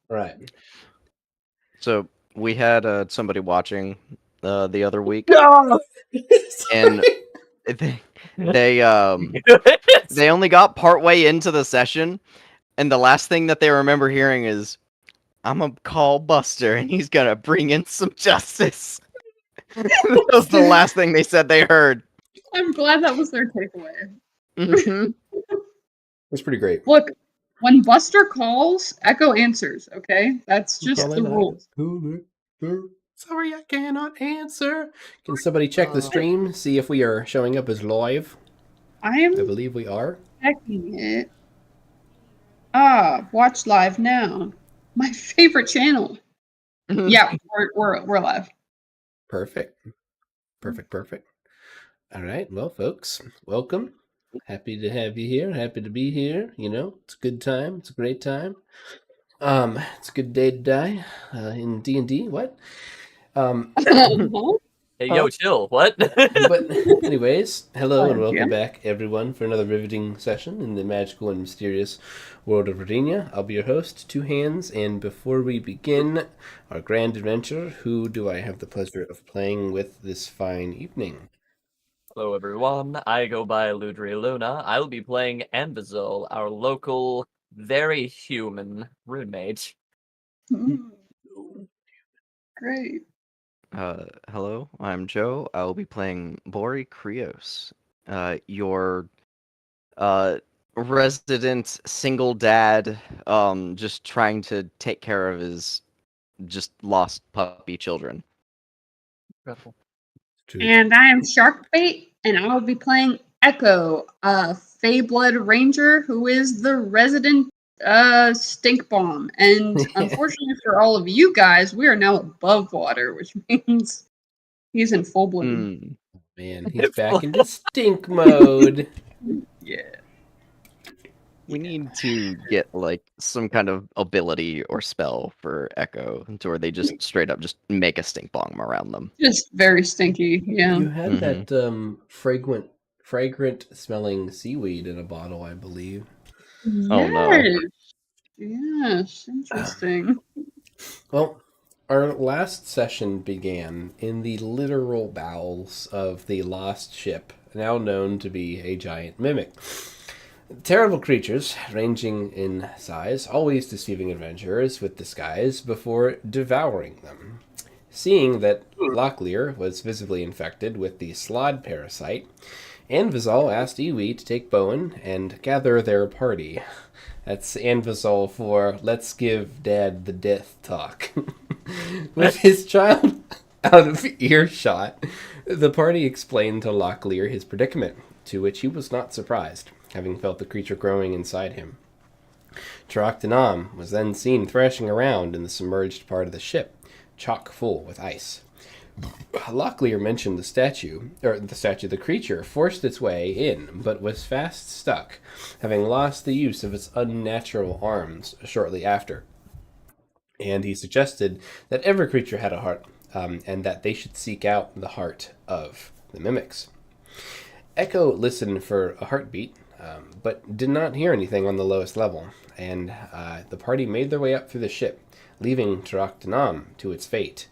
Right. So we had somebody watching the other week, No! and they only got partway into the session, and the last thing that they remember hearing is, "I'm gonna call Buster, and he's gonna bring in some justice." That was the last thing they said they heard. I'm glad that was their takeaway. Mm-hmm. That's pretty great. Look, when Buster calls, Echo answers, okay? That's just the rules. Sorry, I cannot answer. Can somebody check the stream, see if we are showing up as live? I believe we are. checking it. Watch live now. My favorite channel. Yeah, we're live. Perfect. All right, well, folks, welcome. Happy to have you here. Happy to be here. You know, it's a good time. It's a great time. It's a good day to die in D&D. What? Hey, yo, chill. What? But anyways, hello and welcome Yeah. back, everyone, for another riveting session in the magical and mysterious world of Rodinia. I'll be your host, TwoHands, and before we begin our grand adventure, who do I have the pleasure of playing with this fine evening? Hello, everyone. I go by Aludriea Luna. I'll be playing Envizol, our local, very human roommate. Great. Hello, I'm Joe. I will be playing Bori Krios, your resident single dad, just trying to take care of his just lost puppy children. Incredible. And I am Sharkbait, and I will be playing Echo, a Feyblood Ranger who is the resident stink bomb. And unfortunately for all of you guys, we are now above water, which means he's in full bloom. Man, he's back into stink mode. Yeah. We need to get like some kind of ability or spell for Echo, to where they just straight up just make a stink bomb around them. Just very stinky, yeah. You had that fragrant smelling seaweed in a bottle, I believe. Yes. Oh, no. Yes, interesting. Well, our last session began in the literal bowels of the lost ship, now known to be a giant mimic. Terrible creatures, ranging in size, always deceiving adventurers with disguise before devouring them. Seeing that Locklear was visibly infected with the Slod parasite, Anvizol asked Iwi to take Bowen and gather their party. That's Anvizol for let's give Dad the death talk. With his child out of earshot, the party explained to Locklear his predicament, to which he was not surprised, having felt the creature growing inside him. Taraktanam was then seen thrashing around in the submerged part of the ship, chock full with ice. Locklear mentioned the creature forced its way in, but was fast stuck, having lost the use of its unnatural arms shortly after. And he suggested that every creature had a heart, and that they should seek out the heart of the mimics. Echo listened for a heartbeat, but did not hear anything on the lowest level, and the party made their way up through the ship, leaving Taraktanam to its fate.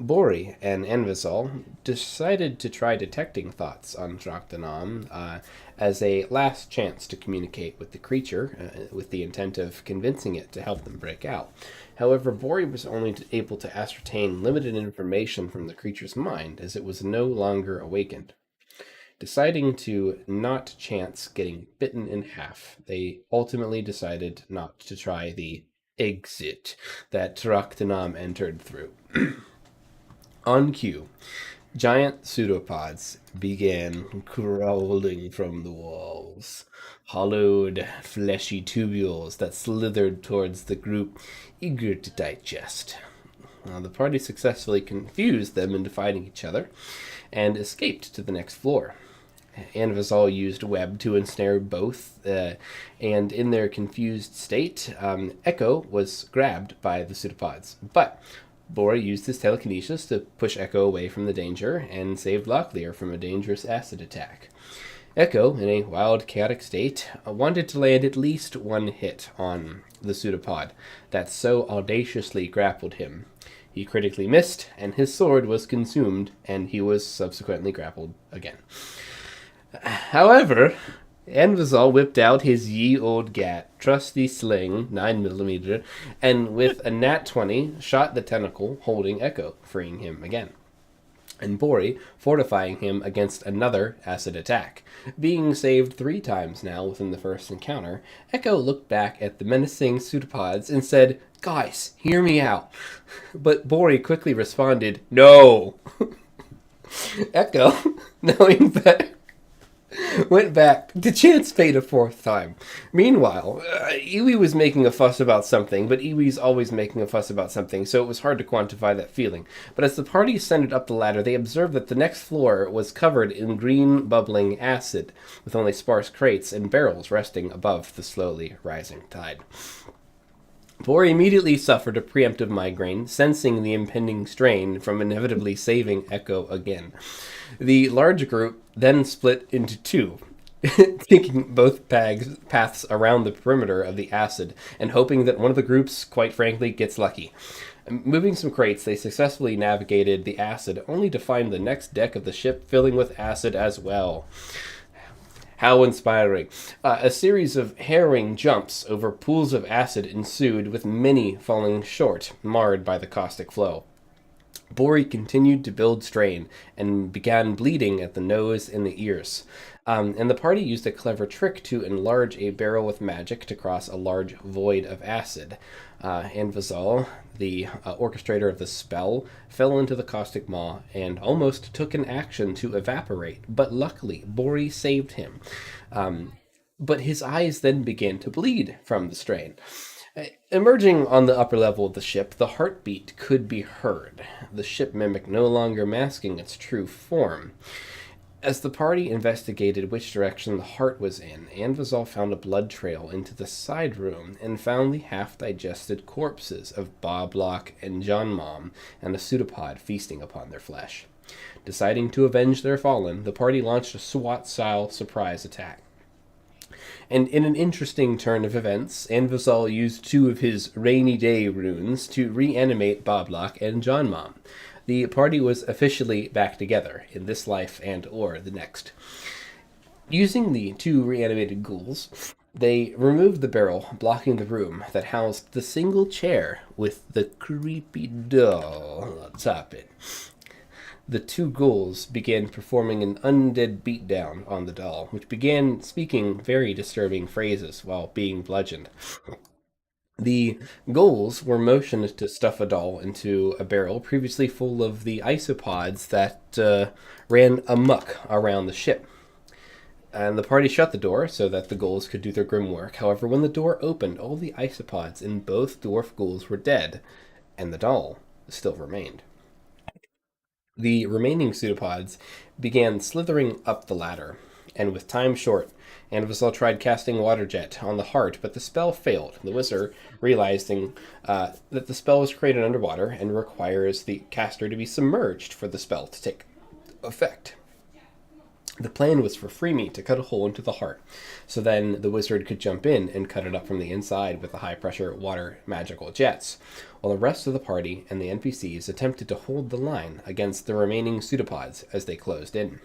Bori and Envizol decided to try detecting thoughts on Taraktanam as a last chance to communicate with the creature, with the intent of convincing it to help them break out. However, Bori was only able to ascertain limited information from the creature's mind, as it was no longer awakened. Deciding to not chance getting bitten in half, they ultimately decided not to try the exit that Taraktanam entered through. On cue, giant pseudopods began crawling from the walls, hollowed, fleshy tubules that slithered towards the group, eager to digest. The party successfully confused them into fighting each other, and escaped to the next floor. Anvizol used web to ensnare both, and in their confused state, Echo was grabbed by the pseudopods. But Bori used his telekinesis to push Echo away from the danger and saved Locklear from a dangerous acid attack. Echo, in a wild, chaotic state, wanted to land at least one hit on the pseudopod that so audaciously grappled him. He critically missed, and his sword was consumed, and he was subsequently grappled again. However, Anvizal whipped out his ye old gat, trusty sling, 9mm, and with a nat 20, shot the tentacle, holding Echo, freeing him again. And Bori, fortifying him against another acid attack. Being saved 3 times now within the first encounter, Echo looked back at the menacing pseudopods and said, "Guys, hear me out." But Bori quickly responded, "No!" Echo, knowing that, went back to chance fate a 4th time. Meanwhile, Iwi was making a fuss about something, but Iwi's always making a fuss about something, so it was hard to quantify that feeling. But as the party ascended up the ladder, they observed that the next floor was covered in green, bubbling acid, with only sparse crates and barrels resting above the slowly rising tide. Bori immediately suffered a preemptive migraine, sensing the impending strain from inevitably saving Echo again. The large group then split into 2, taking both paths around the perimeter of the acid, and hoping that one of the groups, quite frankly, gets lucky. Moving some crates, they successfully navigated the acid, only to find the next deck of the ship filling with acid as well. How inspiring. A series of harrowing jumps over pools of acid ensued, with many falling short, marred by the caustic flow. Bori continued to build strain and began bleeding at the nose and the ears. And the party used a clever trick to enlarge a barrel with magic to cross a large void of acid. Anvizal, the orchestrator of the spell, fell into the caustic maw and almost took an action to evaporate, but luckily Bori saved him. But his eyes then began to bleed from the strain. Emerging on the upper level of the ship, the heartbeat could be heard, the ship mimic no longer masking its true form. As the party investigated which direction the heart was in, Anvizal found a blood trail into the side room and found the half-digested corpses of Boblock and John Mom and a pseudopod feasting upon their flesh. Deciding to avenge their fallen, the party launched a SWAT-style surprise attack. And in an interesting turn of events, Anvizal used 2 of his rainy day runes to reanimate Boblock and John Mom. The party was officially back together in this life and or the next. Using the 2 reanimated ghouls, they removed the barrel blocking the room that housed the single chair with the creepy doll atop it. The 2 ghouls began performing an undead beatdown on the doll, which began speaking very disturbing phrases while being bludgeoned. The ghouls were motioned to stuff a doll into a barrel previously full of the isopods that ran amok around the ship. And the party shut the door so that the ghouls could do their grim work. However, when the door opened, all the isopods in both dwarf ghouls were dead, and the doll still remained. The remaining pseudopods began slithering up the ladder, and with time short, Anvizal tried casting Water Jet on the heart, but the spell failed. The wizard, realizing that the spell was created underwater and requires the caster to be submerged for the spell to take effect. The plan was for Freemy to cut a hole into the heart, so then the wizard could jump in and cut it up from the inside with the high-pressure water magical jets, while the rest of the party and the NPCs attempted to hold the line against the remaining pseudopods as they closed in.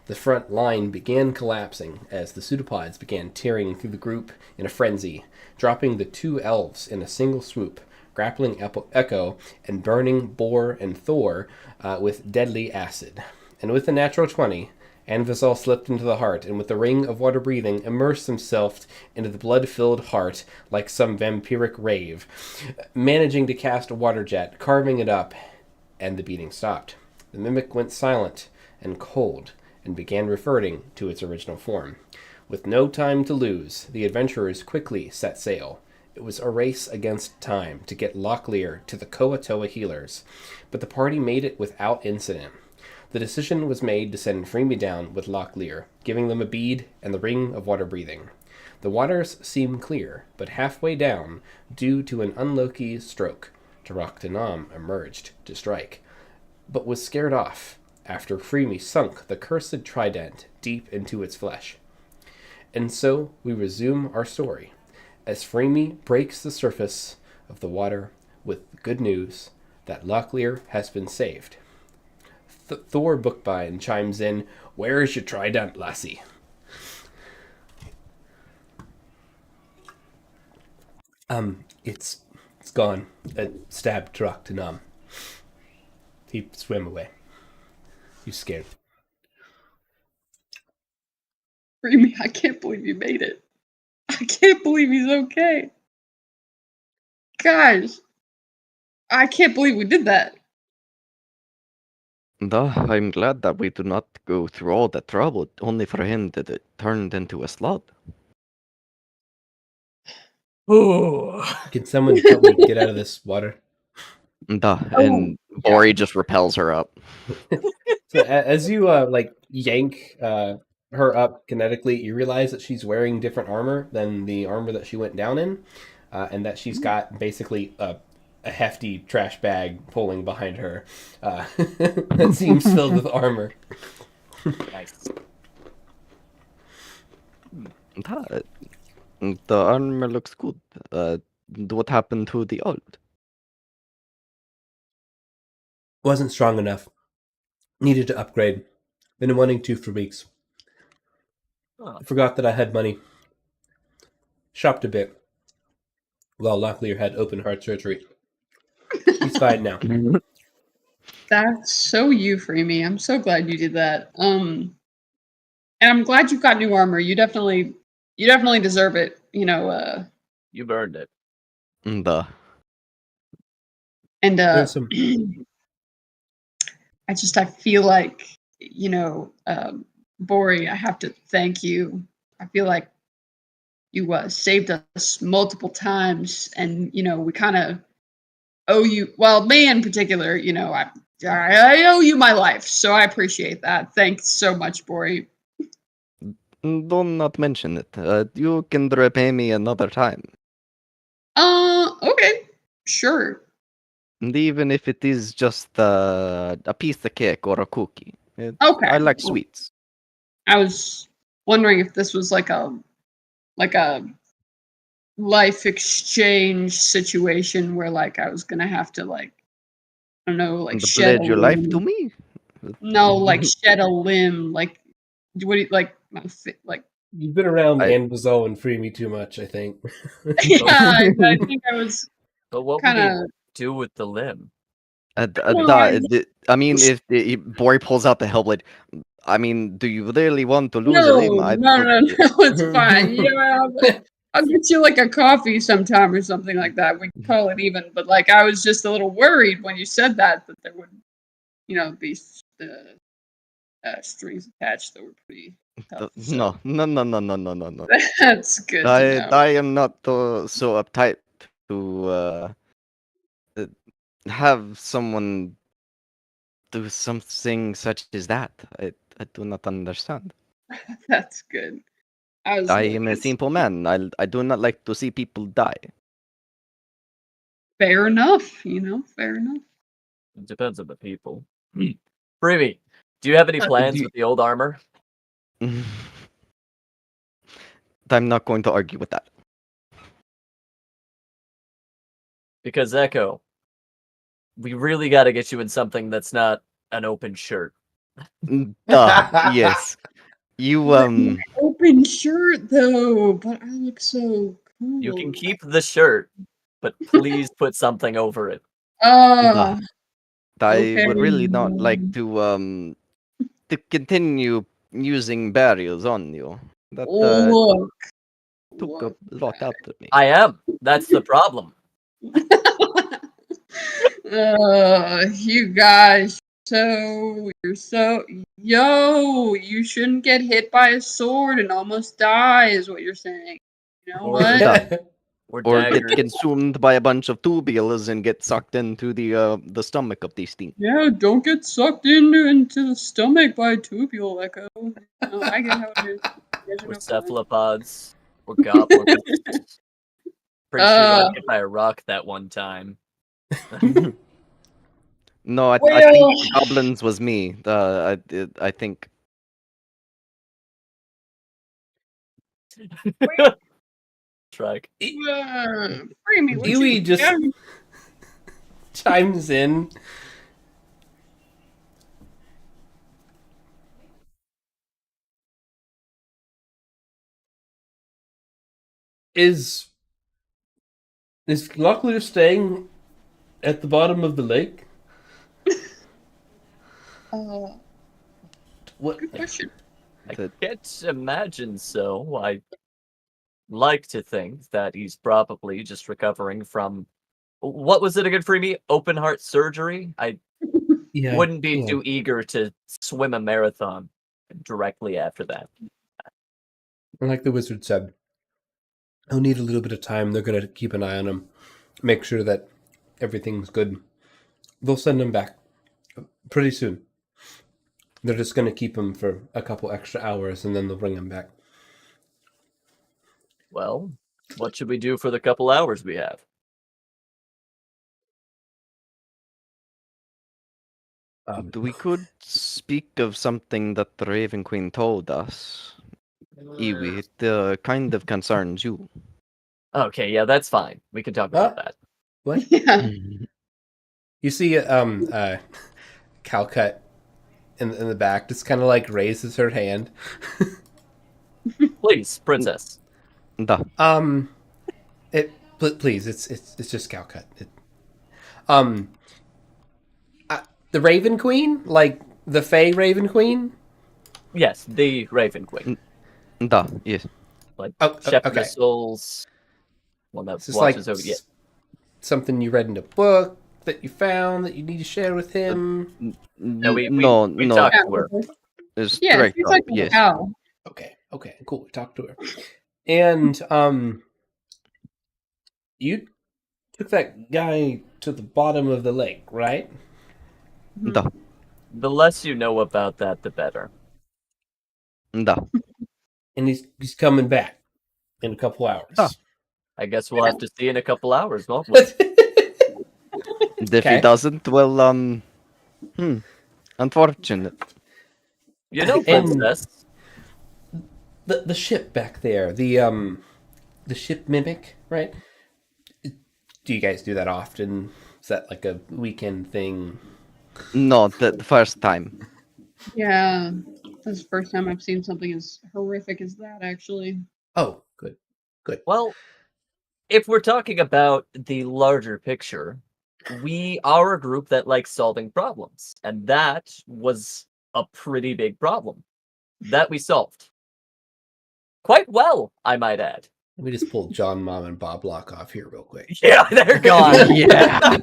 The front line began collapsing as the pseudopods began tearing through the group in a frenzy, dropping the 2 elves in a single swoop, grappling Echo and burning Bor and Thor with deadly acid. And with a natural 20, Anvizal slipped into the heart, and with the ring of water breathing, immersed himself into the blood-filled heart like some vampiric rave, managing to cast a water jet, carving it up, and the beating stopped. The mimic went silent and cold, and began reverting to its original form. With no time to lose, the adventurers quickly set sail. It was a race against time to get Locklear to the Koatoa healers, but the party made it without incident. The decision was made to send Freemy down with Locklear, giving them a bead and the ring of water breathing. The waters seemed clear, but halfway down, due to an unlucky stroke, Tarak Tanam emerged to strike, but was scared off after Freemy sunk the cursed trident deep into its flesh. And so we resume our story, as Freemy breaks the surface of the water with good news that Locklear has been saved. Thor Bookbind chimes in, "Where is your trident, lassie?" It's gone. It stabbed Truck to numb. He swam away. He's scared. Remy, I can't believe you made it. I can't believe he's okay. Guys, I can't believe we did that. I'm glad that we do not go through all the trouble only for him to get turned into a slug. Ooh. Can someone help me get out of this water? And Bori just repels her up. So as you yank her up kinetically, you realize that she's wearing different armor than the armor that she went down in, and that she's got basically a hefty trash bag pulling behind her that seems filled with armor. Nice. The armor looks good. What happened to the old? Wasn't strong enough. Needed to upgrade. Been wanting to for weeks. Forgot that I had money. Shopped a bit. Well, Locklear had open heart surgery. He's fine now. That's so you, Freemy. I'm so glad you did that. And I'm glad you've got new armor. You definitely deserve it. You know, You've earned it. and There's some I feel like, you know, Bori, I have to thank you. I feel like you saved us multiple times, and you know, we kind of owe you. Well, me in particular, you know, I owe you my life, so I appreciate that. Thanks so much, Bori. Do not mention it. You can repay me another time. Okay, sure. And even if it is just a piece of cake or a cookie. Okay. I like sweets. I was wondering if this was like a life exchange situation where like I was gonna have to like, I don't know, like shed Pledge a your life limb. to me? No, like shed a limb. Like what do you like? Like You've been around I- Anvizol and Freemy too much, I think. yeah, I think I was But what would kind he of. do with the limb? I mean, if Bori pulls out the Hellblade, I mean, do you really want to lose a limb? No, it's fine. You know, I'll get you like a coffee sometime or something like that. We can call it even. But like, I was just a little worried when you said that there would, you know, be strings attached that were pretty tough. So No. that's good to know. I am not so uptight to have someone do something such as that. I do not understand. That's good. I am a simple man. I do not like to see people die. Fair enough, you know, fair enough. It depends on the people. Freemy, do you have any plans do- with the old armor? I'm not going to argue with that. Because Echo, we really got to get you in something that's not an open shirt. Yes. You Open shirt though, but I look so cool. You can keep the shirt, but please put something over it. I Okay. would really not like to continue using barriers on you. That Look. took a lot out of me. I am. That's the problem. You guys, you shouldn't get hit by a sword and almost die, is what you're saying. You know Or what? Or Or get daggers. consumed by a bunch of tubules and get sucked into the stomach of these things. Yeah, don't get sucked into the stomach by a tubule, Echo. No, I get how it is. You guys are Or no fun. cephalopods. Or goblins. Pretty sure I got hit by a rock that one time. No, I Well, think goblins was me. I think. Shrek. free me, what Iwi you just got? chimes in. Is Locklear staying at the bottom of the lake? What? Good question. I That- can't imagine so. I like to think that he's probably just recovering from what was it again, Freemy? Open heart surgery? I Yeah. wouldn't be yeah. too eager to swim a marathon directly after that. And like the wizard said, he'll need a little bit of time. They're going to keep an eye on him, make sure that everything's good. They'll send him back pretty soon. They're just going to keep him for a couple extra hours, and then they'll bring him back. Well, what should we do for the couple hours we have? We could speak of something that the Raven Queen told us. Iwi, it kind of concerns you. Okay, yeah, that's fine. We can talk about that. What? Yeah. You see, Calcut in the back just kind of like raises her hand. Please, princess. Da. Please, it's just Calcut. The Raven Queen, like the Fey Raven Queen. Yes, the Raven Queen. Da, yes. Like Oh, Shepherd okay. of Souls. One that It's just like watches over. Yeah. something you read in a book that you found that you need to share with him. No, we no, talked to her. it's Yeah, straight she's up, like a yes. cow. Okay, cool. Talk to her. And you took that guy to the bottom of the lake, right? Da, The less you know about that, the better. da. And he's coming back in a couple hours. Oh. I guess we'll have to see in a couple hours, won't we? If Okay. he doesn't, well, unfortunate. You know, And- princess. the ship back there, the ship mimic, right? Do you guys do that often? Is that like a weekend thing? No, the first time. Yeah. This is the first time I've seen something as horrific as that, actually. Oh, good. Well, if we're talking about the larger picture, we are a group that likes solving problems, and that was a pretty big problem that we solved. Quite well, I might add. Let me just pull John, Mom, and Bob Block off here real quick. Yeah, they're gone. Yeah.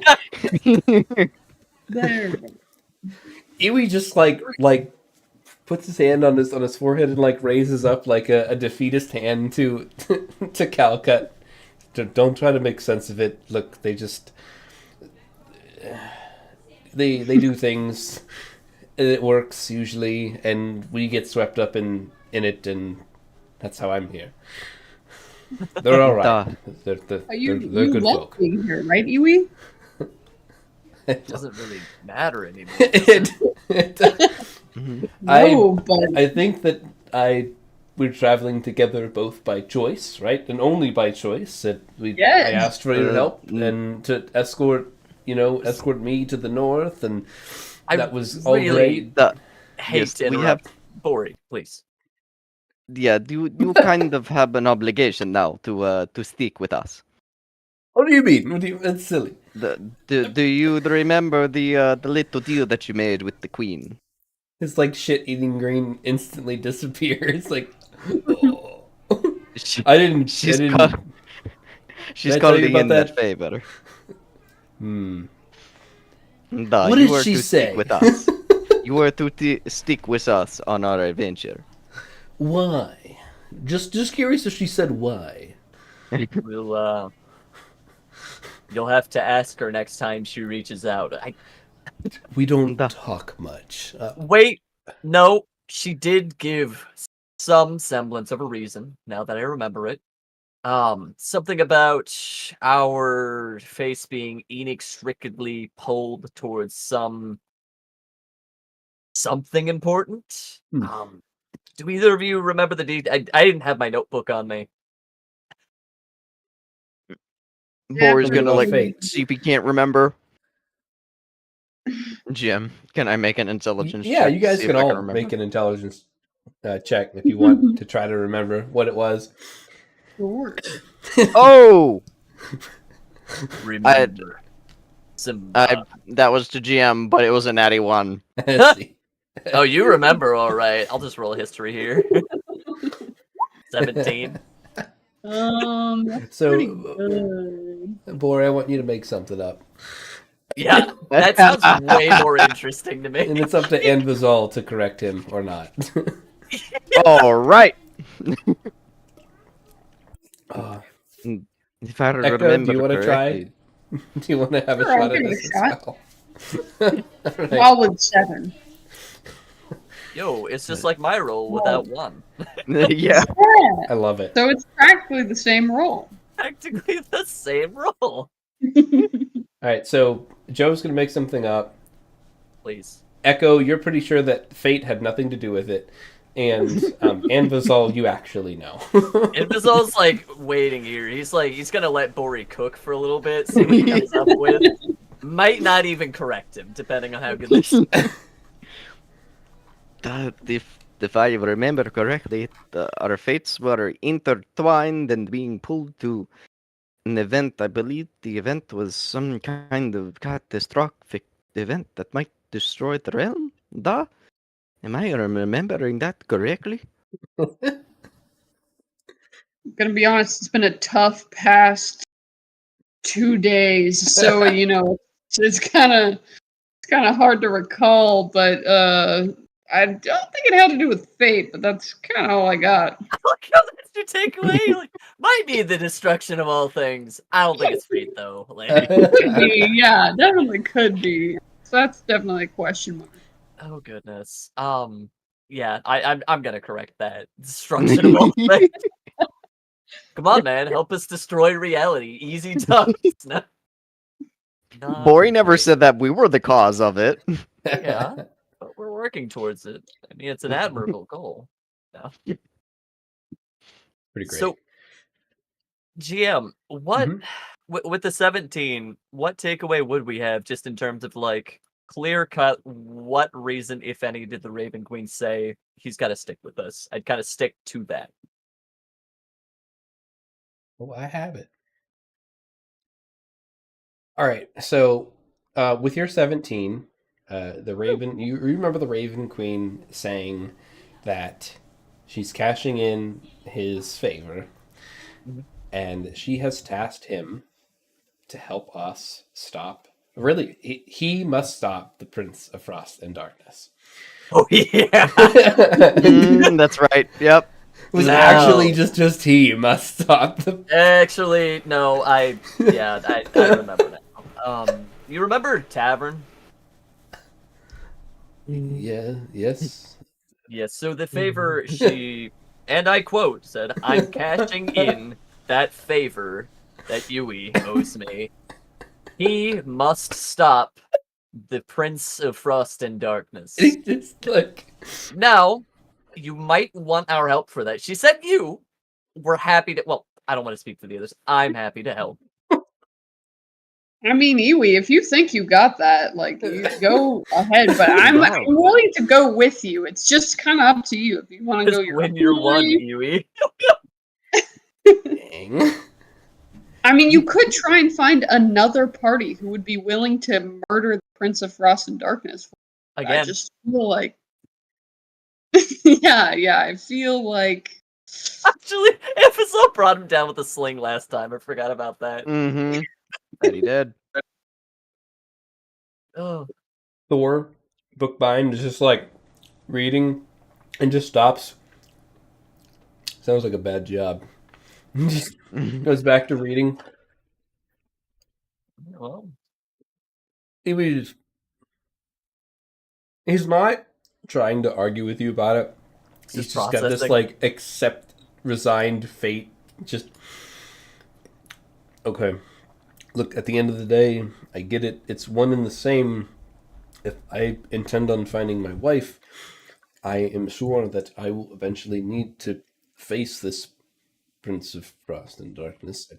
There. Iwi just like puts his hand on his forehead and like raises up like a defeatist hand to to Calcut. Don't try to make sense of it. Look, they just they do things and it works usually, and we get swept up in it, and that's how I'm here. They're all right. They're You they're good love folk. being here, right, Iwi? It doesn't really matter anymore. No, but I think that we're traveling together both by choice, right? And only by choice. That I Yes. asked for your help and to escort me to the north, and that was all really great. hate Yes, to we interrupt. Bori, please. Yeah, you kind of have an obligation now to stick with us. What do you mean? That's silly. Do you remember the little deal that you made with the queen? It's like shit-eating green instantly disappears. Like, oh. I didn't. She's Did I tell you calling about in that favor. Da, What you did were she to say? stick with us. You were to stick with us on our adventure. Why? Just curious if she said why. We'll you'll have to ask her next time she reaches out. We don't Da. talk much. Wait, no, she did give some semblance of a reason, now that I remember it. Something about our face being inextricably pulled towards something important. Hmm. Do either of you remember the detail? I didn't have my notebook on me. Bori's Something gonna about like fate. see if he can't remember. Jim, can I make an intelligence Yeah, check you to guys see can if I can all remember? make an intelligence check if you want to try to remember what it was. Sure. Oh, Remember, Simba. that was to GM, but it was a natty one. Let's see. Oh, you remember, all right. I'll just roll history here. 17. That's So, pretty good. Bori, I want you to make something up. Yeah, that sounds way more interesting to me. And it's up to Anvizal to correct him or not. All right. Uh, If I Echo, remember do you want to try? correctly, Do you want to have a Sure, I'll shot at give it a this shot. as well? All right. Well, with 7. Yo, it's just like my roll without 1. yeah. Yeah. I love it. So it's practically the same roll. Practically the same roll. All right, so Joe's going to make something up. Please. Echo, you're pretty sure that fate had nothing to do with it. And Anvizal, you actually know. Invizal's like waiting here. He's gonna let Bori cook for a little bit, see what he comes up with. Might not even correct him, depending on how good this is. If I remember correctly, our fates were intertwined and being pulled to an event. I believe the event was some kind of catastrophic event that might destroy the realm. Am I remembering that correctly? Gonna be honest, it's been a tough past 2 days, so it's kind of hard to recall. But I don't think it had to do with fate, but that's kind of all I got. Look how that's your takeaway. Like, might be the destruction of all things. I don't think it's fate though. Like, Could be, yeah, definitely could be. So that's definitely a question mark. oh goodness. Yeah, I'm gonna correct that. Destruction of all things. Come on, man, help us destroy reality. Easy tough. No. Not Bori never great. said that we were the cause of it. Yeah, but we're working towards it. I mean, it's an admirable goal. No. Pretty great. So, GM, what Mhm. with the 17? What takeaway would we have, just in terms of like clear cut? What reason, if any, did the Raven Queen say he's got to stick with us? I'd kind of stick to that. Oh, I have it. All right, so with your 17, the Raven, you remember the Raven Queen saying that she's cashing in his favor, Mhm. and she has tasked him to help us stop. Really, he must stop the Prince of Frost and Darkness. Oh yeah. That's right. Yep. It was No. actually just he must stop the. Actually, no. I remember now. You remember Tavern? Yeah. Yes. Yes. So the favor she, and I quote, said, "I'm cashing in that favor that Yui owes me. He must stop the Prince of Frost and Darkness." It's just like. Now, you might want our help for that. She said you were happy to. Well, I don't want to speak for the others. I'm happy to help. I mean, Iwi, if you think you got that, like, you go ahead. But I'm Wow. willing to go with you. It's just kind of up to you if you want to go Just your when own you're one, way. Yui. Dang. I mean, you could try and find another party who would be willing to murder the Prince of Frost and Darkness. I Again, just feel like, yeah, I feel like. actually, Episode brought him down with a sling last time. I forgot about that. Mm-hmm. That he did. Oh, Thor bookbind is just like reading and just stops. Sounds like a bad job. Just goes back to reading. well, He's not trying to argue with you about it. He's just just got this processing. like accept resigned fate. Just Okay. Look, at the end of the day, I get it. It's one and the same. If I intend on finding my wife, I am sure that I will eventually need to face this Prince of Frost and Darkness.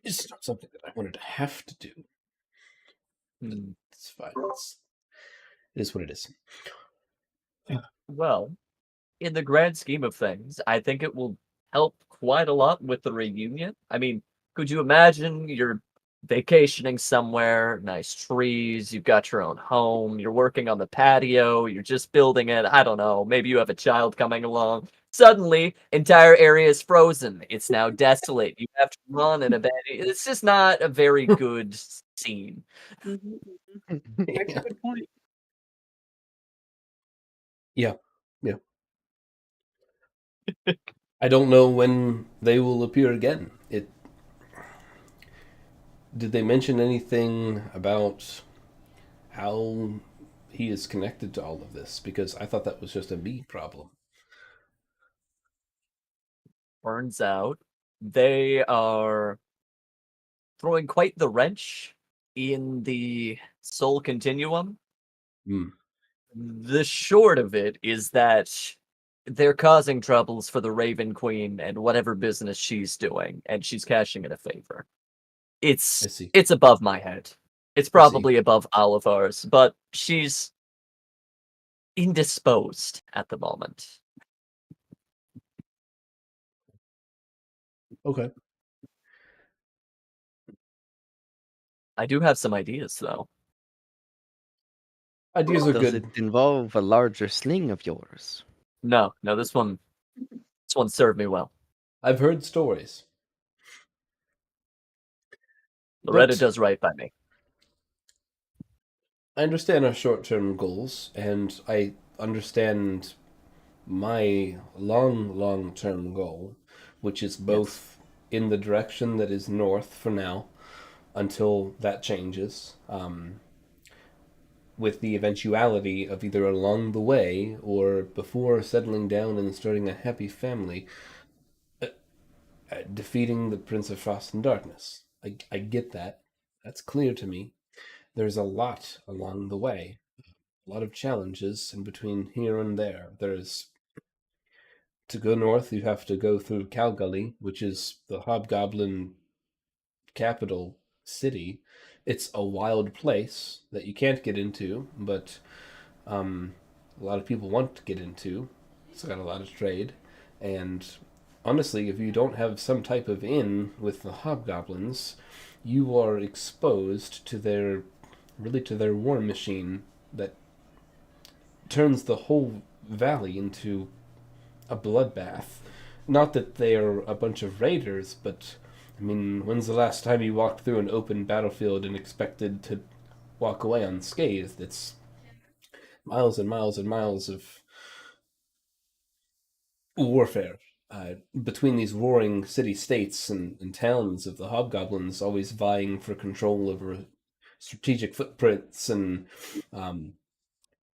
It's not something that I wanted to have to do. Hmm. It's fine. It is what it is. Well, in the grand scheme of things, I think it will help quite a lot with the reunion. I mean, could you imagine you're vacationing somewhere, nice trees, you've got your own home, you're working on the patio, you're just building it, I don't know, maybe you have a child coming along. Suddenly, entire area is frozen. It's now desolate. You have to run and abandon. It's just not a very good scene. Mhm. That's a good point. Yeah. I don't know when they will appear again. Did they mention anything about how he is connected to all of this? Because I thought that was just a me problem. Turns out they are throwing quite the wrench in the soul continuum. Hmm. The short of it is that they're causing troubles for the Raven Queen and whatever business she's doing, and she's cashing in a favor. I It's see. it's above my head. It's I see. probably above all of ours, but she's indisposed at the moment. Okay. I do have some ideas though. Ideas are Does it good. involve a larger sling of yours? No, this one served me well. I've heard stories. Loretta But does right by me. I understand our short term goals, and I understand my long term goal, which is Yes. both in the direction that is north for now until that changes, with the eventuality of either along the way or before settling down and starting a happy family, defeating the Prince of Frost and Darkness. I get that. That's clear to me. There's a lot along the way, a lot of challenges in between here and there. There's to go north, you have to go through Calgully, which is the Hobgoblin capital city. It's a wild place that you can't get into, but um, a lot of people want to get into. It's got a lot of trade, and honestly, if you don't have some type of in with the hobgoblins, you are exposed to their war machine that turns the whole valley into a bloodbath. Not that they are a bunch of raiders, but I mean, when's the last time you walked through an open battlefield and expected to walk away unscathed? It's miles and miles and miles of warfare between these warring city states and towns of the hobgoblins, always vying for control over strategic footprints, and um,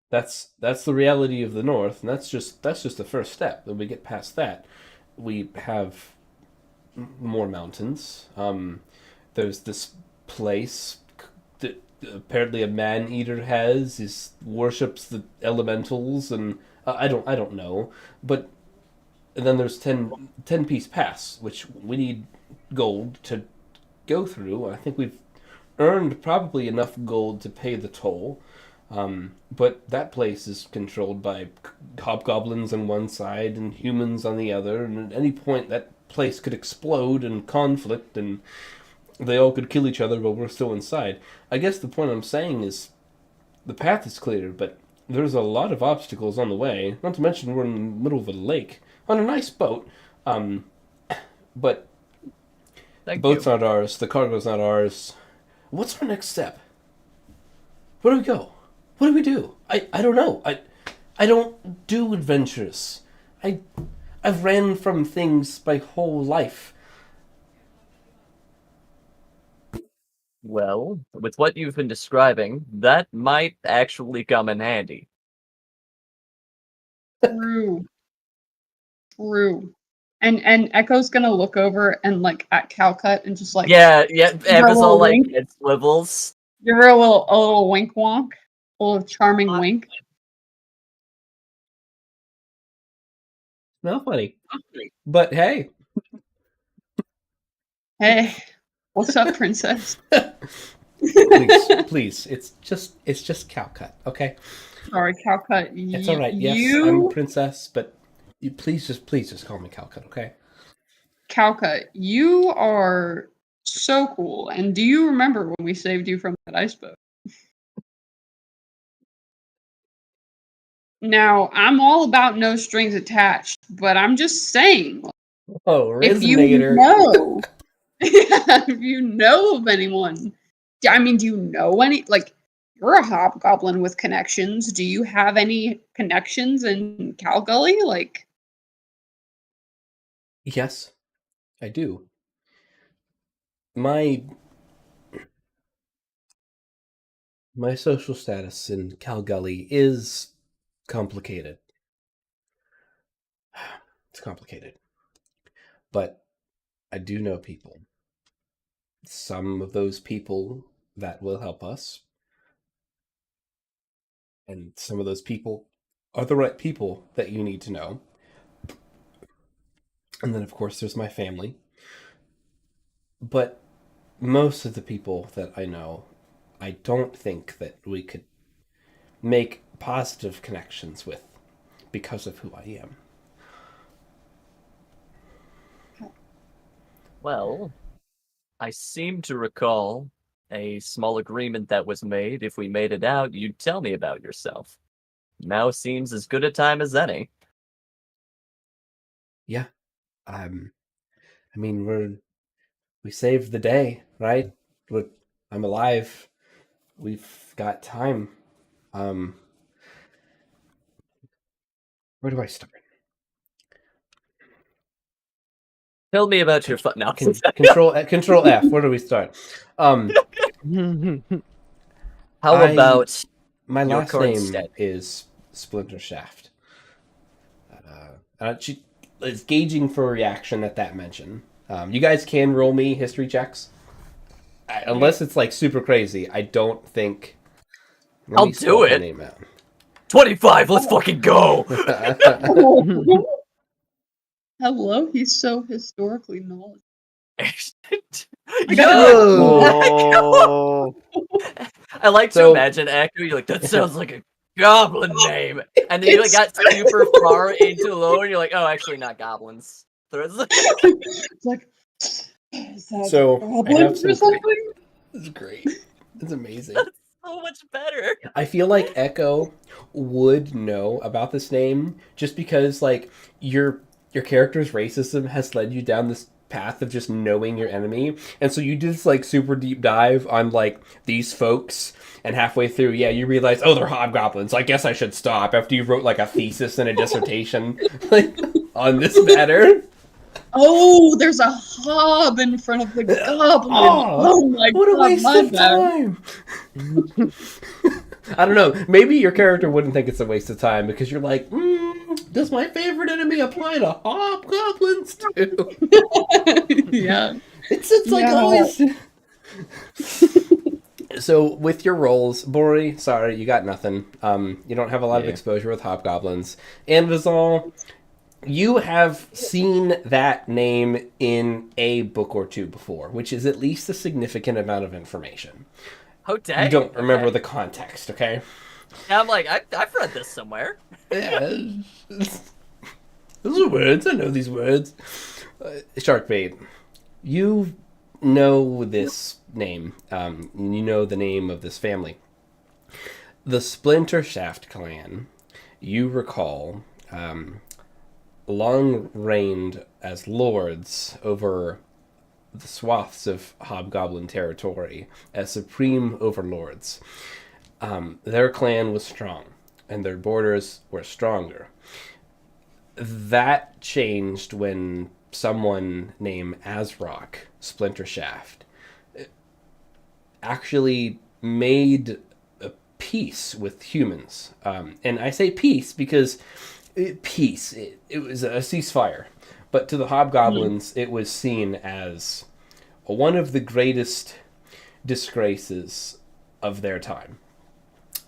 that's the reality of the North, and that's just the first step. When we get past that, we have more mountains. There's this place that apparently a man eater has. He worships the elementals, and I don't know, but and then there's 10 piece pass, which we need gold to go through. I think we've earned probably enough gold to pay the toll. But that place is controlled by hobgoblins on one side and humans on the other, and at any point that place could explode in conflict, and they all could kill each other while we're still inside. I guess the point I'm saying is the path is clear, but there's a lot of obstacles on the way. Not to mention we're in the middle of a lake on a nice boat. Um, but the Thank boat's you. not ours. The cargo's not ours. What's our next step? Where do we go? What do we do? I don't know. I don't do adventures. I've ran from things my whole life. Well, with what you've been describing, that might actually come in handy. True. True. And Echo's gonna look over and like at Calcut and just like Yeah, her Eva's all little like wink. head swivels. give her a little wink wonk, a little charming wink. Not funny. But hey. Hey, what's up, princess? Please. It's just Calcut, okay? Sorry, Calcut. It's all right. Yes, I'm a princess, but you please just call me Calcut, okay? Calcut, you are so cool. And do you remember when we saved you from that ice boat? Now, I'm all about no strings attached, but I'm just saying, Oh, if you resonator. know, if you know of anyone, I mean, do you know any, like, you're a hobgoblin with connections. Do you have any connections in Calgully? Like, Yes, I do. My social status in Calgully is complicated. It's complicated. But I do know people. Some of those people that will help us. And some of those people are the right people that you need to know. And then, of course, there's my family. But most of the people that I know, I don't think that we could make positive connections with because of who I am. Well, I seem to recall a small agreement that was made. If we made it out, you'd tell me about yourself. Now seems as good a time as any. Yeah. I mean, we saved the day, right? I'm alive. We've got time. Where do I start? Tell me about your fun. No, Control F. Where do we start? How about my your last current name stat? is Splinter Shaft. She is gauging for a reaction at that mention. You guys can roll me history checks. Unless it's like super crazy, I don't think. I'll do it. Name out. 25. Let's fucking go. hello, he's so historically knowledgeable. Oh. I like to So- imagine Echo. You're like, that sounds like a goblin name, and then you like got super far into lore, and you're like, oh, actually, not goblins. It's like, is that So, a goblin I have or some- something? It's great. It's amazing. So much better. I feel like Echo would know about this name just because, like, your character's racism has led you down this path of just knowing your enemy, and so you did this like super deep dive on like these folks, and halfway through, yeah, you realize, oh, they're hobgoblins. I guess I should stop after you wrote like a thesis and a dissertation like on this matter. Oh, there's a hob in front of the goblin. Oh my What a god, waste my of bad. time! I don't know. Maybe your character wouldn't think it's a waste of time because you're like, does my favorite enemy apply to hobgoblins too? Yeah. It's like Yeah. always. So with your rolls, Bori, sorry, you got nothing. You don't have a lot of exposure with hobgoblins. And Vizal, you have seen that name in a book or two before, which is at least a significant amount of information. Oh, dang. You don't remember Okay. the context, okay? Yeah, I'm like, I've read this somewhere. Yeah. Those are words. I know these words. Sharkbait, you know this name. You know the name of this family. The Splinter Shaft clan, you recall, long reigned as lords over the swaths of hobgoblin territory as supreme overlords. Their clan was strong, and their borders were stronger. That changed when someone named Azrock, Splinter Shaft, actually made a peace with humans. And I say peace because it was a ceasefire. But to the hobgoblins, it was seen as one of the greatest disgraces of their time.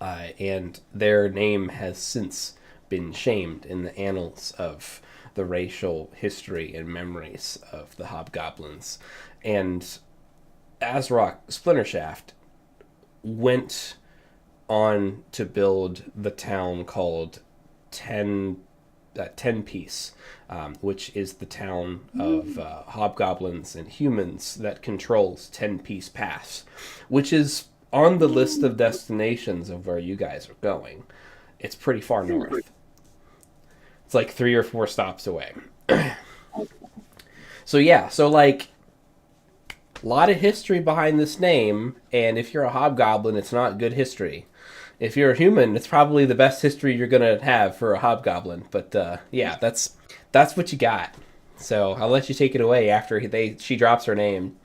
And their name has since been shamed in the annals of the racial history and memories of the hobgoblins. And Azrock Splintershaft went on to build the town called Ten Piece, which is the town of hobgoblins and humans that controls 10 Piece Pass, which is on the list of destinations of where you guys are going. It's pretty far north. It's like 3 or 4 stops away. So yeah, so like a lot of history behind this name, and if you're a hobgoblin, it's not good history. If you're a human, it's probably the best history you're gonna have for a hobgoblin. But yeah, that's what you got. So I'll let you take it away after she drops her name.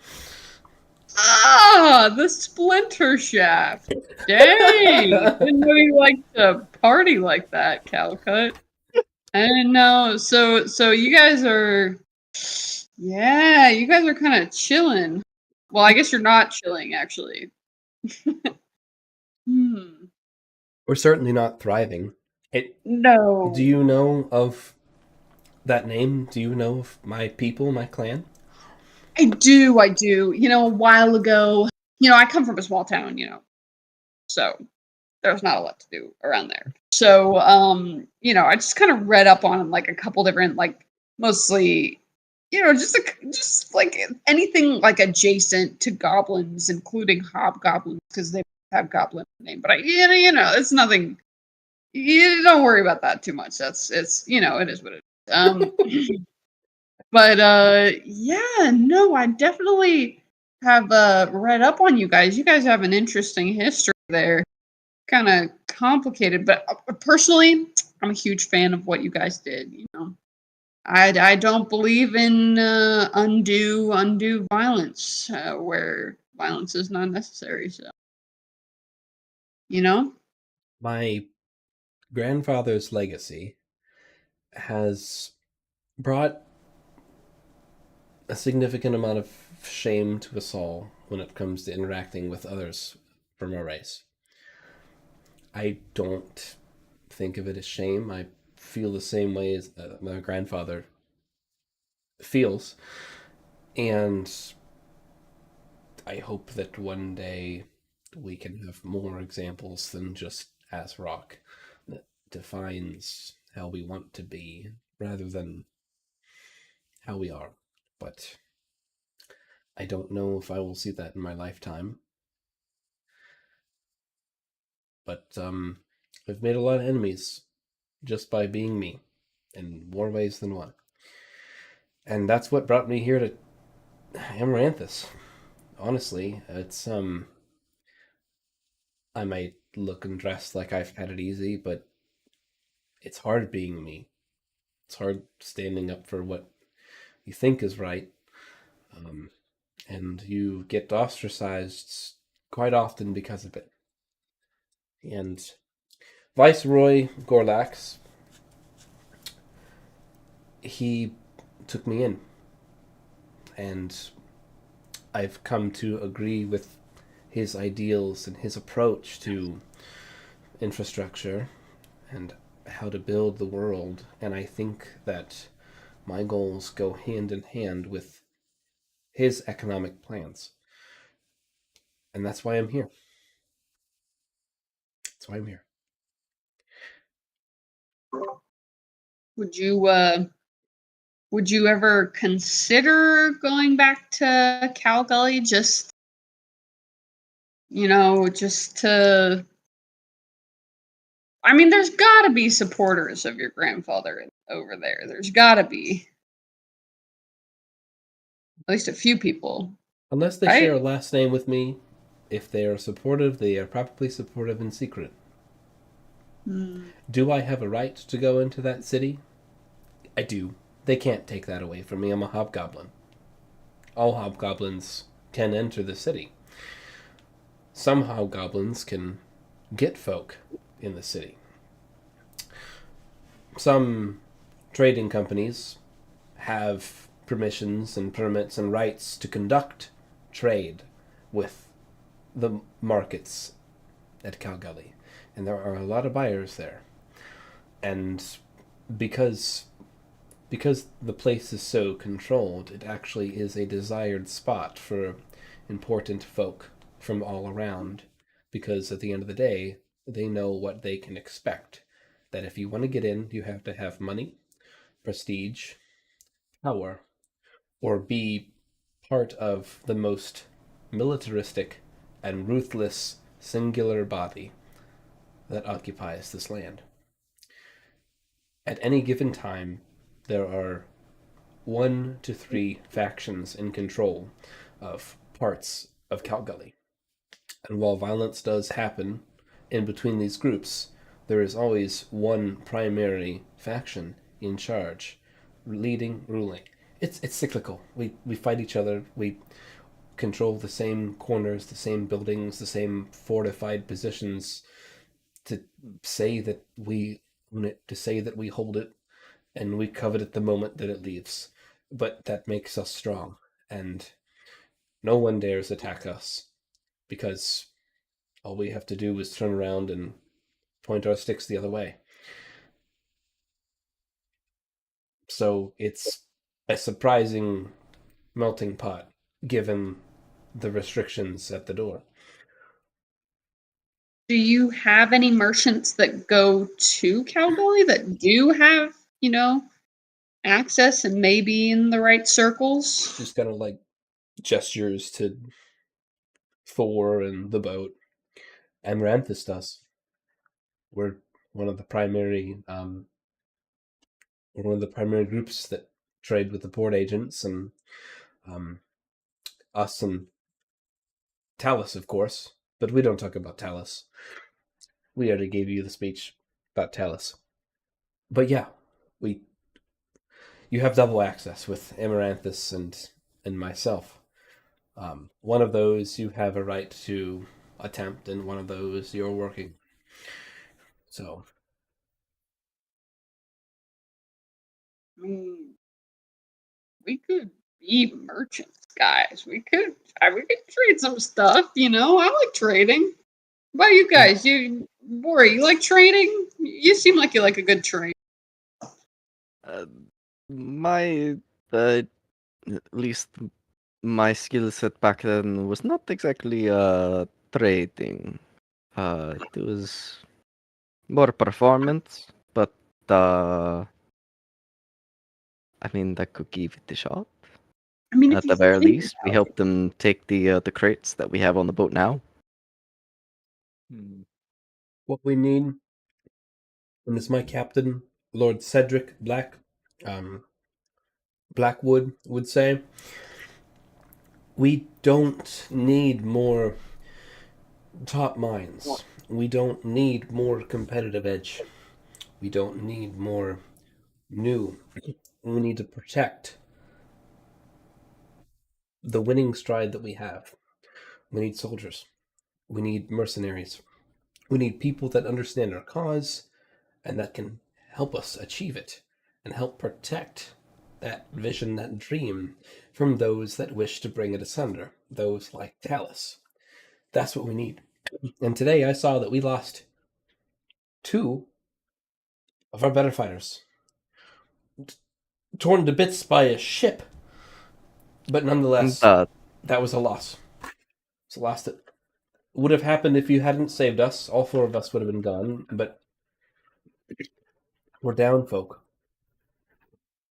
Ah, the Splinter Shaft. Dang, didn't know you liked to party like that, Calcut. I didn't know. So you guys are, yeah, you guys are kind of chilling. Well, I guess you're not chilling, actually. We're certainly not thriving. No. Do you know of that name? Do you know of my people, my clan? I do. A while ago, I come from a small town, so there's not a lot to do around there. So, I just kind of read up on like a couple different, like mostly, just like anything like adjacent to goblins, including hobgoblins, because they have goblin name. But it's nothing. You don't worry about that too much. It is what it is. But yeah, no, I definitely have read up on you guys. You guys have an interesting history there. Kind of complicated, but personally, I'm a huge fan of what you guys did. I don't believe in undue violence where violence is not necessary. So, My grandfather's legacy has brought a significant amount of shame to us all when it comes to interacting with others from our race. I don't think of it as shame. I feel the same way as my grandfather feels. And I hope that one day we can have more examples than just Azrock that defines how we want to be rather than how we are. But I don't know if I will see that in my lifetime. But I've made a lot of enemies just by being me in more ways than one. And that's what brought me here to Amaranthus. Honestly, it's I might look and dress like I've had it easy, but it's hard being me. It's hard standing up for what you think is right. And you get ostracized quite often because of it. And Viceroy Gorlax, he took me in. And I've come to agree with his ideals and his approach to infrastructure and how to build the world. And I think that my goals go hand in hand with his economic plans. And that's why I'm here. That's why I'm here. Would you ever consider going back to Calgully just to... I mean, there's got to be supporters of your grandfather over there. There's got to be at least a few people. Unless they share a last name with me, if they are supportive, they are probably supportive in secret. Do I have a right to go into that city? I do. They can't take that away from me. I'm a hobgoblin. All hobgoblins can enter the city. Some hobgoblins can get folk in the city. Some trading companies have permissions and permits and rights to conduct trade with the markets at Calgully. And there are a lot of buyers there. And because the place is so controlled, it actually is a desired spot for important folk from all around. Because at the end of the day, they know what they can expect. That if you want to get in, you have to have money, prestige, power, or be part of the most militaristic and ruthless singular body that occupies this land. At any given time, there are 1 to 3 factions in control of parts of Calgully. And while violence does happen in between these groups, there is always one primary faction in charge, leading, ruling. It's cyclical. We fight each other. We control the same corners, the same buildings, the same fortified positions to say that we own it, to say that we hold it, and we covet it the moment that it leaves. But that makes us strong, and no one dares attack us because all we have to do is turn around and point our sticks the other way. So it's a surprising melting pot given the restrictions at the door. Do you have any merchants that go to Calgully that do have, access and maybe in the right circles? Just kind of like gestures to Thor and the boat. Amaranthus does. We're one of the primary groups that trade with the port agents, and us and Talus, of course. But we don't talk about Talus. We already gave you the speech about Talus. But yeah, you have double access with Amaranthus and myself. One of those you have a right to attempt, and one of those you're working. So I mean, we could be merchants, guys. We could trade some stuff. I like trading. What about you guys? Bori, you like trading? You seem like you like a good trade. My at least my skill set back then was not exactly trading. It was more performance, but I mean that could give it a shot. I mean, At the very least, we helped them take the crates that we have on the boat now. what we need, and as my captain, Lord Cedric Blackwood would say, we don't need more top mines. We don't need more competitive edge. We don't need more new. We need to protect the winning stride that we have. We need soldiers. We need mercenaries. We need people that understand our cause and that can help us achieve it and help protect that vision, that dream, from those that wish to bring it asunder, those like Talus. That's what we need. And today I saw that we lost 2 of our better fighters, torn to bits by a ship, but nonetheless, that was a loss. It's a loss that would have happened if you hadn't saved us. All 4 of us would have been gone, but we're down, folk.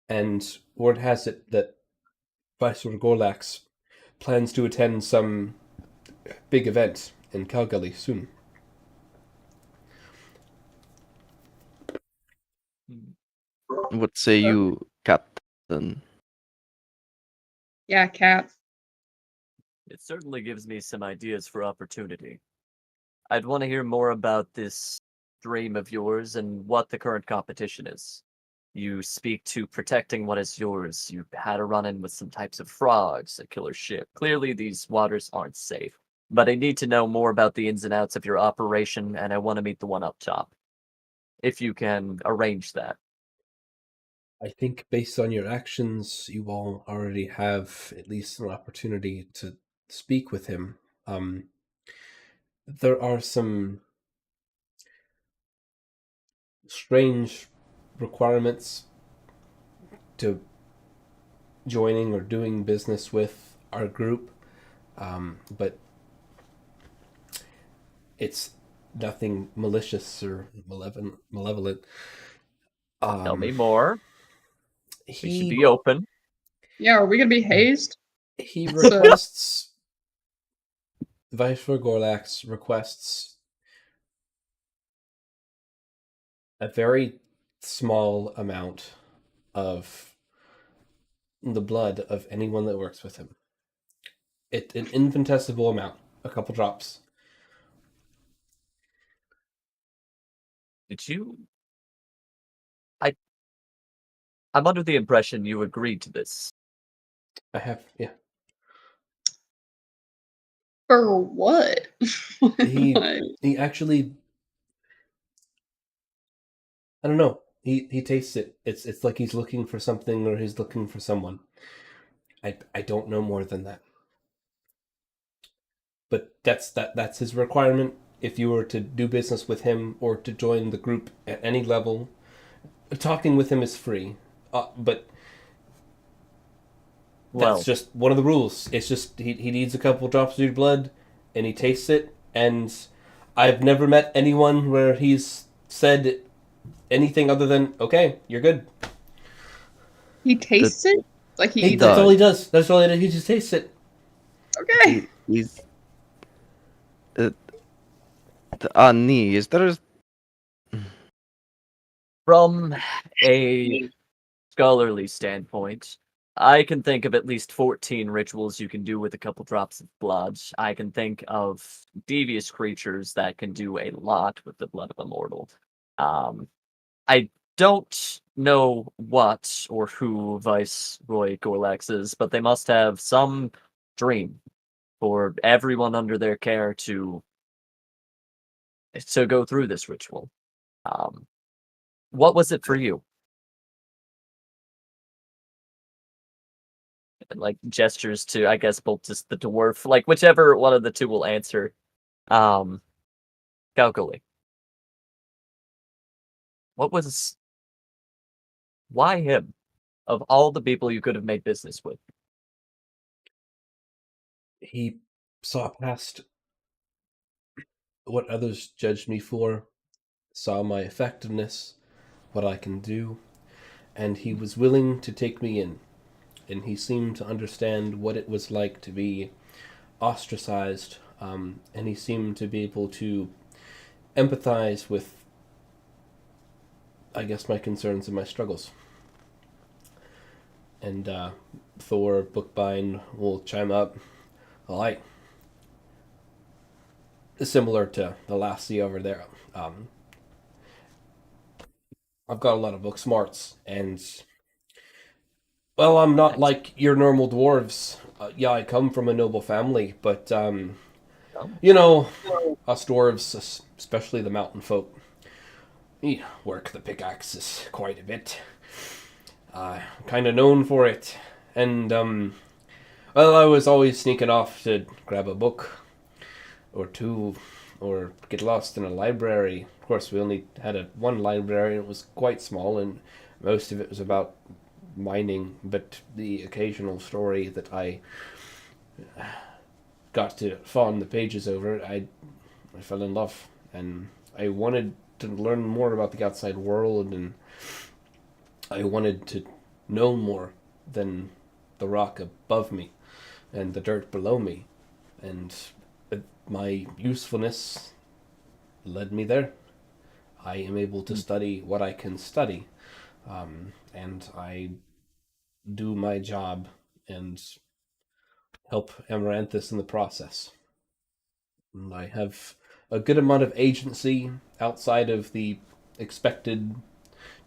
And word has it that Viceroy Gorlax plans to attend some big event in Calgully soon. What say you, Captain? Yeah, Cap. It certainly gives me some ideas for opportunity. I'd want to hear more about this dream of yours and what the current competition is. You speak to protecting what is yours. You had a run-in with some types of frogs, a killer ship. Clearly, these waters aren't safe. But I need to know more about the ins and outs of your operation, and I want to meet the one up top. If you can arrange that. I think based on your actions, you all already have at least an opportunity to speak with him. There are some strange requirements to joining or doing business with our group, but it's nothing malicious or malevolent. Tell me more. We should He be open. Yeah, are we gonna be hazed? he So- requests Viceroy Gorlax requests a very small amount of the blood of anyone that works with him. An infinitesimal amount, a couple drops. Did you? I'm under the impression you agreed to this. I have, yeah. For what? He actually, I don't know. He tastes it. It's like he's looking for something or he's looking for someone. I don't know more than that. But that's his requirement. If you were to do business with him or to join the group at any level, talking with him is free. But Well, that's just one of the rules. It's just he needs a couple drops of your blood, and he tastes it. And I've never met anyone where he's said anything other than "Okay, you're good." He tastes it? Like he eats That's it? all he does. That's all he does. He just tastes it. Okay. He's Ani, is there from a scholarly standpoint, I can think of at least 14 rituals you can do with a couple drops of blood. I can think of devious creatures that can do a lot with the blood of a mortal. I don't know what or who Viceroy Gorlax is, but they must have some dream for everyone under their care to go through this ritual. What was it for you? Like gestures to, I guess, both just the dwarf, like whichever one of the two will answer. Calculi. Why him? Of all the people you could have made business with. He saw past what others judged me for, saw my effectiveness, what I can do, and he was willing to take me in. And he seemed to understand what it was like to be ostracized, and he seemed to be able to empathize with, I guess, my concerns and my struggles. And Thor Bookbind will chime up. Well, similar to the lassie over there. I've got a lot of book smarts, and well, I'm not like your normal dwarves. Yeah, I come from a noble family, but you know, us dwarves, especially the mountain folk, we work the pickaxes quite a bit. Kind of known for it, and well, I was always sneaking off to grab a book or two, or get lost in a library. Of course, we only had one library, and it was quite small, and most of it was about mining. But the occasional story that I got to fawn the pages over, I fell in love, and I wanted to learn more about the outside world, and I wanted to know more than the rock above me and the dirt below me, and my usefulness led me there. I am able to study what I can study, and I do my job and help Amaranthus in the process. And I have a good amount of agency outside of the expected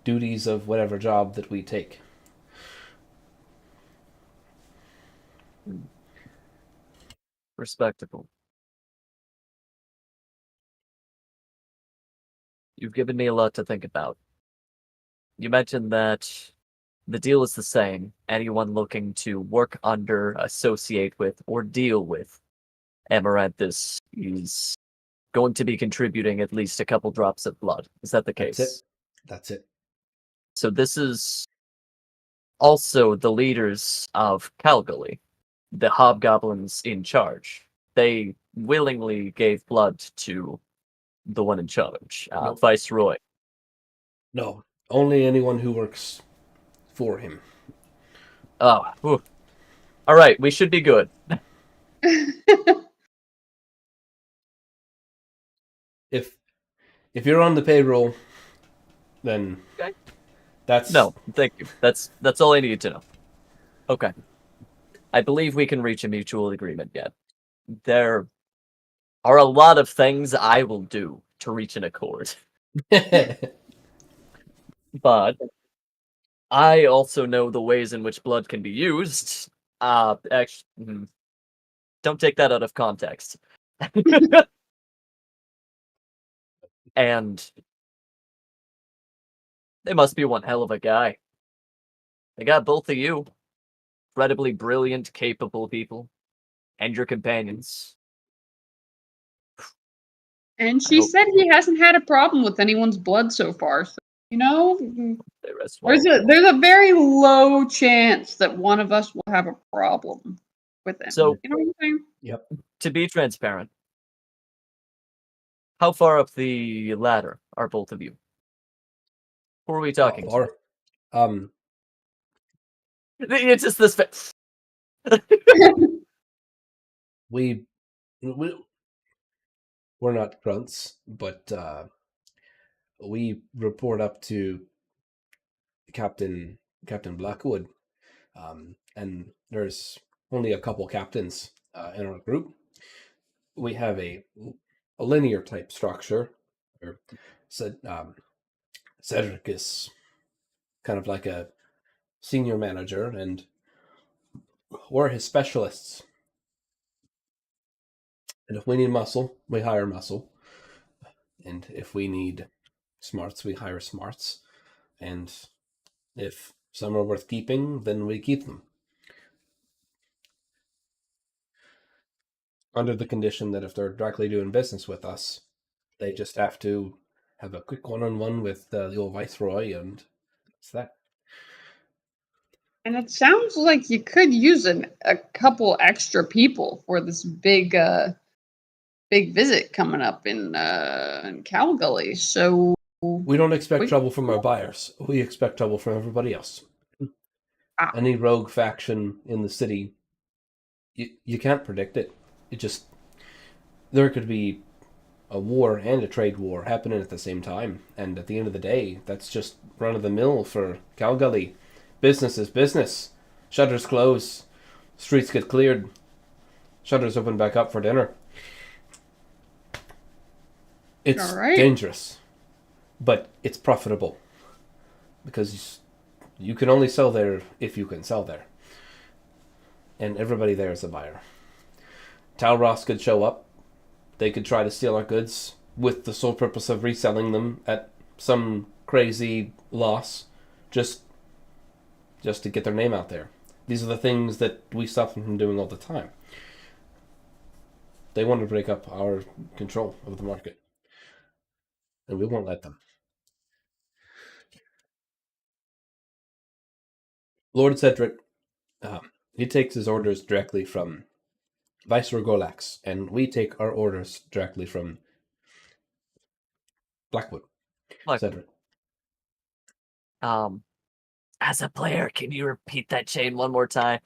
duties of whatever job that we take. Respectable. You've given me a lot to think about. You mentioned that The deal is the same. Anyone looking to work under, associate with, or deal with Amaranthus is going to be contributing at least a couple drops of blood. Is that the case? That's it. That's it. So this is also the leaders of Calgary, the hobgoblins in charge. They willingly gave blood to the one in charge, Nope. Viceroy. No, only anyone who works for him. Oh, whew. All right, we should be good. If you're on the payroll, then Okay. that's No, thank you. That's all I needed to know. Okay. I believe we can reach a mutual agreement yet. There are a lot of things I will do to reach an accord. But I also know the ways in which blood can be used. Actually, don't take that out of context. And they must be one hell of a guy. They got both of you. Incredibly brilliant, capable people. And your companions. And she hope- said he hasn't had a problem with anyone's blood so far. So, They rest well. there's a very low chance that one of us will have a problem with him. So- you know what I'm saying? Yep. To be transparent, how far up the ladder are both of you? Who are we talking to? Or, It's just this. we're not grunts, but we report up to Captain Blackwood, and there's only a couple captains in our group. We have a linear type structure. Or Cedric is kind of like a senior manager, and we're his specialists. And if we need muscle, we hire muscle. And if we need smarts, we hire smarts. And if some are worth keeping, then we keep them. Under the condition that if they're directly doing business with us, they just have to have a quick one-on-one with the old Viceroy, and that's that. And it sounds like you could use a couple extra people for this big visit coming up in Calgary. So We don't expect trouble from our buyers. We expect trouble from everybody else. Any rogue faction in the city, you can't predict it. There could be a war and a trade war happening at the same time, and at the end of the day, that's just run of the mill for Calgary. Business is business. Shutters close, streets get cleared, shutters open back up for dinner. It's dangerous, but it's profitable because you can only sell there if you can sell there, and everybody there is a buyer. Talross could show up. They could try to steal our goods with the sole purpose of reselling them at some crazy loss, just to get their name out there. These are the things that we stop them from doing all the time. They want to break up our control of the market, and we won't let them. Lord Cedric, he takes his orders directly from Viceroy Gorlax, and we take our orders directly from Blackwood. Cedric. As a player, can you repeat that chain one more time?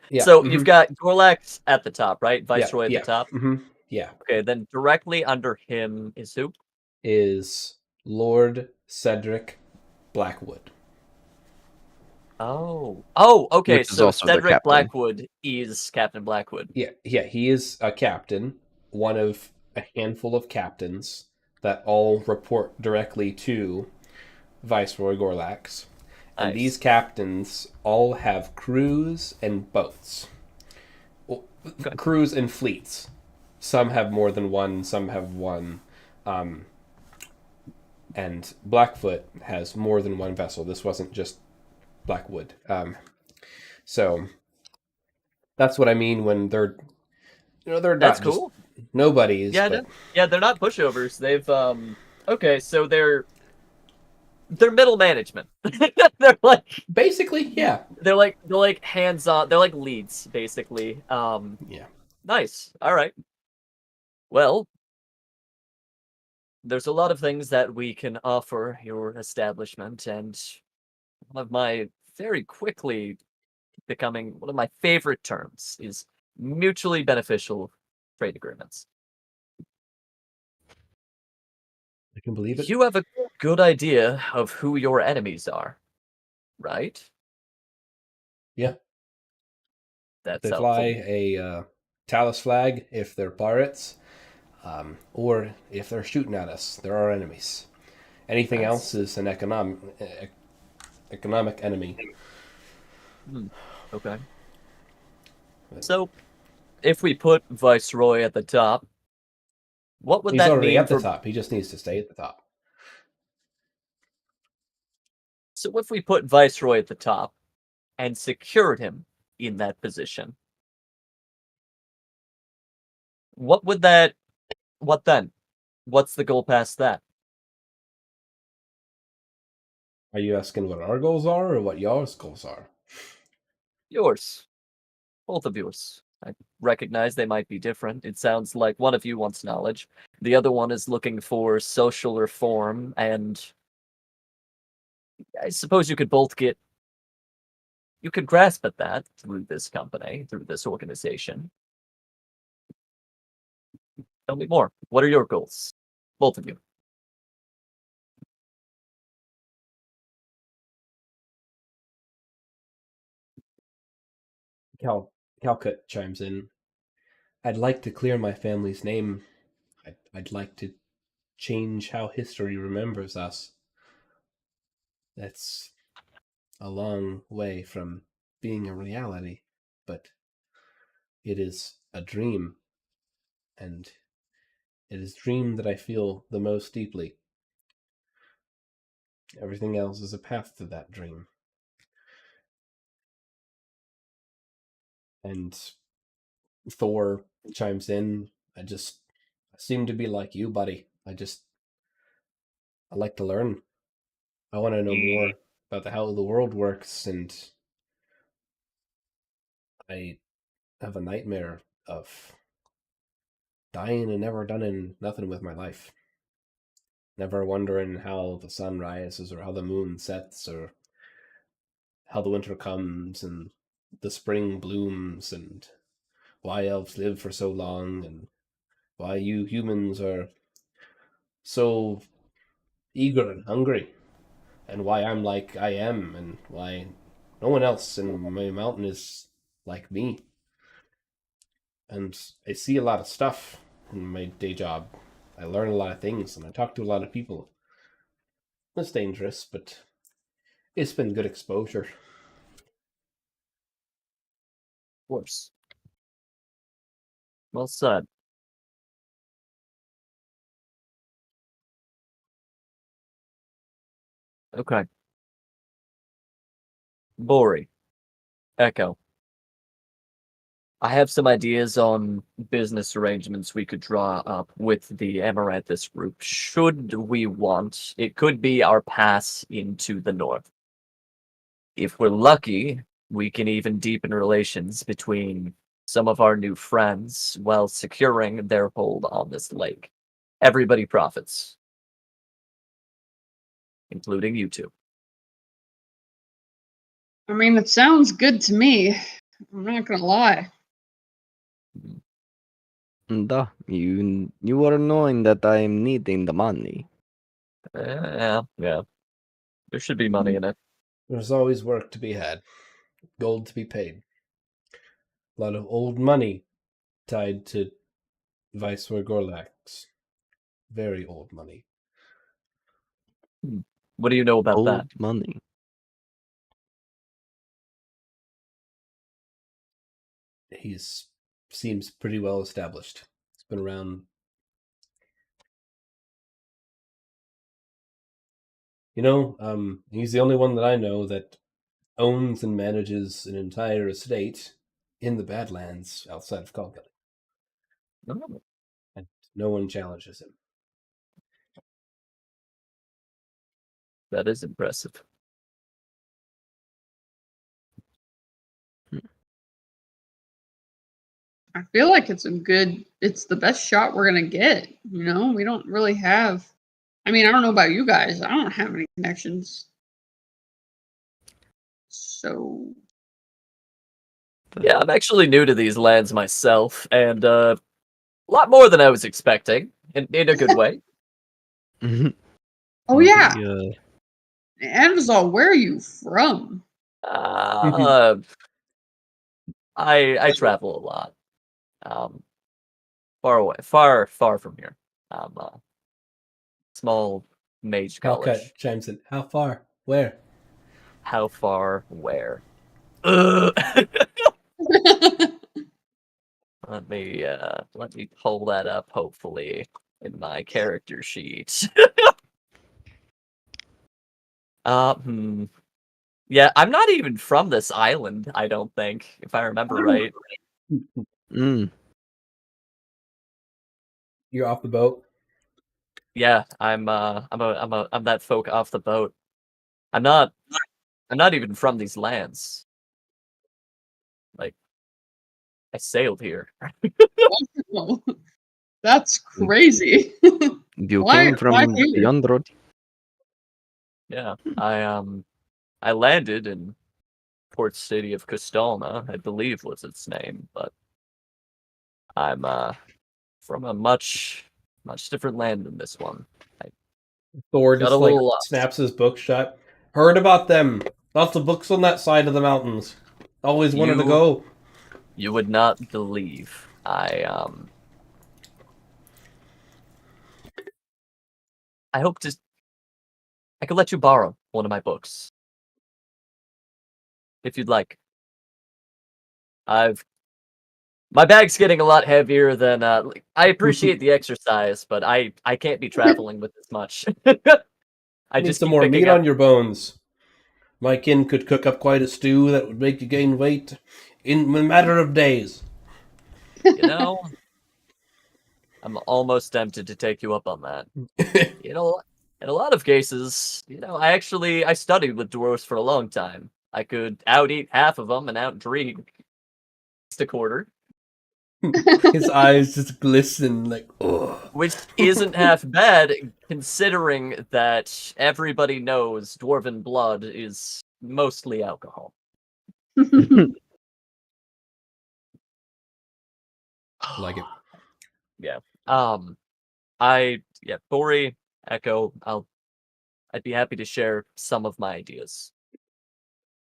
Yeah. So you've got Gorlax at the top, right? Viceroy at yeah. the top? Mm-hmm. Yeah. Okay, then directly under him is who? Is Lord Cedric Blackwood. Oh, okay. Which is So also their Cedric captain. Blackwood is Captain Blackwood. Yeah, he is a captain, one of a handful of captains that all report directly to Viceroy Gorlax. And these captains all have crews and boats. Well, crews and fleets. Some have more than one, some have one. And Blackfoot has more than one vessel. This wasn't just Blackwood. So that's what I mean when they're they're That's not just cool. nobodies, Yeah, but they're not pushovers. They've okay, so they're middle management. they're like basically, yeah. they're like hands on. They're like leads, basically. Yeah. Nice. All right. Well, there's a lot of things that we can offer your establishment, and one of my very quickly becoming one of my favorite terms is mutually beneficial trade agreements. I can believe it. You have a good idea of who your enemies are, right? Yeah. That's They fly helpful. a Talus flag if they're pirates, or if they're shooting at us, they're our enemies. Anything else That's is an economic enemy. okay. But So, if we put Viceroy at the top, what would he's that already mean at the for? top. He just needs to stay at the top. So, if we put Viceroy at the top and secured him in that position, what would that? What then? What's the goal past that? Are you asking what our goals are or what y'all's goals are? Yours, both of yours. I recognize they might be different. It sounds like one of you wants knowledge, the other one is looking for social reform, and I suppose you could both get. You could grasp at that through this company, through this organization. Tell me more. What are your goals? Both of you. Calcut chimes in. I'd like to clear my family's name. I'd like to change how history remembers us. That's a long way from being a reality, but it is a dream, and it is a dream that I feel the most deeply. Everything else is a path to that dream. And Thor chimes in. I seem to be like you, buddy. I like to learn. I want to know more about how the world works, and I have a nightmare of dying and never done nothing with my life. Never wondering how the sun rises or how the moon sets or how the winter comes and the spring blooms and why elves live for so long and why you humans are so eager and hungry and why I'm like I am and why no one else in my mountain is like me. And I see a lot of stuff in my day job. I learn a lot of things and I talk to a lot of people. It's dangerous, but it's been good exposure. Of course. Well said. Okay. Bori. Echo. I have some ideas on business arrangements we could draw up with the Amaranthus group, should we want. It could be our pass into the north. If we're lucky, we can even deepen relations between some of our new friends while securing their hold on this lake. Everybody profits, including you two. I mean, it sounds good to me. I'm not gonna lie. You are knowing that I am needing the money. Yeah. There should be money in it. There's always work to be had, gold to be paid. A lot of old money tied to Viceroy Gorlax. Very old money. What do you know about that? Old money. He's seems pretty well established. He's been around. He's the only one that I know that owns and manages an entire estate in the Badlands outside of Calcutta, Oh, and no one challenges him. that is impressive. I feel like it's the best shot we're gonna get. You know, we don't really have. I mean, I don't know about you guys. I don't have any connections. So Yeah, I'm actually new to these lands myself, and a lot more than I was expecting, in a good way. oh yeah, The, Anvazal, where are you from? I travel a lot. Far away, far from here. Small mage college. Calcutta chimes in. How far? Where? How far? Where? Ugh. Let me pull that up. Hopefully, in my character sheet. Yeah, I'm not even from this island. I don't think, if I remember right. You're off the boat. Yeah, I'm that folk off the boat. I'm not even from these lands. Like, I sailed here. Wow. That's crazy. You Why- came from why here? beyond Rodinia. Yeah, I landed in port city of Costalna, I believe was its name, but I'm from a much different land than this one. Thor Got just a like little lost. snaps his book shut. Heard about them. Lots of books on that side of the mountains. Always wanted to You- go. You would not believe. I hope I could let you borrow one of my books. If you'd like. My bag's getting a lot heavier than I appreciate the exercise, but I can't be traveling with this much. I Need just some keep more picking meat up. on your bones. My kin could cook up quite a stew that would make you gain weight in a matter of days. You know, I'm almost tempted to take you up on that. You know, in a lot of cases, I studied with dwarves for a long time. I could out-eat half of them and out-drink a quarter. His eyes just glisten like, ugh. Which isn't half bad, considering that everybody knows dwarven blood is mostly alcohol. Like it. Yeah. Bori, Echo, I'd be happy to share some of my ideas.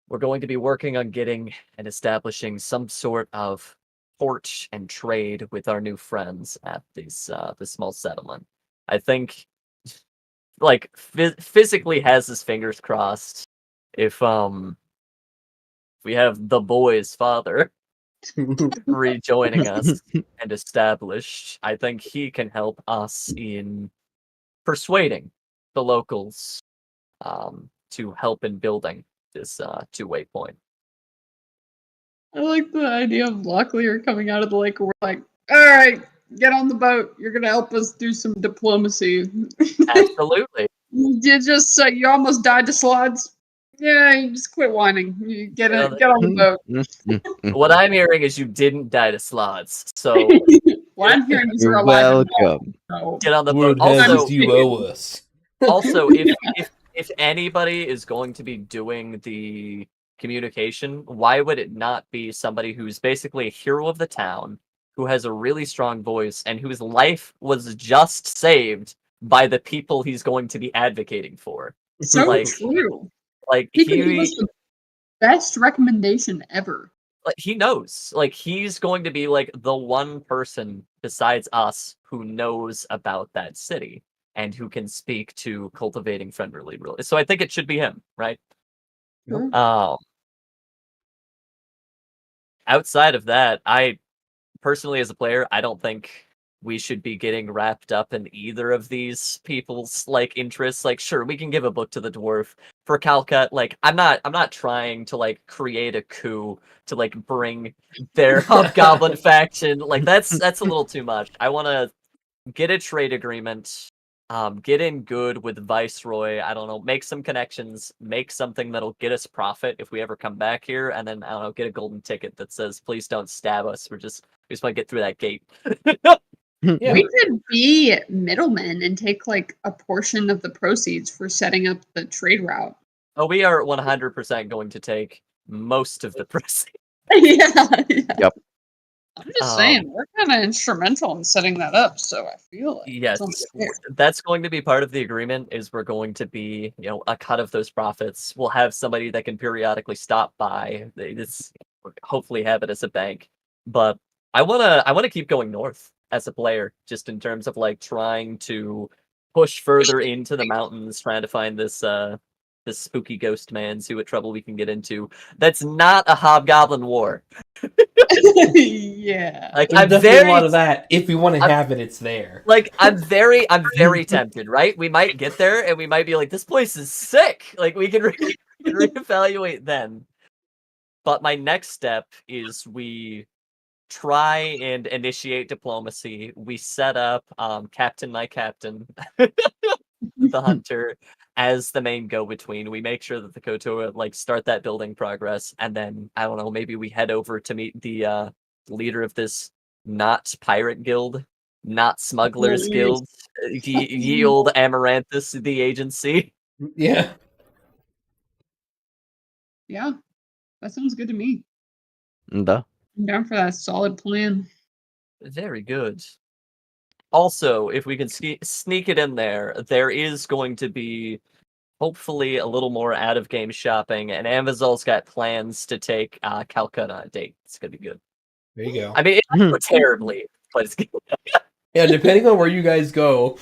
We're going to be working on getting and establishing some sort of port and trade with our new friends at this small settlement. I think, like, physically has his fingers crossed. If we have the boy's father rejoining us and established, I think he can help us in persuading the locals to help in building this two-way point. I like the idea of Locklear coming out of the lake and we're like, all right, get on the boat. You're gonna help us do some diplomacy. Absolutely. You almost died to slots. Yeah, you just quit whining. You get on the boat. What I'm hearing is you didn't die to slots, so Well, I'm hearing you're You're alive. and welcome. well, so- get on the Word boat. has Also, you owe us. if anybody is going to be doing the communication, why would it not be somebody who's basically a hero of the town, who has a really strong voice, and whose life was just saved by the people he's going to be advocating for? So Like- true. Like He could give us the best recommendation ever. he knows. Like, he's going to be like the one person besides us who knows about that city and who can speak to cultivating friendly relations. So I think it should be him, right? Sure. Outside of that, I personally, as a player, I don't think we should be getting wrapped up in either of these people's like interests. Like, sure, we can give a book to the dwarf, for Calcut, like I'm not trying to like create a coup to like bring their hobgoblin faction. Like that's a little too much. I want to get a trade agreement, get in good with Viceroy. I don't know, make some connections, make something that'll get us profit if we ever come back here, and then I don't know, get a golden ticket that says, "Please don't stab us. We just want to get through that gate." Yeah. We could be middlemen and take like a portion of the proceeds for setting up the trade route. Oh, we are 100% going to take most of the proceeds. Yeah. Yep. I'm just saying, we're kind of instrumental in setting that up, so I feel like Yes, it's only fair. that's going to be part of the agreement. Is we're going to be, a cut of those profits. We'll have somebody that can periodically stop by. This hopefully have it as a bank, but I wanna keep going north as a player, just in terms of like trying to push further into the mountains, trying to find this spooky ghost man, see what trouble we can get into. That's not a hobgoblin war. Yeah. Like There's I'm definitely a lot very of that. If we want to have it, it's there. like I'm very tempted, right? We might get there and we might be like, this place is sick. Like we can reevaluate then. But my next step is we try and initiate diplomacy. We set up Captain My Captain, the hunter, as the main go-between. We make sure that the Kotor like start that building progress, and then I don't know, maybe we head over to meet the leader of this not pirate guild, not smugglers guild, ye old Amaranthus, the agency. Yeah. Yeah. That sounds good to me. Duh. I'm down for that solid plan. Very good. Also, if we can sneak it in there, there is going to be hopefully a little more out-of-game shopping, and Amazon's got plans to take Calcutta on a date. It's gonna be good. There you go. I mean, it might go terribly, but it's good. Yeah, depending on where you guys go.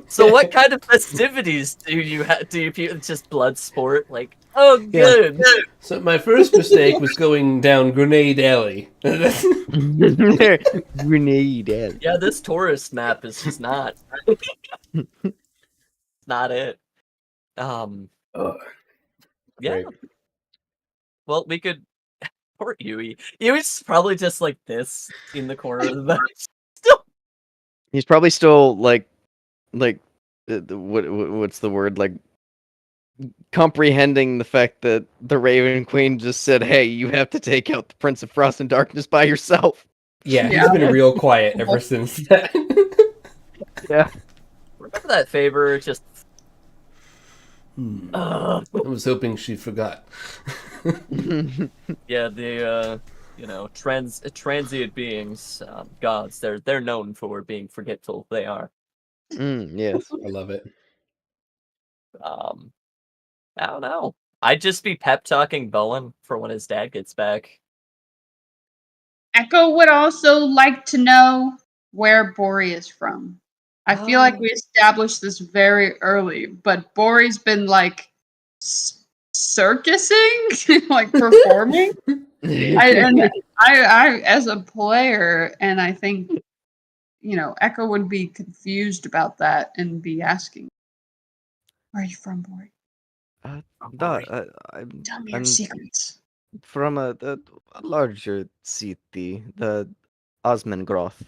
So, what kind of festivities do you have? Do you just blood sport? Like, oh, Yeah. good. So my first mistake was going down Grenade Alley. Grenade. Yeah, this tourist map is just not. Not it. Yeah. Right. Well, we could. Poor Yui. Yui's probably just like this in the corner of the map. Still. He's probably still like what's the word, like comprehending the fact that the Raven Queen just said, "Hey, you have to take out the Prince of Frost and Darkness by yourself." Yeah, Yeah. he's been real quiet ever since that. Yeah. Remember that favor? Just. I was hoping she forgot. Yeah, the transient beings, gods. They're known for being forgetful. They are. Yes. I love it. I don't know. I'd just be pep talking Bowen for when his dad gets back. Echo would also like to know where Bori is from. I feel like we established this very early, but Bori's been like circusing, like performing. I, as a player, and I think Echo would be confused about that and be asking, "Where are you from, Bori? Tell me your secrets." From a larger city, the Osmangroth.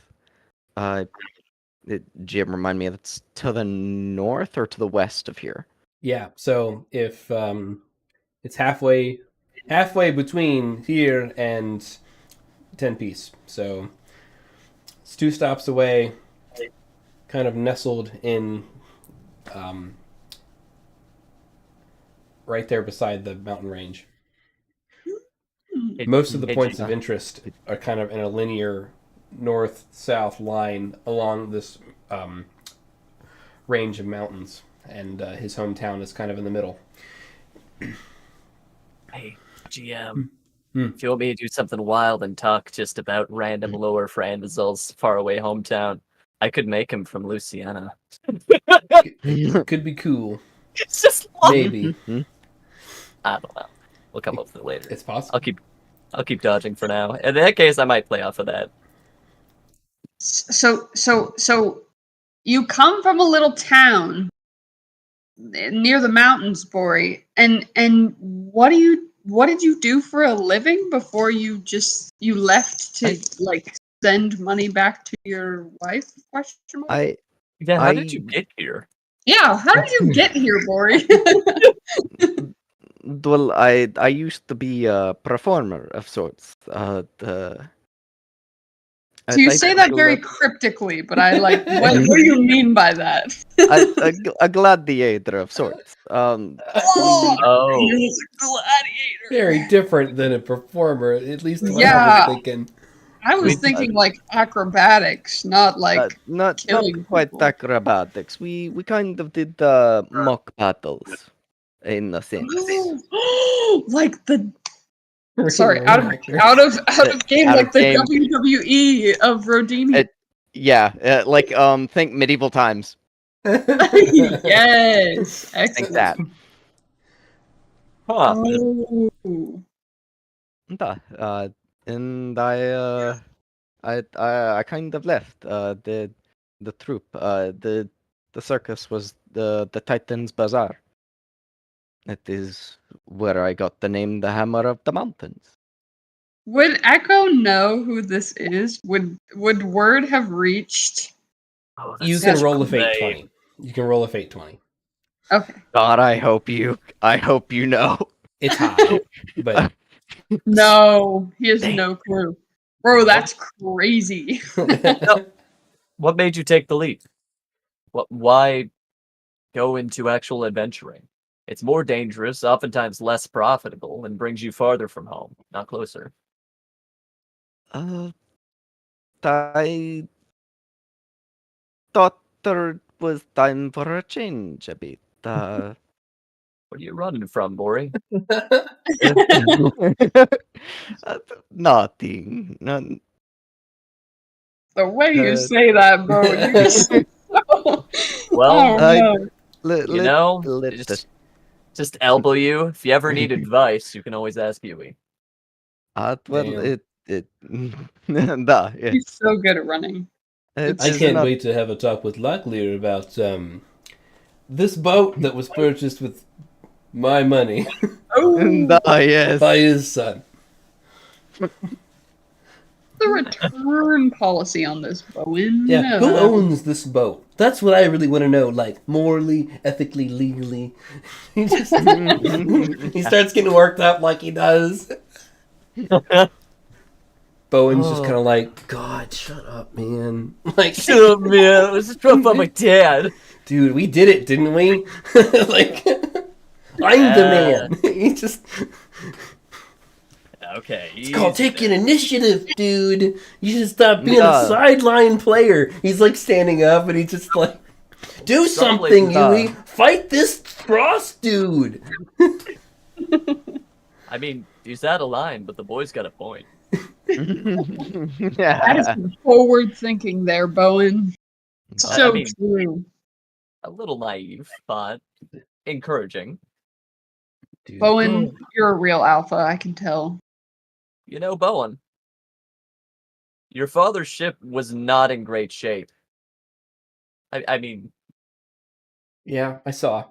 Jim, remind me, that's to the north or to the west of here? Yeah, so if it's halfway between here and 10 Piece. So it's 2 stops away, kind of nestled in right there beside the mountain range. Most of the points of interest are kind of in a linear north-south line along this range of mountains, and his hometown is kind of in the middle. Hey, GM, if you want me to do something wild and talk just about random lore for Andazul's faraway hometown, I could make him from Louisiana. Could be cool. It's just Maybe. I don't know. We'll come up with it later. It's possible. I'll keep dodging for now. In that case, I might play off of that. So you come from a little town near the mountains, Bori. And what did you do for a living before you left to like send money back to your wife? Question mark? Yeah, how did you I get here? Yeah, how did you get here, Bori? well, I used to be a performer of sorts. So you say that very cryptically, but I like what do you mean by that? a gladiator of sorts. Oh, Oh. he's a gladiator. Very different than a performer, at least what I Yeah. was thinking. I was thinking like acrobatics, not like not killing quite people. acrobatics. We kind of did mock battles in a sense. Like the sorry, Ring out of game, Out like of the game. WWE of Rodinia. Yeah, like think medieval times. Yes, Think excellent. that. Huh. Oh. And I kind of left the troop. The circus was the Titans Bazaar. That is where I got the name the Hammer of the Mountains. Would Echo know who this is? Would word have reached? Oh, that's You can such roll a cool fate name. 20. You can roll a fate 20. Okay. God, I hope you know. It's high, but No, he has Dang. no clue. Bro, that's crazy. What made you take the leap? Why go into actual adventuring? It's more dangerous, oftentimes less profitable, and brings you farther from home, not closer. I thought there was time for a change a bit. What are you running from, Bori? Nothing. None. The way you Uh, say that, bro, you just Well, oh I- no. you know, let just elbow you. If you ever need advice, you can always ask Yui. well, Damn. yes. He's so good at running. It I is can't not. wait to have a talk with Locklear about this boat that was purchased with my money Oh, Yes. by his son. the return policy on this, Bowen. Yeah, who owns this boat? That's what I really want to know. Like morally, ethically, legally. He just he starts getting worked up like he does. Bowen's just kind of like, God, shut up, man. Like, Shut up, man. I was just drunk by my dad. dude, we did it, didn't we? Like, I'm the man. He just. Okay. It's called easy taking there. initiative, dude. You should stop being a Nah. sideline player. He's like standing up and he's just like, do something, Nah. Yui. Fight this frost dude. I mean, he's out of line, but the boy's got a point. That is some forward thinking there, Bowen. So I mean, true. a little naive, but encouraging. Dude. Bowen, you're a real alpha, I can tell. You know, Bowen, your father's ship was not in great shape. I mean, Yeah, I saw.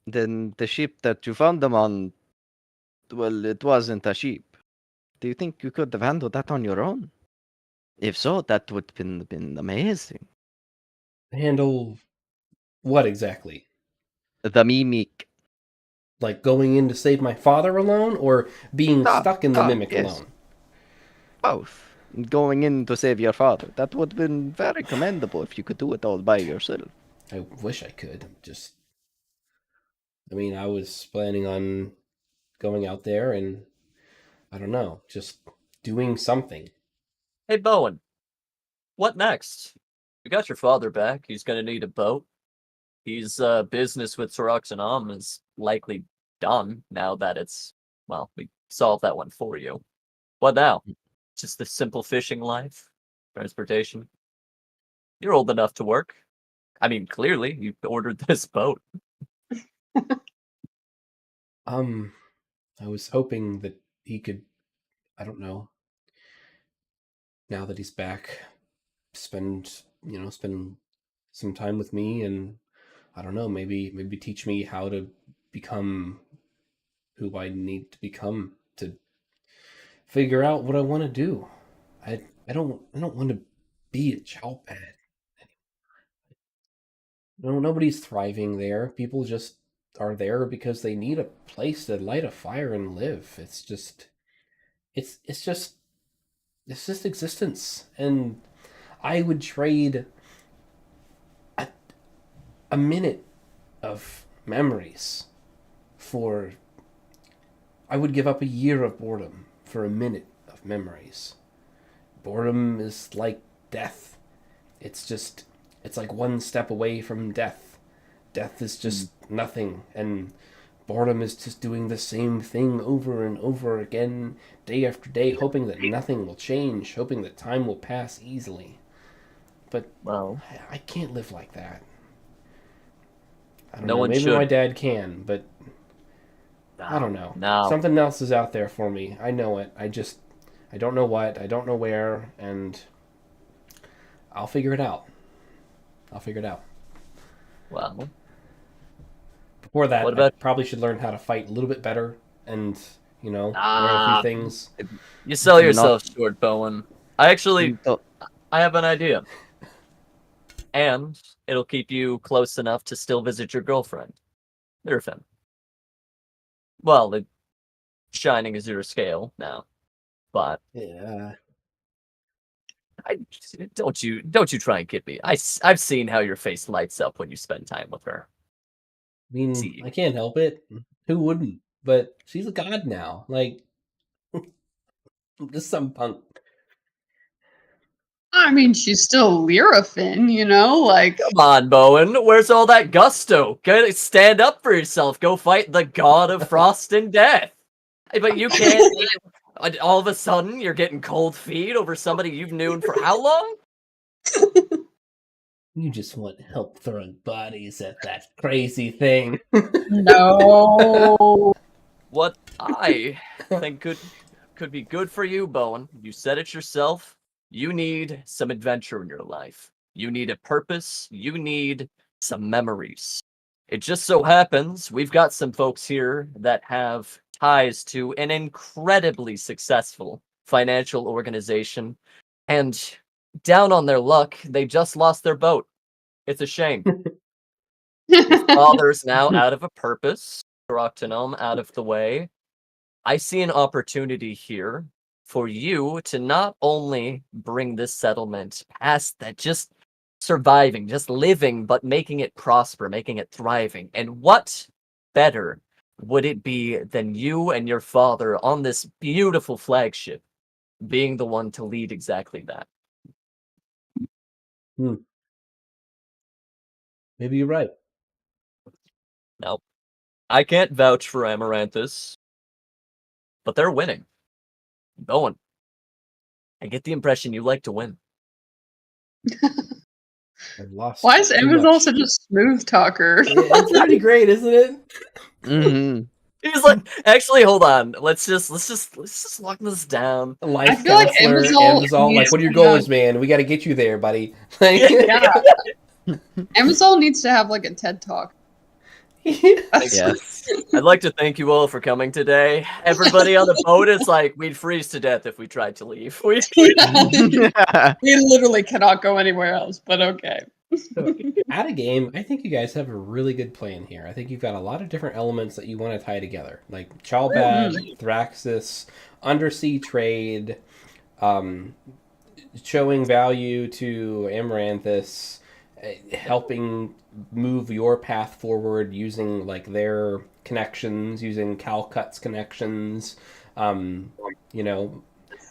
Then the ship that you found them on, well, it wasn't a ship. Do you think you could have handled that on your own? If so, that would have been amazing. Handle what exactly? The mimic. Like going in to save my father alone, or being stuck in the mimic yes. alone? Both. Going in to save your father. That would have been very commendable if you could do it all by yourself. I wish I could. I mean, I was planning on going out there and, I don't know, just doing something. hey, Bowen, what next? We got your father back. He's going to need a boat. His business with Toroxanam is likely done now that we solved that one for you. What now? Just the simple fishing life? Transportation? You're old enough to work. I mean, clearly, you ordered this boat. I was hoping that he could, I don't know, now that he's back, spend some time with me and I don't know, maybe teach me how to become who I need to become to figure out what I want to do. I don't want to be a child pad. No, nobody's thriving there. People just are there because they need a place to light a fire and live. It's just existence. And I would trade a minute of memories for I would give up a year of boredom for a minute of memories. Boredom is like death. It's like one step away from death. Death is just nothing, and boredom is just doing the same thing over and over again, day after day, hoping that nothing will change, hoping that time will pass easily. But Well, I can't live like that. I don't No know. one Maybe should. my dad can, but I don't know. No. Something else is out there for me. I know it. I don't know what. I don't know where, and I'll figure it out. Well, Before that, What about- I probably should learn how to fight a little bit better, and learn a Ah. few things. you sell Not- yourself short, Bowen. I Don't- have an idea. And it'll keep you close enough to still visit your girlfriend, Irfin. Well, the Shining is your scale now, but Yeah. don't you try and kid me. I've seen how your face lights up when you spend time with her. I mean, See. I can't help it. Who wouldn't? But she's a god now. Like, just some punk. I mean, she's still Lyrafin, you know? Like, Come on, Bowen. Where's all that gusto? Go stand up for yourself. Go fight the god of frost and death. But you can't. All of a sudden, you're getting cold feet over somebody you've known for how long? You just want help throwing bodies at that crazy thing. no. What I think could be good for you, Bowen. You said it yourself. You need some adventure in your life. You need a purpose. You need some memories. It just so happens we've got some folks here that have ties to an incredibly successful financial organization, and down on their luck, they just lost their boat. It's a shame. Father's now out of a purpose. Proctonome out of the way. I see an opportunity here for you to not only bring this settlement past that just surviving, just living, but making it prosper, making it thriving. And what better would it be than you and your father on this beautiful flagship being the one to lead exactly that? Maybe you're right. Now, I can't vouch for Amaranthus, but they're winning. Bowen, I get the impression you like to win. I've lost. Why is too Amazon much. such a smooth talker? Yeah, it's pretty great, isn't it? Mhm. He's like, actually, hold on. Let's just lock this down. Life feel like counselor, Amazon Amazon, like, needs what are your to have- goals, man? We got to get you there, buddy. Like, Yeah. Amazon needs to have like a TED talk. Yes. I'd like to thank you all for coming today. Everybody on the boat is like, we'd freeze to death if we tried to leave. We literally cannot go anywhere else, but okay. Out of game, I think you guys have a really good plan here. I think you've got a lot of different elements that you want to tie together, like Chalbad, Thraxis, undersea trade, showing value to Amaranthus, helping move your path forward using like their connections, using Calcut's connections. I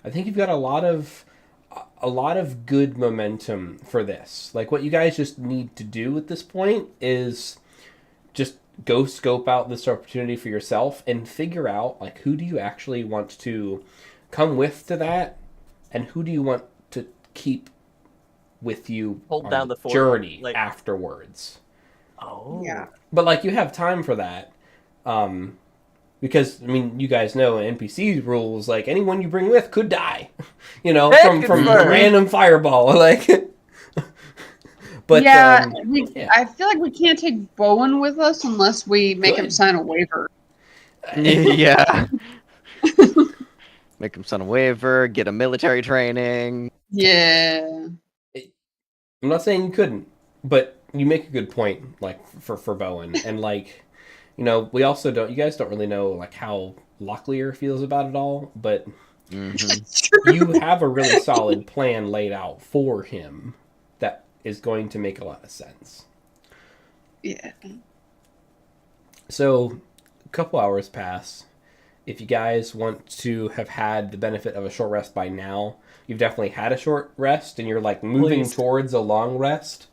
think you've got a lot of good momentum for this. Like, what you guys just need to do at this point is just go scope out this opportunity for yourself and figure out, like, who do you actually want to come with to that, and who do you want to keep with you Hold on down the the fort, journey like- afterwards. Oh. Yeah. But, like, you have time for that. Because, I mean, you guys know NPC rules, like, anyone you bring with could die. From a confirmed. random fireball. Like, But yeah, yeah. I feel like we can't take Bowen with us unless we make him Good. sign a waiver. Yeah. Make him sign a waiver, get a military training. Yeah. I'm not saying you couldn't, but you make a good point, like for Bowen, and like, you know, we also don't. You guys don't really know like how Locklear feels about it all, but you have a really solid plan laid out for him that is going to make a lot of sense. Yeah. So, a couple hours pass. If you guys want to have had the benefit of a short rest by now, you've definitely had a short rest, and you're like moving towards a long rest.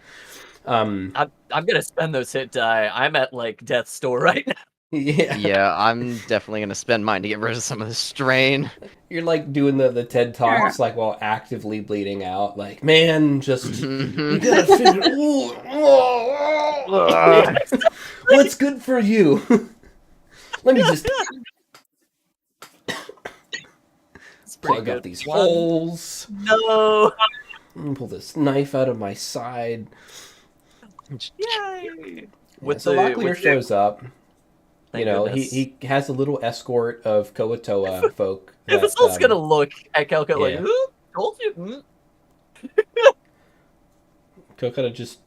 I'm gonna spend those hit die. I'm at like death's door right now. Yeah, I'm definitely gonna spend mine to get rid of some of the strain. You're like doing the TED Talks, like while actively bleeding out. Like, man, just you gotta figure. What's good for you? Let me just plug up these holes. No. Pull this knife out of my side. Yay! So Locklear shows up. You know, he has a little escort of Koatoa folk. If it's all gonna look at Calco like, who told you? Kokata just...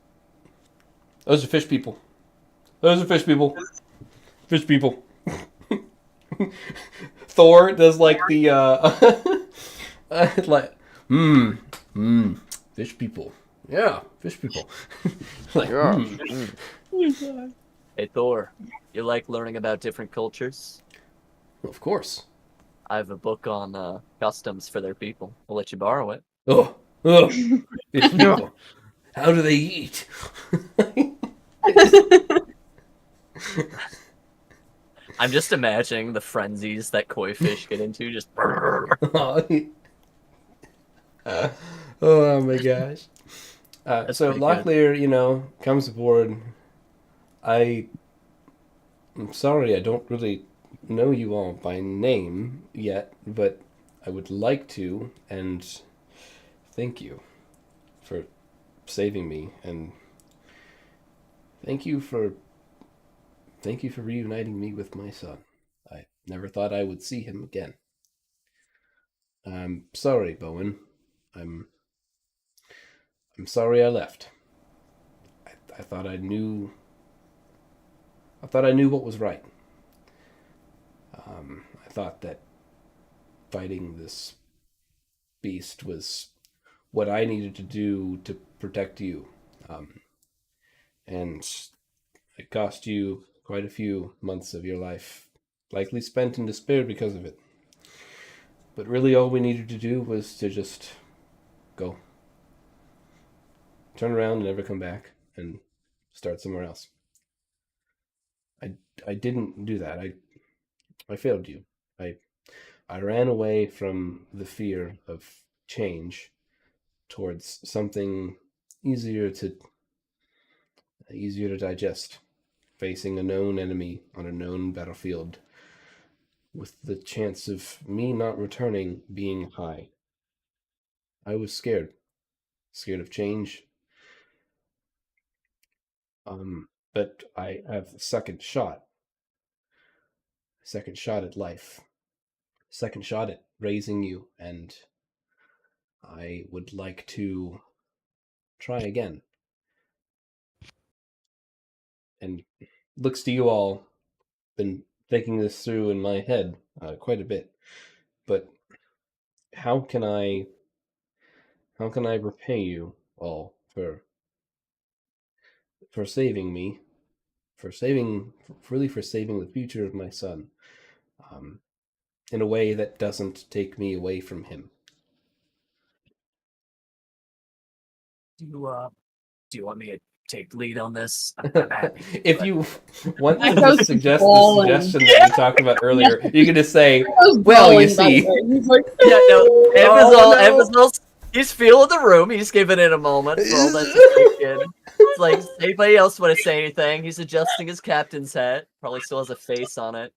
Those are fish people. Those are fish people. Fish people. Thor does like the, like, fish people. Yeah, fish people. Like, Hey Thor, you like learning about different cultures? Of course. I have a book on customs for their people. I'll let you borrow it. Oh, fish people. How do they eat? I'm just imagining the frenzies that koi fish get into. Just. Oh my gosh. So pretty Locklear, you know, comes aboard. I'm sorry, I don't really know you all by name yet, but I would like to, and thank you for saving me, and thank you for reuniting me with my son. I never thought I would see him again. I'm sorry, Bowen. I'm sorry I left. I thought I knew what was right. I thought that fighting this beast was what I needed to do to protect you. And it cost you quite a few months of your life, likely spent in despair because of it. But really all we needed to do was to just go. Turn around and never come back and start somewhere else. I didn't do that. I failed you. I ran away from the fear of change towards something easier to digest, facing a known enemy on a known battlefield, with the chance of me not returning being high. I was scared of change. But I have a second shot at life, second shot at raising you, and I would like to try again. And looks to you all. Been thinking this through in my head quite a bit, but how can I repay you all for saving me, for saving the future of my son, in a way that doesn't take me away from him? Do you want me to take lead on this? If you want to suggest the suggestion that we talked about earlier, you can just say, "Well, you see." He's like, Yeah, no. It was all. He's feeling the room. He's giving it a moment for all that to take in. It's like, does anybody else want to say anything? He's adjusting his captain's hat. Probably still has a face on it.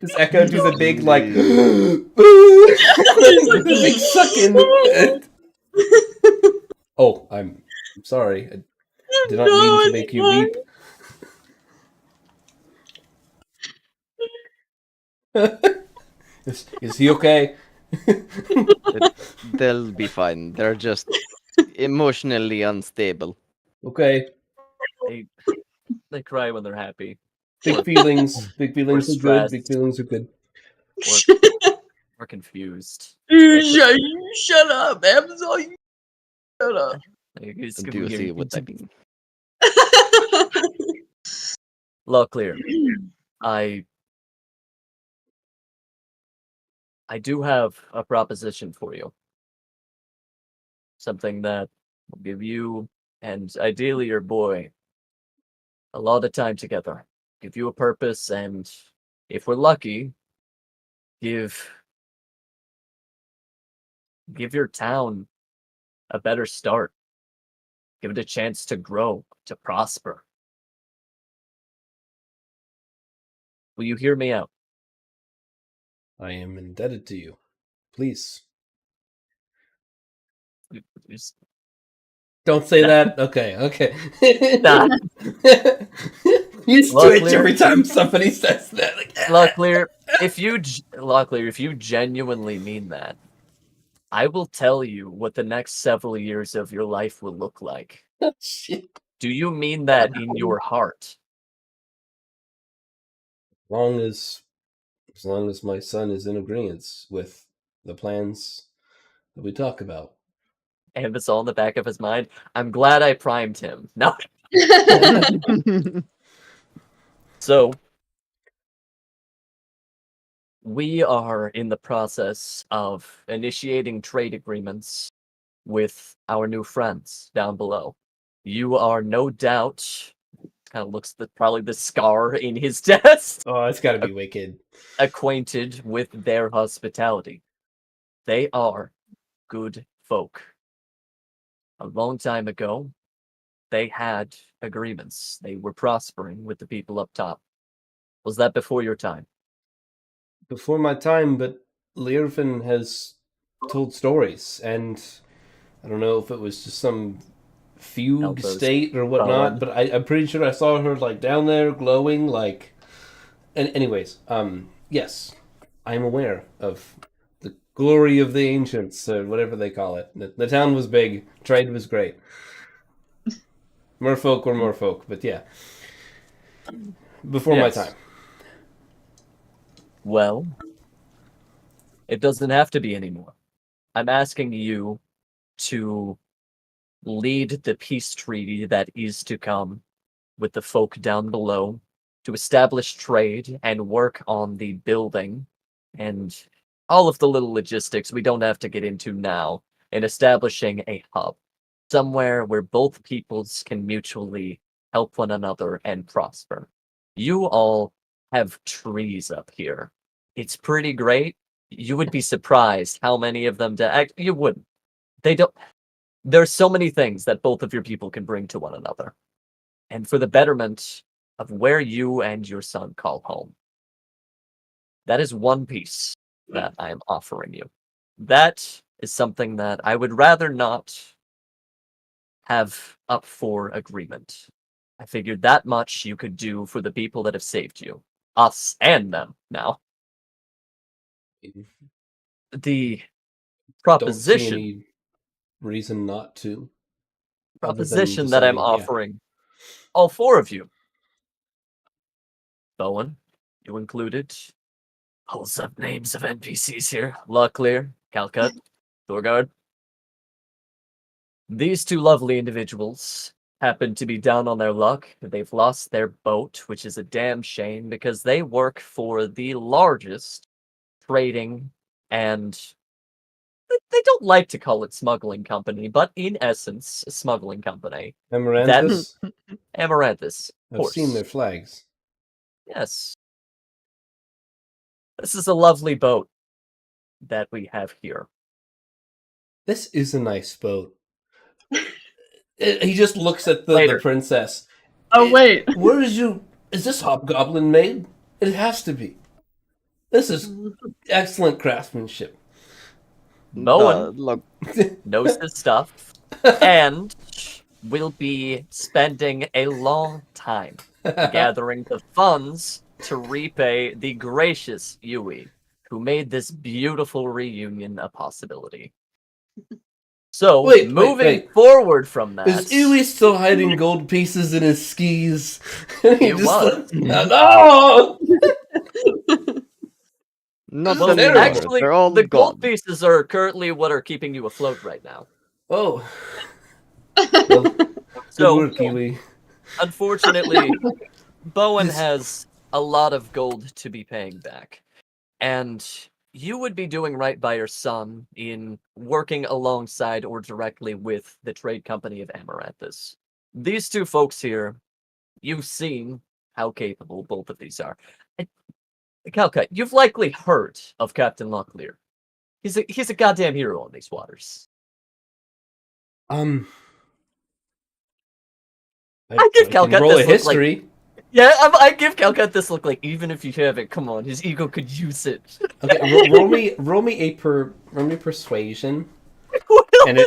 Does Echo do the big like, big sucking? Oh, I'm sorry. Did not mean to make you weep. Is he okay? They'll be fine. They're just emotionally unstable. Okay. They cry when they're happy. Big feelings. Big feelings are good. Big stressed. feelings are good. We're confused. You shut up, Amazon. You shut up. Do you see what I mean? Locklear, I do have a proposition for you. Something that will give you, and ideally your boy, a lot of time together. Give you a purpose, and if we're lucky, give your town a better start. Give it a chance to grow, to prosper. Will you hear me out? I am indebted to you. Please. Just- Don't say Nah. that. Okay. Nah. You twitch Locklear. every time somebody says that. Like, Locklear, if you genuinely mean that, I will tell you what the next several years of your life will look like. shit. Do you mean that in your heart? As long as my son is in agreement with the plans that we talk about. And it's all in the back of his mind. I'm glad I primed him. No. So, we are in the process of initiating trade agreements with our new friends down below. You are no doubt, kind of looks probably the scar in his chest, Oh, it's got to be wicked. acquainted with their hospitality. They are good folk. A long time ago, they had agreements. They were prospering with the people up top. Was that before your time? Before my time, but Learfin has told stories, and I don't know if it was just some fugue Elbows state or whatnot, bowing. but I'm pretty sure I saw her like down there glowing like. And anyways, yes, I'm aware of the glory of the ancients or whatever they call it. The town was big, trade was great. Merfolk were merfolk, but yeah, before my Yes. time. Well, it doesn't have to be anymore. I'm asking you to lead the peace treaty that is to come with the folk down below, to establish trade and work on the building and all of the little logistics we don't have to get into now, in establishing a hub, somewhere where both peoples can mutually help one another and prosper. You all have trees up here. It's pretty great. You would be surprised how many of them you wouldn't. They don't. There's so many things that both of your people can bring to one another. And for the betterment of where you and your son call home. That is one piece that I am offering you. That is something that I would rather not have up for agreement. I figured that much you could do for the people that have saved you. Us and them now. The Don't see proposition any reason not to. Other than proposition that I'm deciding, yeah. offering all four of you. Bowen, you included. Pulls up names of NPCs here. Locklear, Calcut, Thorgard. These two lovely individuals happen to be down on their luck. They've lost their boat, which is a damn shame because they work for the largest trading and they don't like to call it smuggling company, but in essence, a smuggling company. Amaranthus? Amaranthus. I've seen their flags. Yes. This is a lovely boat that we have here. This is a nice boat. He just looks at the Later. princess. Oh, wait. Where is you? Is this hobgoblin made? It has to be. This is excellent craftsmanship. Bowen Look, knows his stuff, and will be spending a long time gathering the funds to repay the gracious Yui, who made this beautiful reunion a possibility. So, Wait. moving forward from that, Is Iwi still hiding gold pieces in his skis? He was. No! Not well, terrible. anymore. They're all the gone. gold pieces are currently what are keeping you afloat right now. Oh. Well, good So, work, Iwi. unfortunately, Bowen This- has a lot of gold to be paying back. And you would be doing right by your son in working alongside or directly with the trade company of Amaranthus. These two folks here, you've seen how capable both of these are. And, Calcut, you've likely heard of Captain Locklear. He's a goddamn hero on these waters. I give can Calcut roll a this look like- history. Yeah, I give Calcut this look like, even if you haven't, come on, his ego could use it. Okay, roll me persuasion. And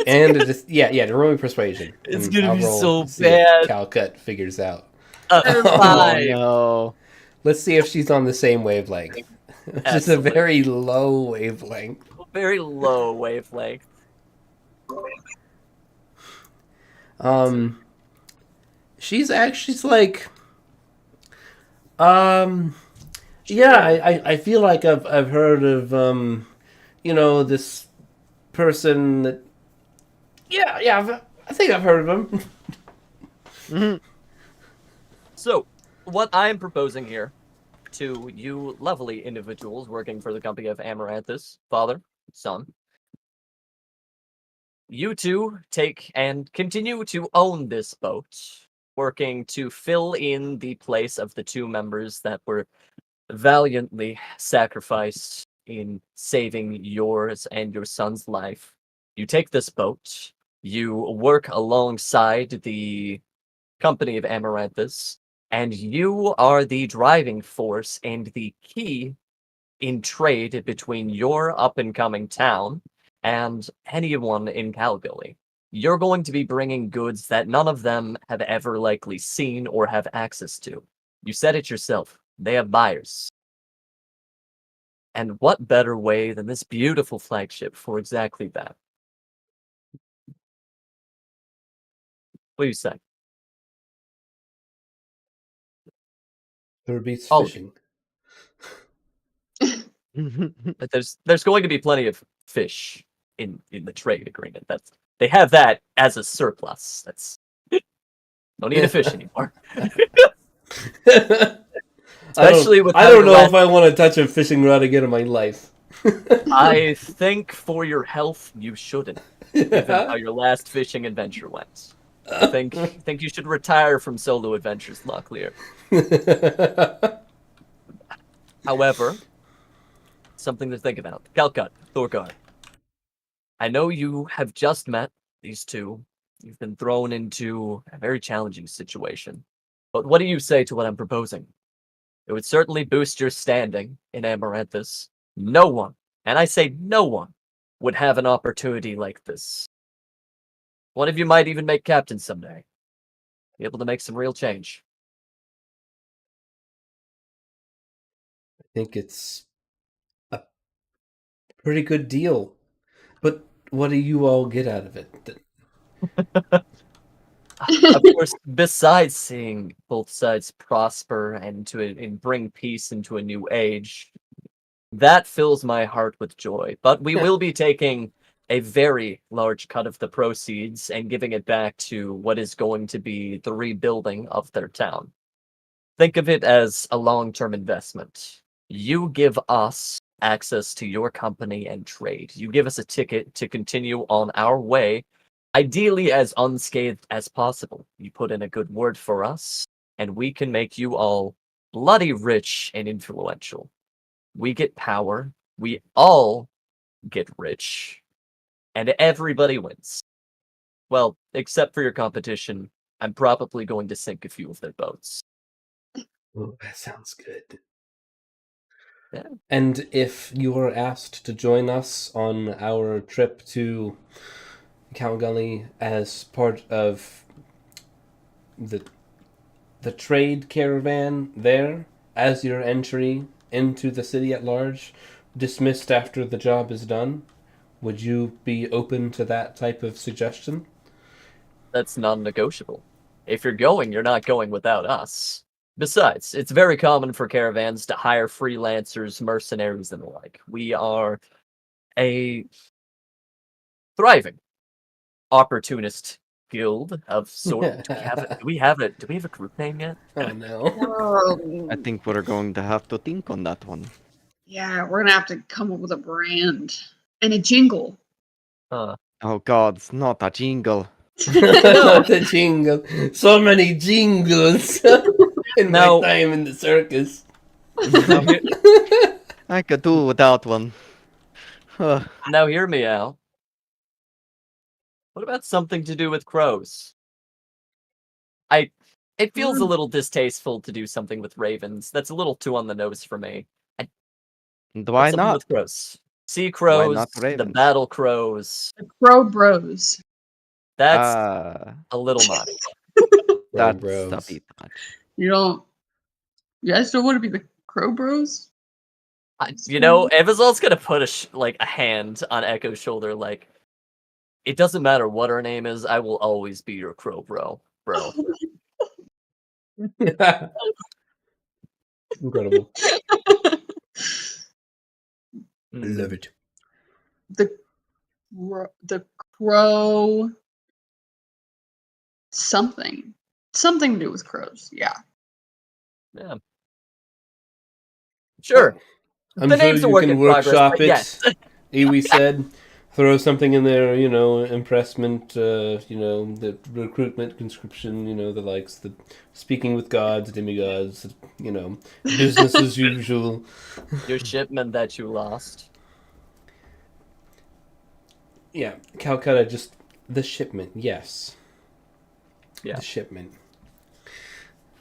roll me persuasion. It's and gonna I'll be roll so to see if bad. Calcut figures out. Oh, 5. no. Let's see if she's on the same wavelength. Just a Excellent. very low wavelength. Very low wavelength. She's like, yeah, I feel like I've heard of, this person that, I think I've heard of him. So, what I'm proposing here to you lovely individuals working for the company of Amaranthus, father, son, you two take and continue to own this boat, working to fill in the place of the two members that were valiantly sacrificed in saving yours and your son's life. You take this boat, you work alongside the company of Amaranthus, and you are the driving force and the key in trade between your up-and-coming town and anyone in Calgary. You're going to be bringing goods that none of them have ever likely seen or have access to. You said it yourself. They have buyers. And what better way than this beautiful flagship for exactly that? What do you say? There beats Oh. fishing. But there's going to be plenty of fish in the trade agreement. They have that as a surplus. Don't need to fish anymore. Especially with I don't having know left- if I want to touch a fishing rod again in my life. I think for your health you shouldn't, given how your last fishing adventure went. I think you should retire from solo adventures, Locklear. However, something to think about. Calcut, Thorgar. I know you have just met these two. You've been thrown into a very challenging situation. But what do you say to what I'm proposing? It would certainly boost your standing in Amaranthus. No one, and I say no one, would have an opportunity like this. One of you might even make captain someday. Be able to make some real change. I think it's a pretty good deal. But what do you all get out of it? Of course, besides seeing both sides prosper and bring peace into a new age, that fills my heart with joy. But we will be taking a very large cut of the proceeds and giving it back to what is going to be the rebuilding of their town. Think of it as a long-term investment. You give us access to your company and trade. You give us a ticket to continue on our way, ideally as unscathed as possible. You put in a good word for us, and we can make you all bloody rich and influential. We get power, we all get rich, and everybody wins. Well, except for your competition, I'm probably going to sink a few of their boats. Oh, that sounds good. Yeah. And if you are asked to join us on our trip to Calgary as part of the trade caravan there as your entry into the city at large, dismissed after the job is done. Would you be open to that type of suggestion? That's non-negotiable. If you're going, you're not going without us. Besides, it's very common for caravans to hire freelancers, mercenaries, and the like. We are a thriving opportunist guild of sort. Do we have a group name yet? Oh no. Oh, I think we're going to have to think on that one. yeah, we're gonna have to come up with a brand and a jingle. Oh God, it's not a jingle. Not a jingle. So many jingles in Now- my time in the circus. Now, I could do without one. now hear me out. What about something to do with crows? It feels a little distasteful to do something with ravens. That's a little too on the nose for me. Why Something not? with crows. Sea Why crows, not the ravens? battle crows. The Crow Bros. That's Ah, a little much. that's Bros. a bit much. You don't. You guys don't want to be the Crow Bros? Evazal's gonna put a hand on Echo's shoulder, like, it doesn't matter what her name is, I will always be your crow bro. Incredible. Mm. Love it. The Crow. Something to do with crows. Yeah. Yeah. Sure. I'm The sure name's a you work can in progress, workshop but it. yes. Iwi said, throw something in there, impressment, the recruitment, conscription, the likes, the speaking with gods, demigods, business as usual. Your shipment that you lost. Yeah, Calcutta, just the shipment, yes. Yeah. The shipment.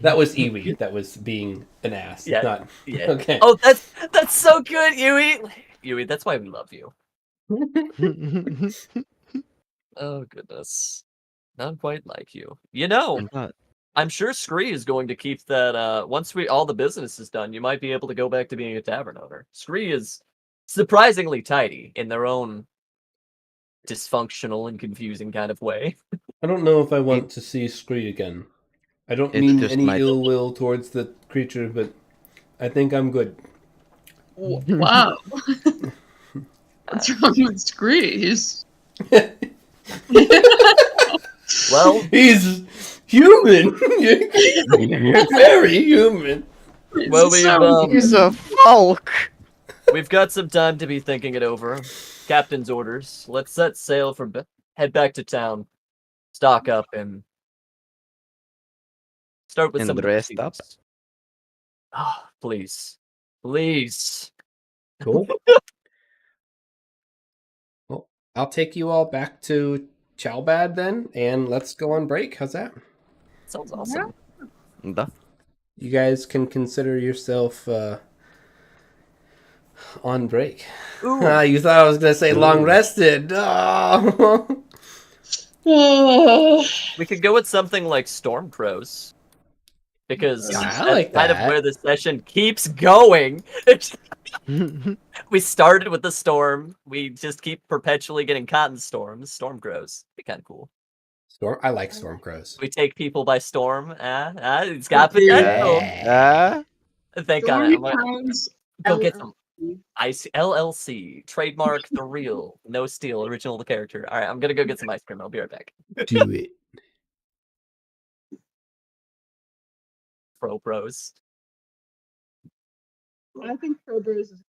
That was Iwi. That was being an ass. Yeah. Not Yeah. okay. Oh, that's so good, Yui. Yui, that's why we love you. Oh goodness. Not quite like you. But I'm sure Scree is going to keep that once all the business is done, you might be able to go back to being a tavern owner. Scree is surprisingly tidy in their own dysfunctional and confusing kind of way. I don't know if I want to see Scree again. I don't It's mean just any my- ill will towards the creature, but I think I'm good. Wow. What's wrong with Screes? Well, He's human. Very human. Well, He's a Falk. we've got some time to be thinking it over. Captain's orders. Let's set sail head back to town, stock up, and start with And some of the rest up? proceedings. Ah, please. Please. Cool. Well, I'll take you all back to Chalbad then, and let's go on break. How's that? Sounds awesome. Da. You guys can consider yourself on break. Ooh. You thought I was going to say long rested. Oh. We could go with something like Storm Crows. Because Yeah, I that's like kind of that. where the session keeps going. We started with the storm. We just keep perpetually getting caught in storms. Storm Crows. Be kind of cool. I like storm crows. We take people by storm. It's got potential. Thank God. I'm gonna go get some ice LLC. Trademark the real. No steal. Original the character. Alright, I'm gonna go get some ice cream. I'll be right back. Do it. Pros. I think Crow Bros is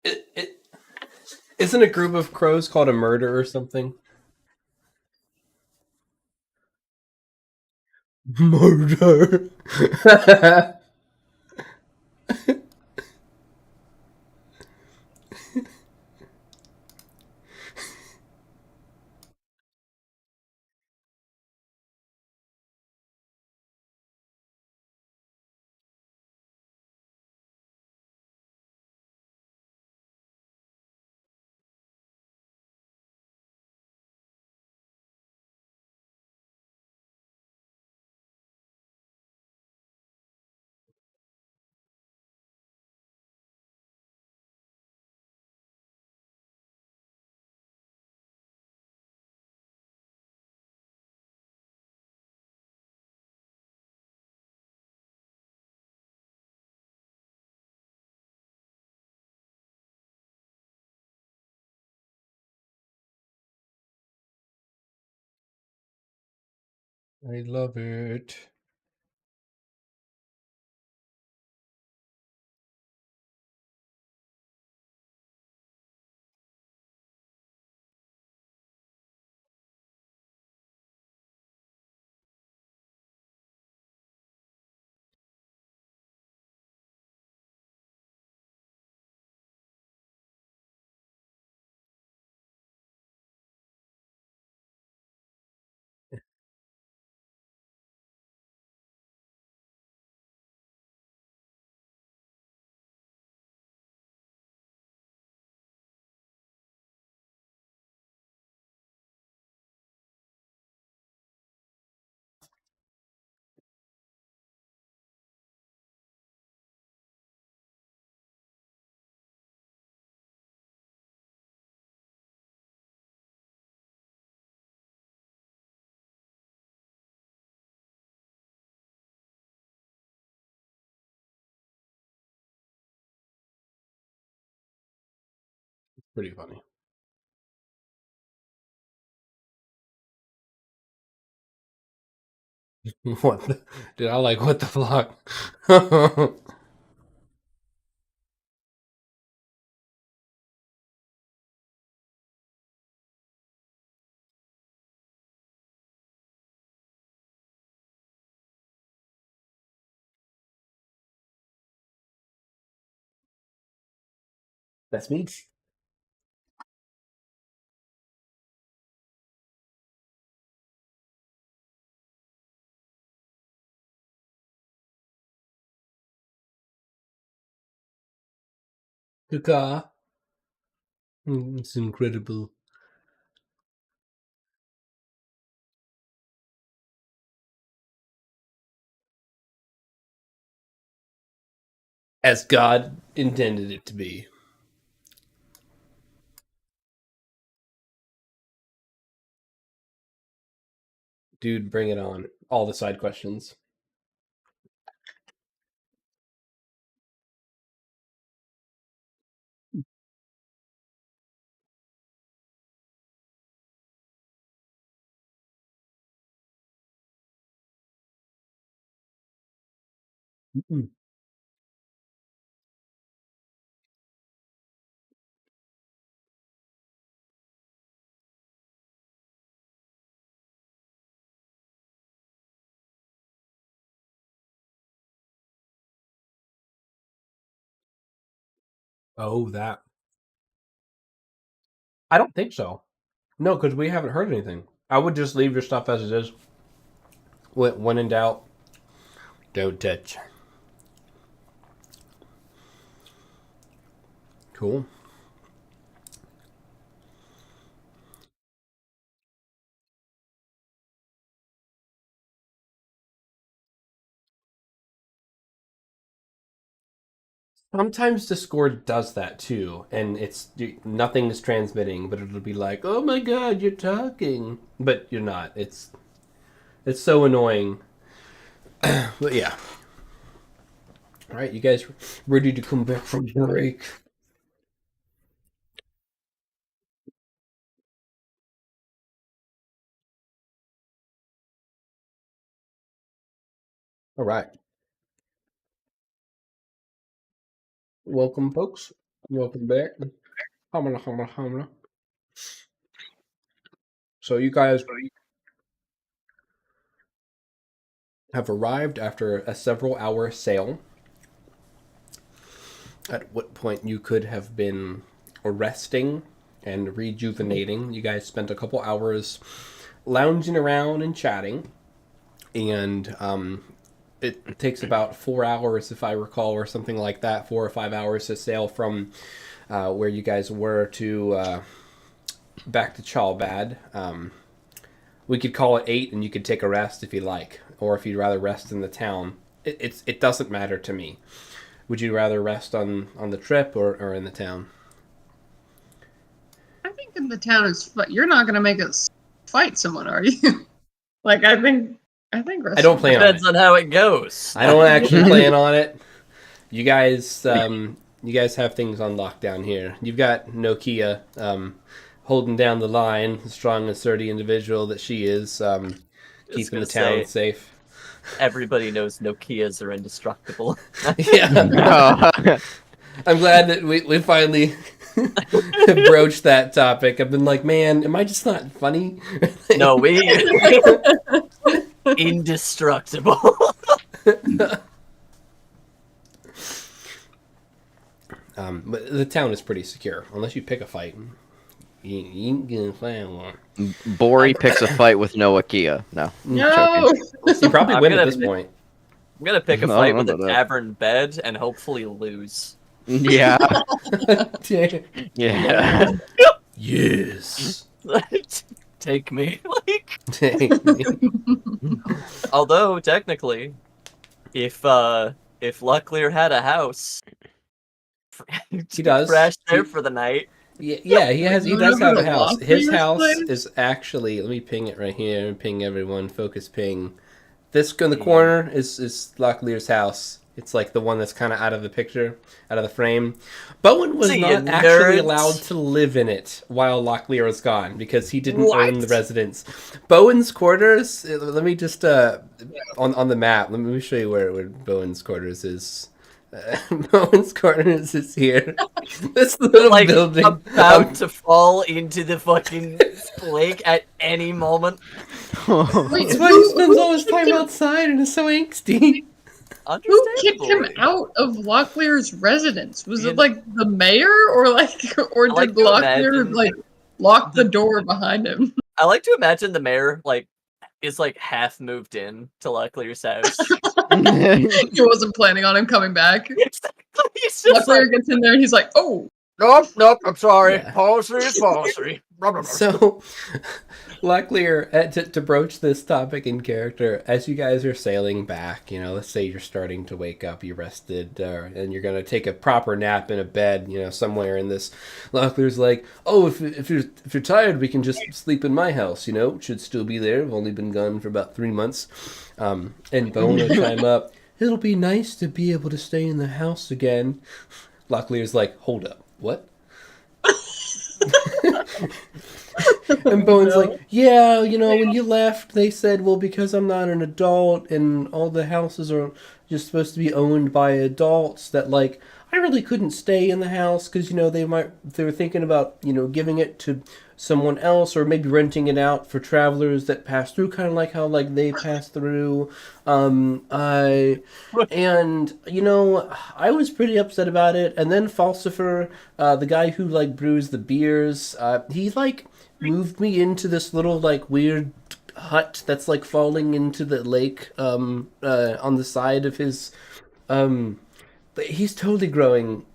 It isn't a group of crows called a murder or something? Murder. I love it. Pretty funny. What? Did I like what the fuck? That's me. Kaka. It's incredible. As God intended it to be. Dude, bring it on. All the side questions. Mm-mm. Oh, that. I don't think so. No, because we haven't heard anything. I would just leave your stuff as it is. When in doubt, don't touch. Cool. Sometimes Discord does that too, and it's nothing is transmitting, but it'll be like, "Oh my god, you're talking," but you're not. It's so annoying. But yeah. All right, you guys ready to come back from break? All right. Welcome, folks. Welcome back. Humana. So you guys have arrived after a several-hour sail, at what point you could have been resting and rejuvenating. You guys spent a couple hours lounging around and chatting, and it takes about 4 hours, if I recall, or something like that, 4 or 5 hours to sail from where you guys were to back to Chalbad. We could call it 8, and you could take a rest if you like, or if you'd rather rest in the town. It doesn't matter to me. Would you rather rest on the trip or in the town? I think in the town is. But you're not going to make us fight someone, are you? Like I think. I don't plan on it. Depends on how it goes. I don't actually plan on it. You guys have things on lockdown here. You've got Nokia holding down the line, the strong and sturdy individual that she is, keeping the town safe. Everybody knows Nokias are indestructible. Yeah. I'm glad that we finally broached that topic. I've been like, man, am I just not funny? No, we indestructible. But the town is pretty secure, unless you pick a fight. You ain't gonna find one. Bori picks a fight with Noah Kia. No. No. You probably I'm win gonna at this be- point. I'm gonna pick a No, I fight don't with know a about that. tavern bed and hopefully lose. Yeah. Yeah. Yes. Take me. Like, Take me. although technically, if Lucklear had a house, He does. crash there for the night. Yeah, he does have a house. His house place? is actually, let me ping it right here, ping everyone, focus ping. This in the corner is Locklear's house. It's like the one that's kind of out of the picture, out of the frame. Bowen was See not you, actually nerds. allowed to live in it while Locklear was gone because he didn't What? own the residence. Bowen's quarters, let me just, on the map, let me show you where Bowen's quarters is. Bowen's quarters is here. This little Like building. about to fall into the fucking lake at any moment. Wait, That's why he spends all his time outside and is so angsty. Who kicked him Understandable. out of Locklear's residence? Was You- it like the mayor, or or I like did to Locklear imagine- like lock the door behind him? I like to imagine the mayor like is like half moved in to Lucklear's house. He wasn't planning on him coming back. He's just Locklear like, gets in there and he's like, "Oh, nope, I'm sorry. Yeah. Policy is policy. So, Locklear, to broach this topic in character, as you guys are sailing back, let's say you're starting to wake up, you rested, and you're going to take a proper nap in a bed, somewhere in this. Locklear's like, oh, if you're tired, we can just sleep in my house, it should still be there. I've only been gone for about 3 months. And Bone will chime up, it'll be nice to be able to stay in the house again. Locklear's like, hold up, what? And Bowen's like, yeah, when you left, they said, well, because I'm not an adult and all the houses are just supposed to be owned by adults, that, like, I really couldn't stay in the house because, they were thinking about, giving it to someone else or maybe renting it out for travelers that pass through, kind of like how, like, they pass through. I was pretty upset about it. And then Falsifer, the guy who, like, brews the beers, he, like, moved me into this little, like, weird hut that's, like, falling into the lake on the side of his... He's totally growing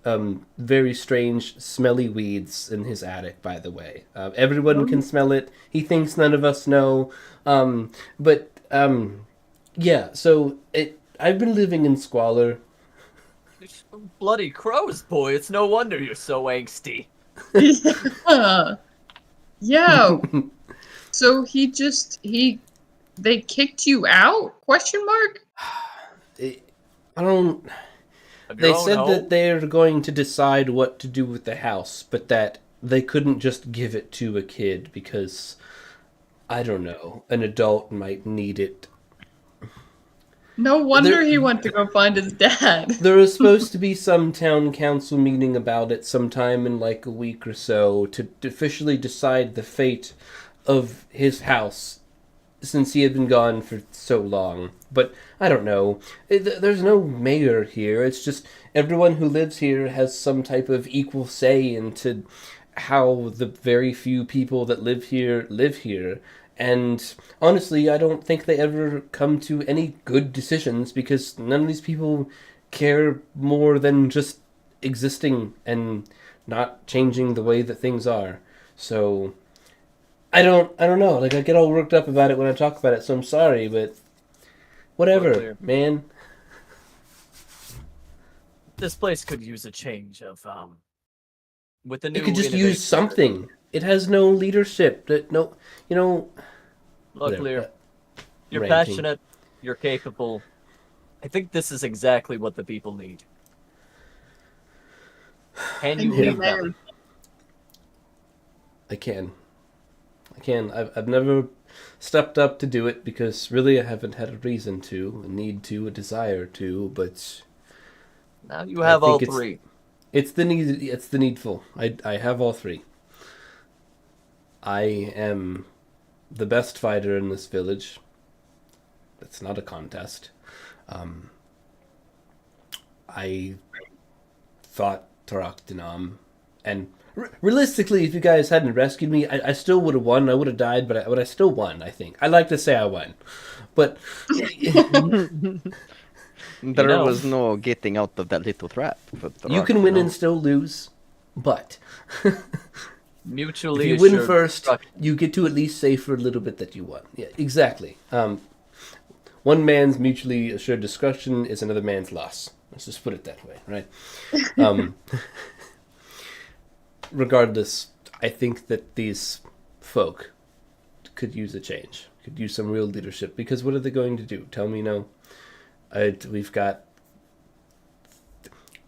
very strange, smelly weeds in his attic, by the way. Everyone can smell it. He thinks none of us know. Yeah, so I've been living in squalor. Bloody crows, boy. It's no wonder you're so angsty. yeah." So they kicked you out? Question mark. I don't... Of your They own said home? that they're going to decide what to do with the house, but that they couldn't just give it to a kid because, I don't know, an adult might need it. No wonder he went to go find his dad. There was supposed to be some town council meeting about it sometime in like a week or so to officially decide the fate of his house since he had been gone for so long. But I don't know. There's no mayor here. It's just everyone who lives here has some type of equal say into how the very few people that live here. And honestly, I don't think they ever come to any good decisions because none of these people care more than just existing and not changing the way that things are. So I don't know. Like I get all worked up about it when I talk about it, so I'm sorry, but whatever, Clear. man. This place could use a change of with the new It could just innovation. use something. It has no leadership. No, you know. Look, whatever. Lear, you're Ranting. passionate, you're capable. I think this is exactly what the people need. Can you lead them? I can. I've never stepped up to do it because really I haven't had a reason to, a need to, a desire to. But Now you have all think three. it's the need. It's the needful. I have all three. I am the best fighter in this village. It's not a contest. I fought Taraktanam, and realistically, if you guys hadn't rescued me, I still would have won. I would have died, but I still won, I think. I like to say I won. But There was no getting out of that little trap. you can win and still lose. But Mutually if you win assured first, destruction. you get to at least say for a little bit that you won. Yeah, exactly. One man's mutually assured destruction is another man's loss. Let's just put it that way, right? Regardless, I think that these folk could use a change, could use some real leadership, because what are they going to do? Tell me no. We've got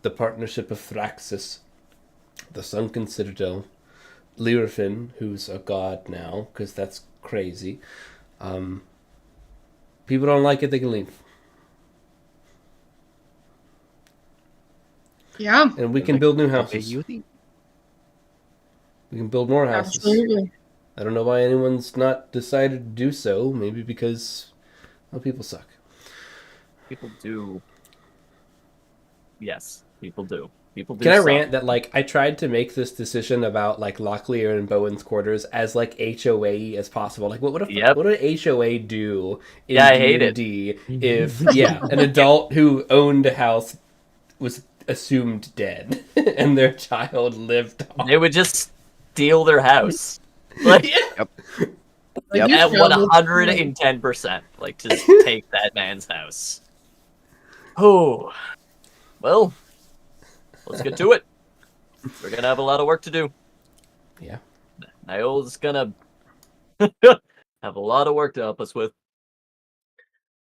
the partnership of Thraxus, the Sunken Citadel, Lyrfin, who's a god now, because that's crazy. People don't like it, they can leave. Yeah, And we can build new Okay, houses. you think? We can build more houses. absolutely. I don't know why anyone's not decided to do so. Maybe because, well, people suck. People do. Yes, people do. People do. Can I suck. rant that, like, I tried to make this decision about, like, Locklear and Bowen's quarters as, like, HOA as possible. Like, what would Yep. what would HOA do in Yeah, I hate it. D&D if, yeah, an adult who owned a house was assumed dead and their child lived on? They would just steal their house. Like Yep. Like, you at traveled- 110%. Like just take that man's house. Oh. Well, let's get to it. We're gonna have a lot of work to do. Yeah. Niall's gonna have a lot of work to help us with.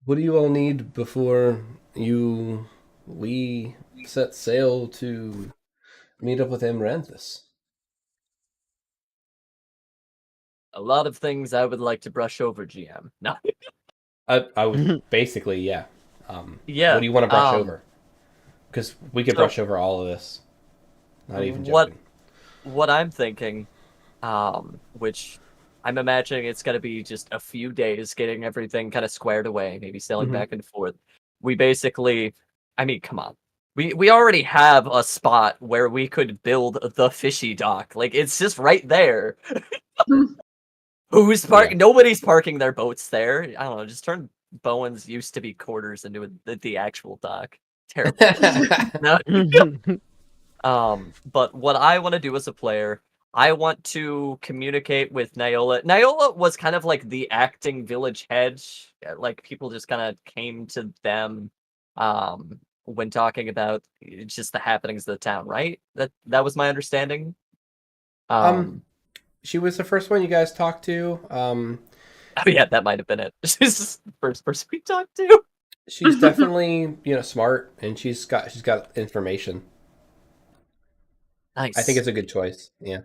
What do you all need before we set sail to meet up with Amaranthus? A lot of things I would like to brush over, GM. No. I was basically, yeah. Yeah. What do you want to brush over? Because we could so- brush over all of this. Not even What- joking. What I'm thinking, which I'm imagining it's gonna be just a few days getting everything kind of squared away, maybe sailing Mhm. back and forth. We basically, I mean, come on. We already have a spot where we could build the fishy dock. Like it's just right there. Who's parking? Nobody's parking their boats there. I don't know. Just turn Bowen's used to be quarters into the actual dock. Terrible. No. But what I want to do as a player, I want to communicate with Niola. Niola was kind of like the acting village head. Like people just kind of came to them when talking about just the happenings of the town, right? That was my understanding. She was the first one you guys talked to. Oh yeah, that might have been it. She's the first person we talked to. She's definitely, smart, and she's got information. Nice. I think it's a good choice. Yeah.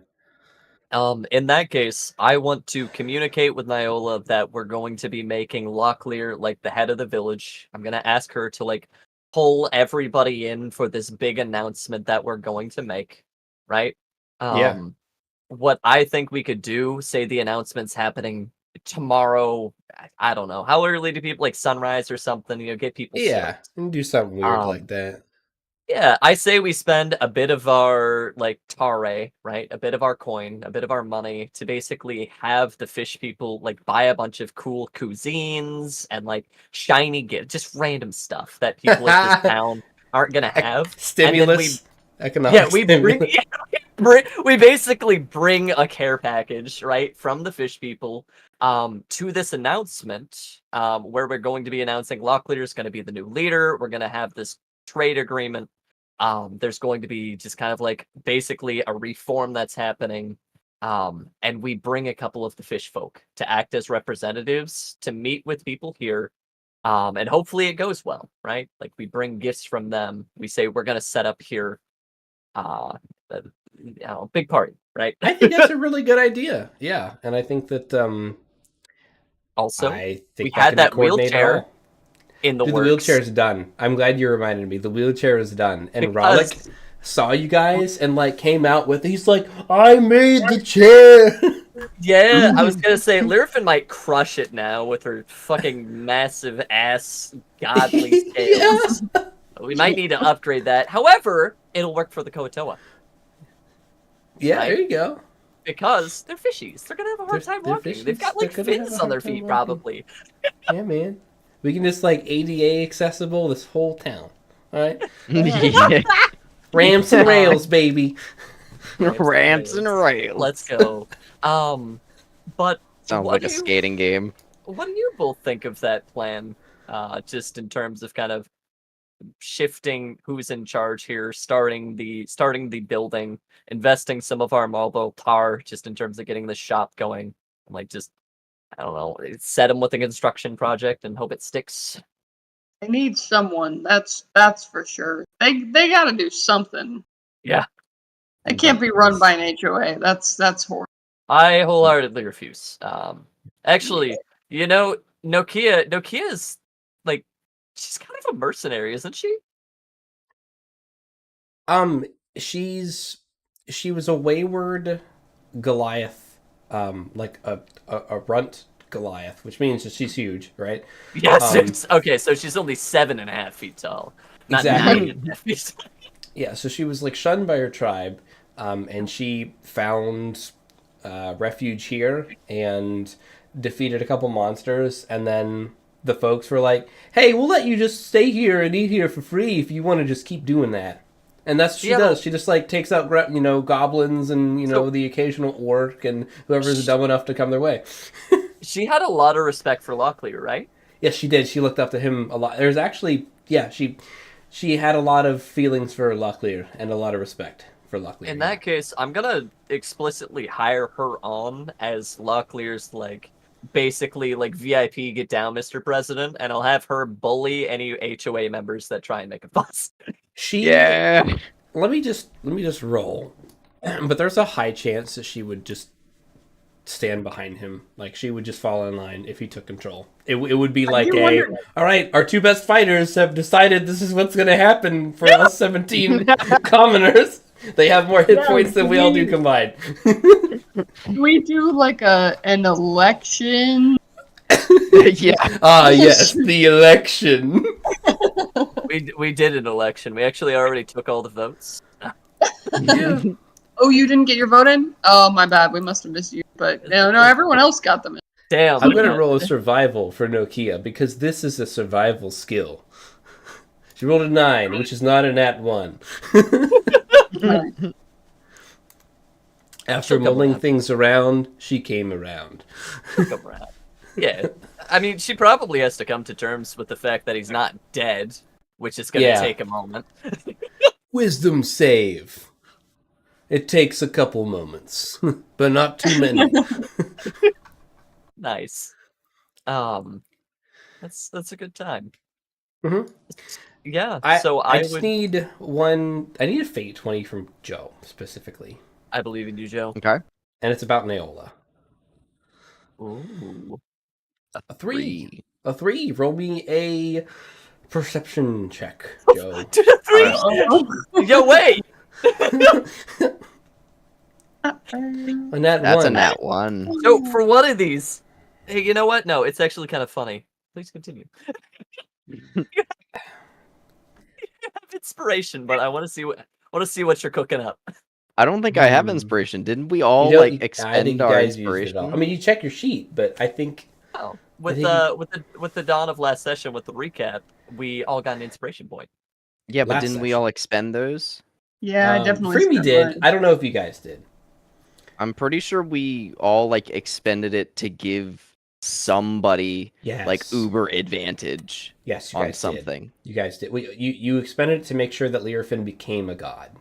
In that case, I want to communicate with Niola that we're going to be making Locklear like the head of the village. I'm gonna ask her to like pull everybody in for this big announcement that we're going to make, right? Yeah. What I think we could do, say the announcement's happening tomorrow. I don't know. How early do people like sunrise or something, get people Yeah, stoked. and do something weird like that. Yeah, I say we spend a bit of our like tare, right? A bit of our coin, a bit of our money to basically have the fish people like buy a bunch of cool cuisines and like shiny gifts, just random stuff that people at this town aren't gonna have. Stimulus. And then we Economic bring, stimulus. we basically bring a care package, right, from the fish people to this announcement where we're going to be announcing Lockleader is going to be the new leader. We're going to have this trade agreement. There's going to be just kind of like basically a reform that's happening. And we bring a couple of the fish folk to act as representatives to meet with people here. And hopefully it goes well, right? Like we bring gifts from them. We say we're going to set up here big party, right? I think that's a really good idea. Yeah, and I think that Also, I think we had that coordinate wheelchair well. in the Dude, the works. wheelchair's done. I'm glad you reminded me. The wheelchair is done. And Because- Rollick saw you guys and like came out with. He's like, I made the chair. Yeah, I was gonna say Lyrfin might crush it now with her fucking massive ass godly scales. We might need to upgrade that. However, it'll work for the Koatoa. Yeah, Right? there you go. Because they're fishies. They're gonna have a hard They're time walking. They've fishies. got like They're gonna have fins a on their hard time feet, walking. probably. Yeah, man. We can just like ADA accessible this whole town. All right, Yeah. ramps and rails, baby. Ramps and rails. Let's go. But Sounds what like do a you- skating game. What do you both think of that plan? Just in terms of kind of shifting who's in charge here, starting the building, investing some of our mobile power, just in terms of getting the shop going, and like just I don't know, set them with a construction project and hope it sticks. They need someone. That's for sure. They got to do something. Yeah, It can't be run by an HOA. That's horrible. I wholeheartedly refuse. Actually, Nokia is like she's kind of a mercenary, isn't she? She was a wayward Goliath, like a runt Goliath, which means that she's huge, right? Yes. Okay, so she's only 7.5 feet tall, not Exactly. 9.5 feet tall. Yeah, so she was like shunned by her tribe, and she found refuge here and defeated a couple monsters, and then the folks were like, "Hey, we'll let you just stay here and eat here for free if you want to just keep doing that." And that's what she does. She just like takes out goblins and the occasional orc and whoever's dumb enough to come their way. She had a lot of respect for Locklear, right? Yes, she did. She looked up to him a lot. There's actually, she had a lot of feelings for Locklear and a lot of respect for Locklear. In that case, I'm gonna explicitly hire her on as Locklear's basically VIP get down, Mr. President, and I'll have her bully any HOA members that try and make a fuss. Yeah. Let me just roll. But there's a high chance that she would just stand behind him. Like she would just fall in line if he took control. It would be like all right, our two best fighters have decided this is what's going to happen for us 17 commoners. They have more hit points than we all do combined. We do like an election. Yeah. Ah, yes, the election. We did an election. We actually already took all the votes. Yeah. Oh, you didn't get your vote in? Oh, my bad. We must have missed you. But no, everyone else got them in. Damn. I'm going to roll a survival for Nokia because this is a survival skill. She rolled a 9, which is not a nat 1. After mulling things around, she came around. Yeah. I mean, she probably has to come to terms with the fact that he's not dead, which is going to take a moment. Wisdom save. It takes a couple moments, but not too many. Nice. That's a good time. Mm-hmm. Yeah. I need a fate 20 from Joe specifically. I believe in you, Joe. Okay. and it's about Naola. Ooh. A 3. A 3. Roll me a perception check, Joe. To the 3? Oh. Yo, wait! A nat That's 1. a nat 1. So, for one of these... Hey, you know what? No, it's actually kind of funny. Please continue. You have inspiration, but I want to see what you're cooking up. I don't think I have inspiration. Didn't we all You don't- like I think expend you our guys used it inspiration? all. I mean, you check your sheet, but I think Oh, I think with the dawn of last session with the recap, we all got an inspiration point. Yeah, but last didn't we session. all expend those? Yeah, I definitely. Freemy spent did. mine. I don't know if you guys did. I'm pretty sure we all like expended it to give somebody Yes. like uber advantage Yes, you on guys something. did. You guys did. You expended it to make sure that Learfin became a god.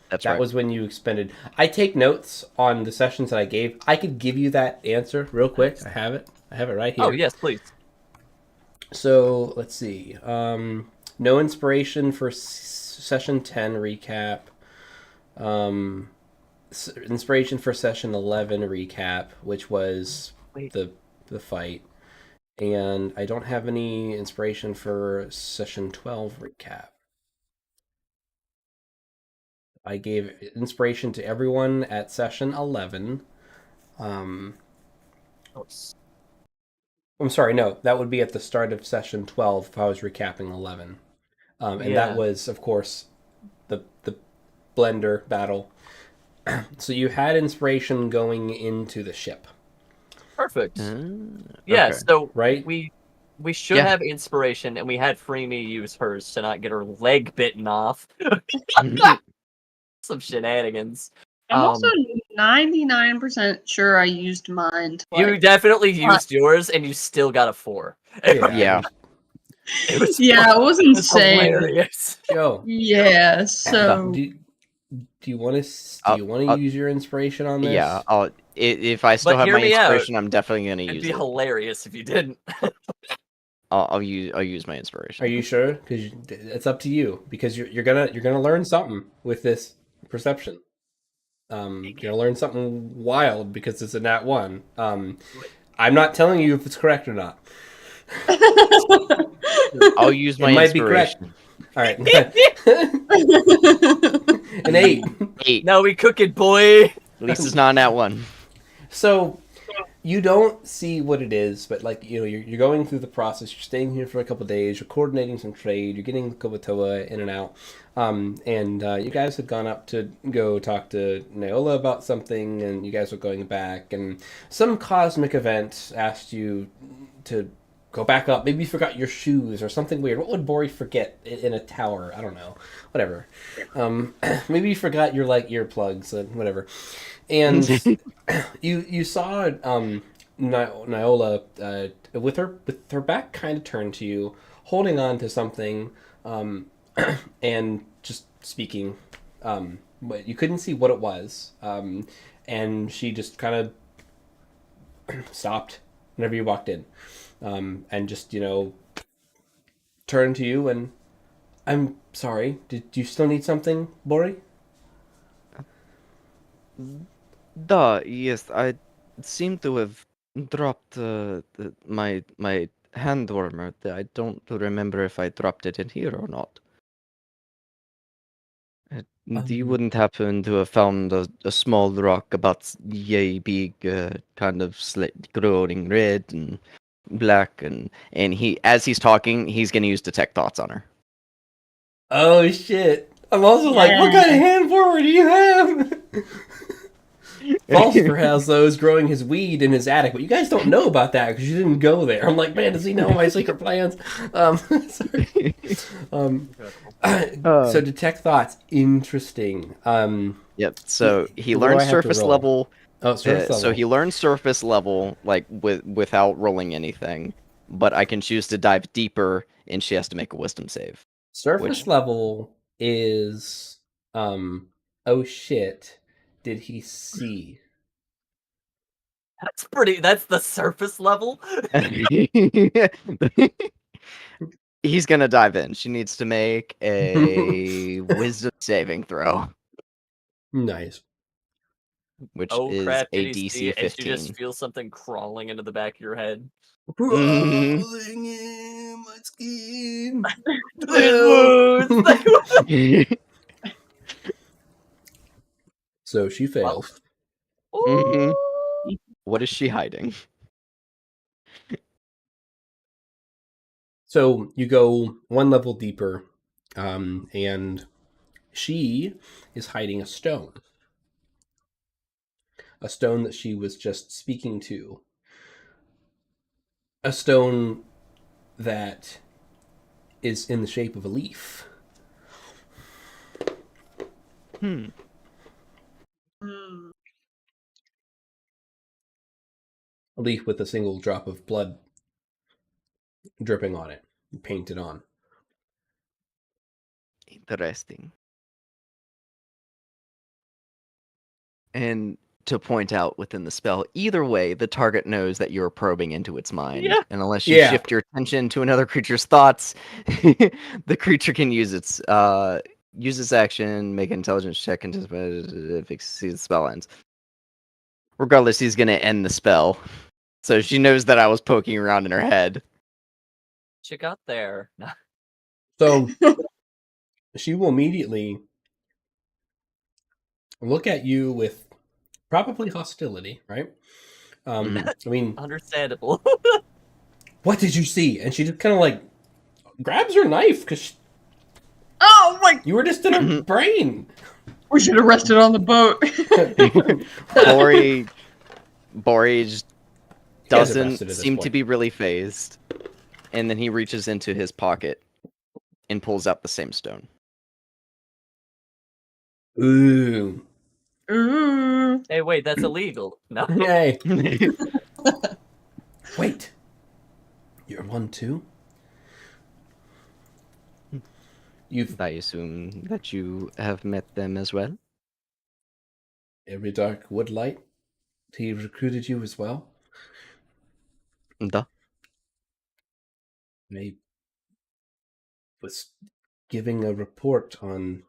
That's That right. was when you expended. I take notes on the sessions that I gave. I could give you that answer real quick. I have it. I have it right here. Oh yes, please. So let's see. No inspiration for session 10 recap. Inspiration for session 11 recap, which was Wait. the fight. And I don't have any inspiration for session 12 recap. I gave inspiration to everyone at session 11. Oh, I'm sorry, no, that would be at the start of session 12 if I was recapping 11. And Yeah. that was, of course, the blender battle. So you had inspiration going into the ship. Perfect. Okay. Yeah, so Right? we should Yeah. have inspiration, and we had Freemy use hers to not get her leg bitten off. Some shenanigans. I'm also 99% sure I used mine. To, You like, definitely used yours, and you still got a 4. Yeah. It was yeah, it was insane. hilarious. Joe, Yeah, so do you want to use your inspiration on this? Yeah, if I still But have hear my me out. inspiration, I'm definitely gonna It'd use be it. hilarious if you didn't. I'll use my inspiration. Are you sure? Because it's up to you. Because you're gonna learn something with this perception. You're gonna learn something wild because it's a nat 1. I'm not telling you if it's correct or not. I'll use my It might be correct. inspiration. All right. An 8. 8. No, we cook it, boy. At least it's not that one. So you don't see what it is, but like you're going through the process. You're staying here for a couple of days. You're coordinating some trade. You're getting Kobatoa in and out. And you guys had gone up to go talk to Naola about something, and you guys were going back, and some cosmic event asked you to go back up. Maybe you forgot your shoes or something weird. What would Bori forget in a tower? I don't know. Whatever. Maybe you forgot your earplugs and whatever. And you saw Naola with her back kind of turned to you, holding on to something, and just speaking. But you couldn't see what it was. And she just kind of stopped whenever you walked in. And just, turned to you and, I'm sorry, did you still need something, Bori? Yes, I seem to have dropped my hand warmer. I don't remember if I dropped it in here or not. You wouldn't happen to have found a small rock about yay big, kind of glowing red and black, and as he's talking, he's gonna use detect thoughts on her. Oh, shit. I'm also like, what kind of hand warmer do you have? Falsifer has those growing his weed in his attic, but you guys don't know about that because you didn't go there. I'm like, man, does he know my secret plans? Sorry. So detect thoughts, interesting. Yep. So he What do I learns have to surface roll? level. Oh, surface level. So he learns surface level like without rolling anything, but I can choose to dive deeper, and she has to make a wisdom save. Surface level is oh shit, did he see? That's the surface level. He's gonna dive in. She needs to make a wisdom saving throw. Nice. which Oh is crap! a Did he see DC it? And you 15. just feel something crawling into the back of your head. Mhm. Crawling in my skin. So she fails. Mhm. Ooh. What is she hiding? So you go one level deeper, and she is hiding a stone. A stone that she was just speaking to. A stone that is in the shape of a leaf. Hmm. Mm. A leaf with a single drop of blood dripping on it, painted on. Interesting. And to point out within the spell, either way, the target knows that you're probing into its mind. Yeah. And unless you Yeah. shift your attention to another creature's thoughts, the creature can use its action, make an intelligence check, and if it succeeds, the spell ends. Regardless, he's gonna end the spell. So she knows that I was poking around in her head. She got there. So she will immediately look at you with probably hostility, right? Mhm. I mean, Understandable. what did you see? And she just kind of like grabs her knife because Oh my! you were just in her Mhm. brain. We should have rested on the boat. Bori just You guys have doesn't rested at this seem to point. be really phased. And then he reaches into his pocket and pulls out the same stone. Ooh. Ooh. Hey, wait, that's illegal. No. Hey. Wait. You're one too? You've I assume that you have met them as well. every dark woodlight. He recruited you as well. Duh. I was giving a report on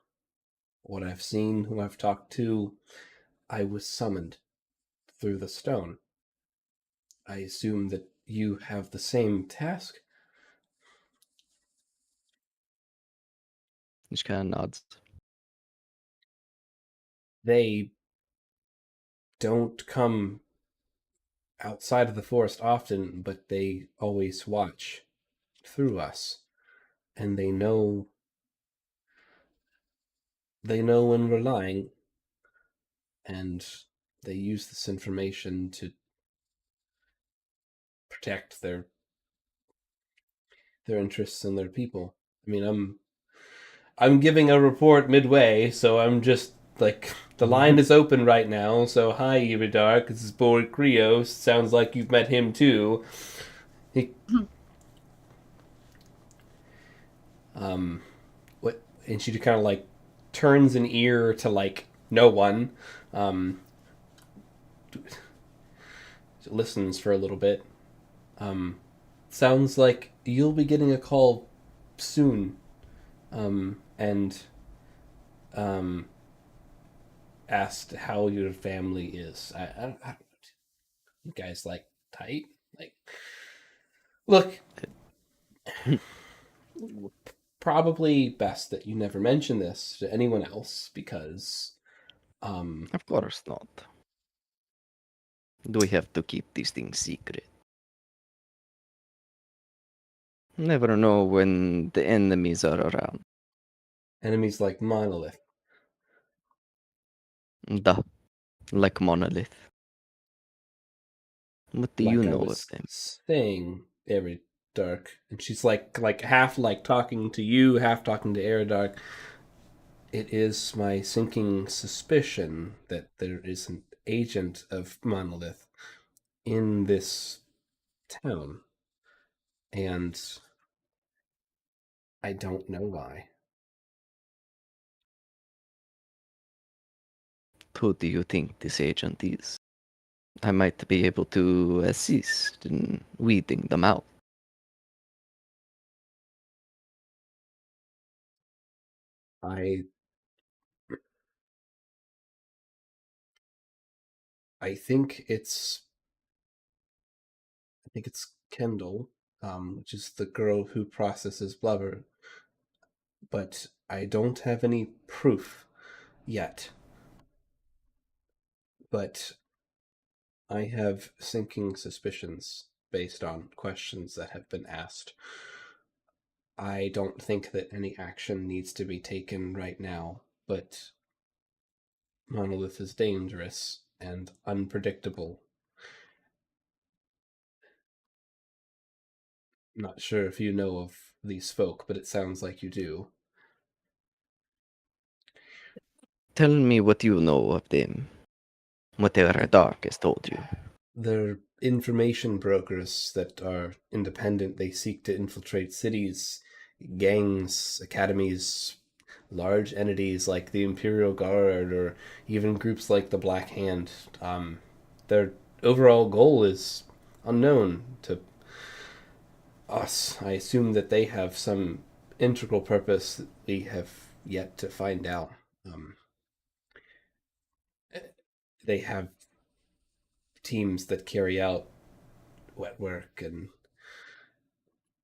what I've seen, who I've talked to. I was summoned through the stone. I assume that you have the same task. Just kind of nods. They don't come outside of the forest often, but they always watch through us. And they know when we're lying, and they use this information to protect their interests and their people. I mean, I'm giving a report midway, so I'm just like the line is open right now. So hi, Iridark, this is Bori Krios. Sounds like you've met him too. He, what? And she kind of like turns an ear to like no one. Listens for a little bit. Sounds like you'll be getting a call soon. And asked how your family is. I don't know. You guys like tight? Like, look, probably best that you never mention this to anyone else because, Of course not. Do we have to keep these things secret? Never know when the enemies are around. enemies like Monolith. Duh. Like Monolith. What do you Like I know of was them? saying, Eridark, and she's like half like talking to you, half talking to Eridark. It is my sinking suspicion that there is an agent of Monolith in this town, and I don't know why. Who do you think this agent is? I might be able to assist in weeding them out. I I think it's Kendall, which is the girl who processes blubber, but I don't have any proof yet. But I have sinking suspicions based on questions that have been asked. I don't think that any action needs to be taken right now, but Monolith is dangerous and unpredictable. Not sure if you know of these folk, but it sounds like you do. Tell me what you know of them. Whatever Dark has told you. They're information brokers that are independent. They seek to infiltrate cities, gangs, academies, large entities like the Imperial Guard, or even groups like the Black Hand. Their overall goal is unknown to us. I assume that they have some integral purpose that we have yet to find out. They have teams that carry out wet work, and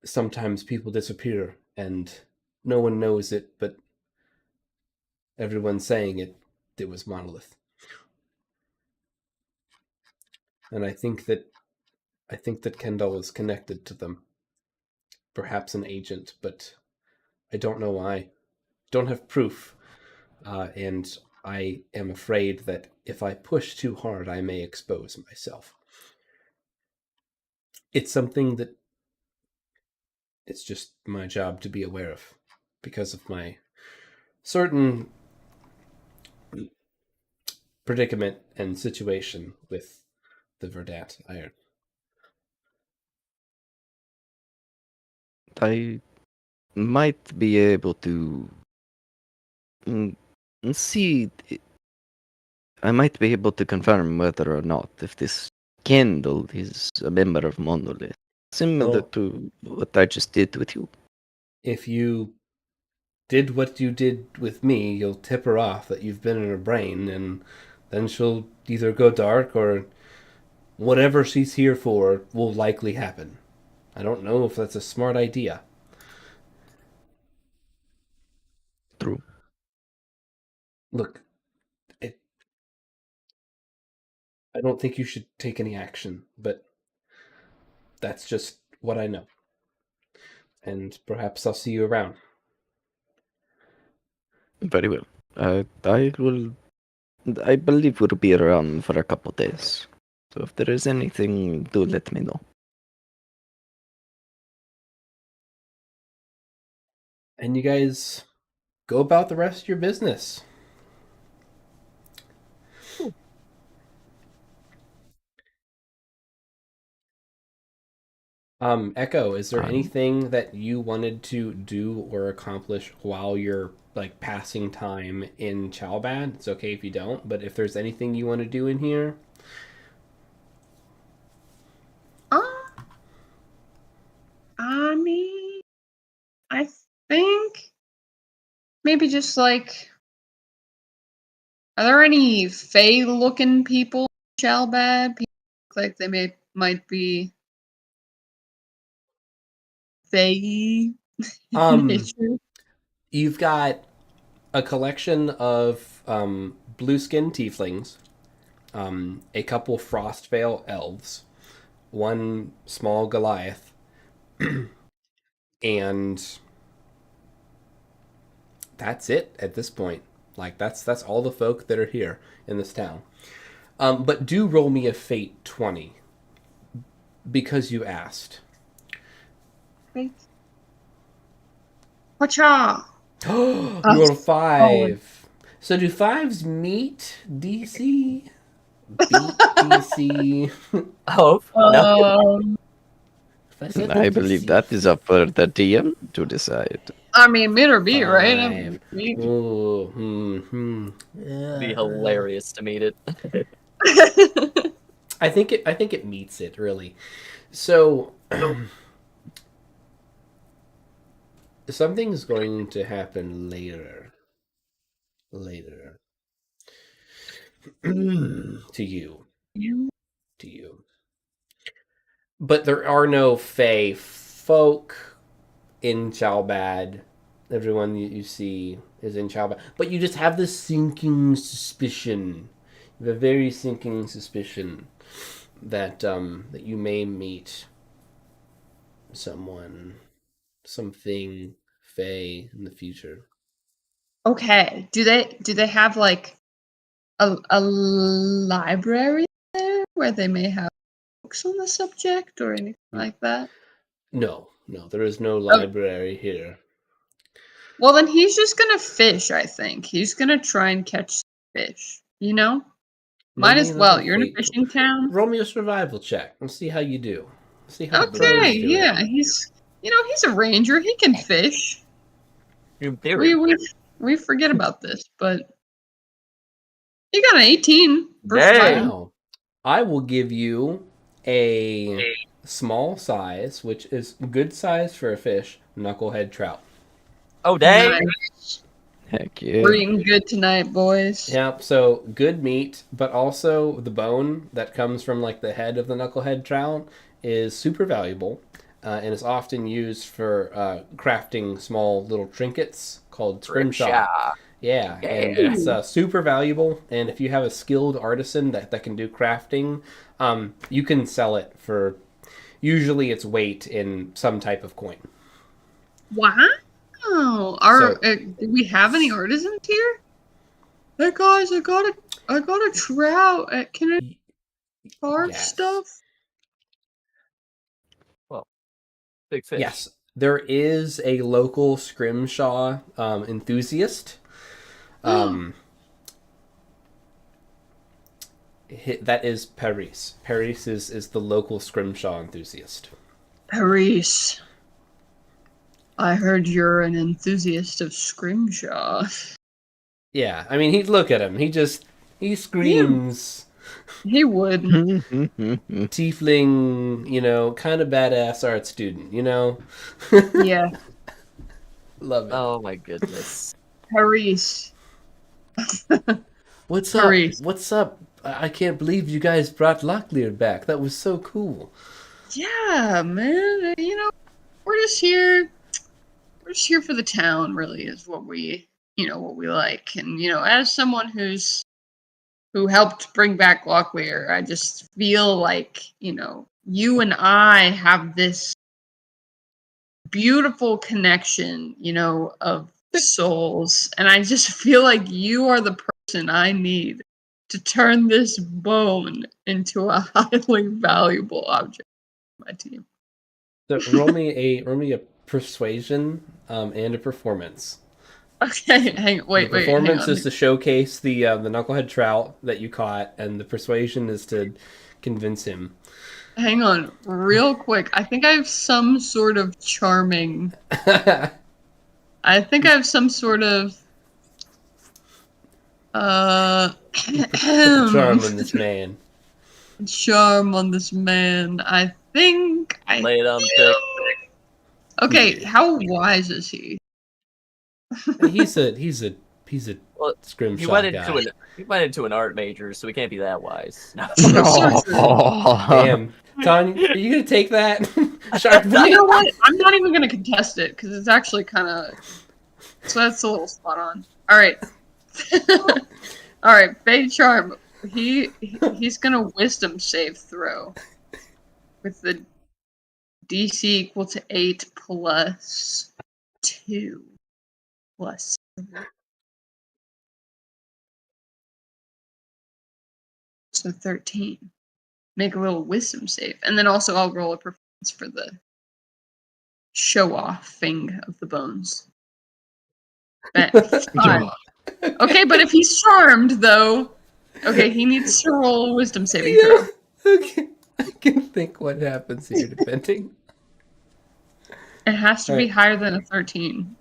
sometimes people disappear and no one knows it, but everyone's saying it was Monolith. And I think that Kendall is connected to them. Perhaps an agent, but I don't know why. Don't have proof. And I am afraid that if I push too hard, I may expose myself. It's something that it's just my job to be aware of because of my certain predicament and situation with the Verdant Iron. I might be able to see. I might be able to confirm whether or not if this Kendall is a member of Monolith, similar Well, to what I just did with you. if you did what you did with me, you'll tip her off that you've been in her brain, and then she'll either go dark or whatever she's here for will likely happen. I don't know if that's a smart idea. True. Look, I don't think you should take any action, but that's just what I know. And perhaps I'll see you around. Very well. I will. I believe we'll be around for a couple days. So if there is anything, do let me know. And you guys go about the rest of your business. Echo, is there anything that you wanted to do or accomplish while you're like passing time in Chalbad? It's okay if you don't, but if there's anything you want to do in here, I mean, I think maybe just like, are there any Fey-looking people in Shalbad? People look like they might be Fey. you've got a collection of blue skin tieflings, a couple Frostvale elves, one small Goliath, and that's it at this point. Like that's all the folk that are here in this town. But do roll me a fate 20 because you asked. Wait. Whatcha? You rolled a 5. So do 5s meet DC? Beat DC? Oh, no. I believe that is up for the DM to decide. I mean, meet or beat, right? I 5. mean, Ooh, Be hilarious to meet it. I think it meets it really. So something's going to happen later to you. to you. But there are no Fey folk in Chalbad. Everyone you see is in Chalbad. But you just have this sinking suspicion. You have a very sinking suspicion that that you may meet someone, something Fey in the future. Okay. Do they have like a library there where they may have books on the subject or anything like that? No, there is no library here. Well, then he's just gonna fish, I think. He's gonna try and catch fish, you know? Might Maybe as well. another You're in a fate. fishing town. Roll me a survival check and see how you do. See how the bros Okay, do yeah. it. He's a ranger. He can fish. In theory. We forget about this, but he got an 18 for Dang. survival. Wow. I will give you a small size, which is good size for a fish, knucklehead trout. Oh, dang. Nice. Heck yeah. We're eating good tonight, boys. Yep, so good meat, but also the bone that comes from like the head of the knucklehead trout is super valuable and is often used for crafting small little trinkets called scrimshaw. Yeah, and it's super valuable. And if you have a skilled artisan that can do crafting, you can sell it for usually its weight in some type of coin. Wow. Do we have any artisans here? Hey guys, I got a trout. Can I carve Yes. stuff? Big fish. Yes, there is a local scrimshaw enthusiast. That is Paris. Paris is the local scrimshaw enthusiast. Paris. I heard you're an enthusiast of scrimshaw. Yeah, I mean, look at him. He screams. He would. Tiefling, kind of badass art student, Yeah. Love it. Oh my goodness. Paris. What's up? Paris. What's up? I can't believe you guys brought Locklear back. That was so cool. Yeah, man. We're just here. We're just here for the town, really, is what we like. And, as someone who helped bring back Locklear, I just feel like, you and I have this beautiful connection, of souls. And I just feel like you are the person I need to turn this bone into a highly valuable object for my team. So roll me a persuasion and a performance. Okay, wait. The performance hang on. is to showcase the knucklehead trout that you caught, and the persuasion is to convince him. Hang on, real quick. I think I have some sort of charming. Charm on this man. Charm on this man. I think I Lay it on thick. Okay, how wise is he? He's a Well, scrimshaw guy. Oh. he went into an art major, so he can't be that wise. No. Damn, Tanya, are you gonna take that? You know what? I'm not even gonna contest it because it's actually kind of. So that's a little spot on. All right. All right, Fey Charm. He's gonna wisdom save throw with the DC equal to 8 plus 2 plus. So 13. Make a little wisdom save. And then also I'll roll a performance for the show-offing of the bones. Fine. Okay, but if he's charmed, though, okay, he needs to roll a wisdom saving throw. Okay. I can think what happens here, depending. It has to be higher than a 13.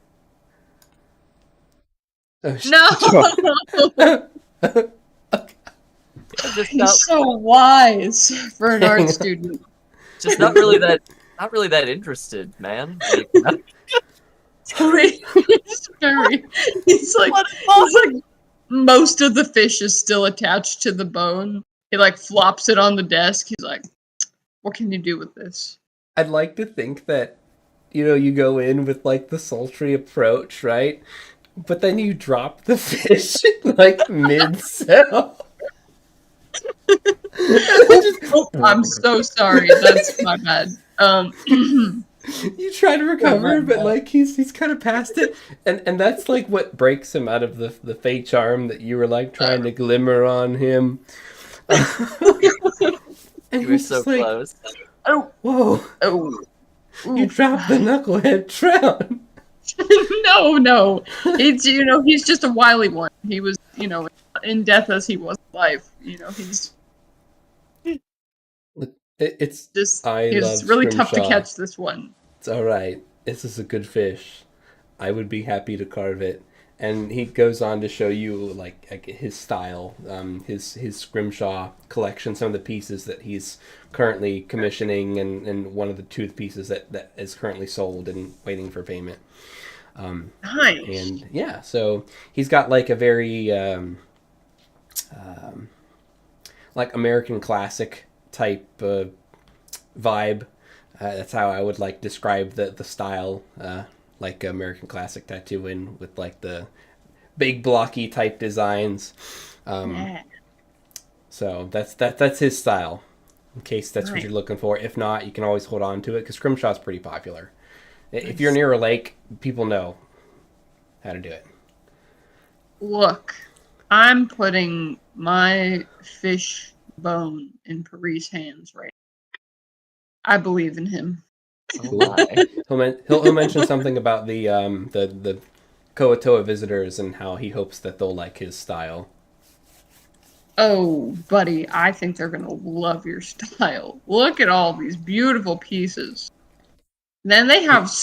Oh, No! He's so wise for an art student. Just not really that interested, man. Like, He's like most of the fish is still attached to the bone, He like flops it on the desk. He's like, "What can you do with this?" I'd like to think that, you go in with like the sultry approach, right? But then you drop the fish like mid-sell. Oh, I'm so sorry. That's my bad. You try to recover, but like he's kind of past it, and that's like what breaks him out of the fey charm that you were like trying to glimmer on him. And You were so close. Oh, whoa! oh, You dropped the knucklehead trout. No. It's he's just a wily one. He was in death as he was in life. He's It's just I he love was really tough to Scrimshaw. catch this one. It's all right. This is a good fish. I would be happy to carve it. And he goes on to show you like his style, his Scrimshaw collection, some of the pieces that he's currently commissioning, and one of the tooth pieces that is currently sold and waiting for payment. Nice. And yeah, so he's got like a very like American classic type vibe. That's how I would like describe the style, like American classic tattooing with like the big blocky type designs. Yeah. So that's his style. In case that's what Nice. you're looking for. If not, you can always hold on to it because Scrimshaw's pretty popular. If you're near a lake, people know how to do it. Look, I'm putting my fish bone in Paris' hands right now. I believe in him. Oh my. He'll mention something about the Koatoa visitors and how he hopes that they'll like his style. Oh, buddy, I think they're gonna love your style. Look at all these beautiful pieces. Then they have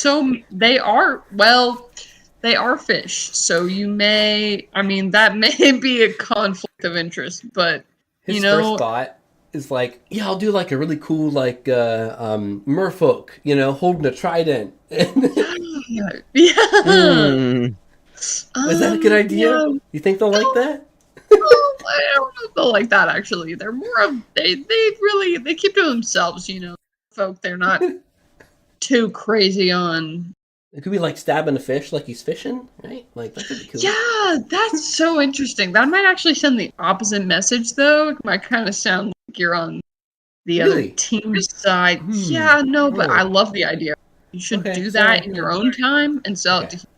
they are fish, so that may be a conflict of interest, but His first thought is like, yeah, I'll do like a really cool like merfolk, holding a trident. yeah. Is that a good idea? Yeah. You think they'll like that? I don't know if they'll like that actually. They're more of they keep to themselves, folk. They're not too crazy on. It could be like stabbing a fish like he's fishing, right? Like that could be cool. Yeah, that's so interesting. That might actually send the opposite message though. It might kind of sound like you're on the other team's side. Yeah, no, but I love the idea. You should do that in your own time and sell it to people.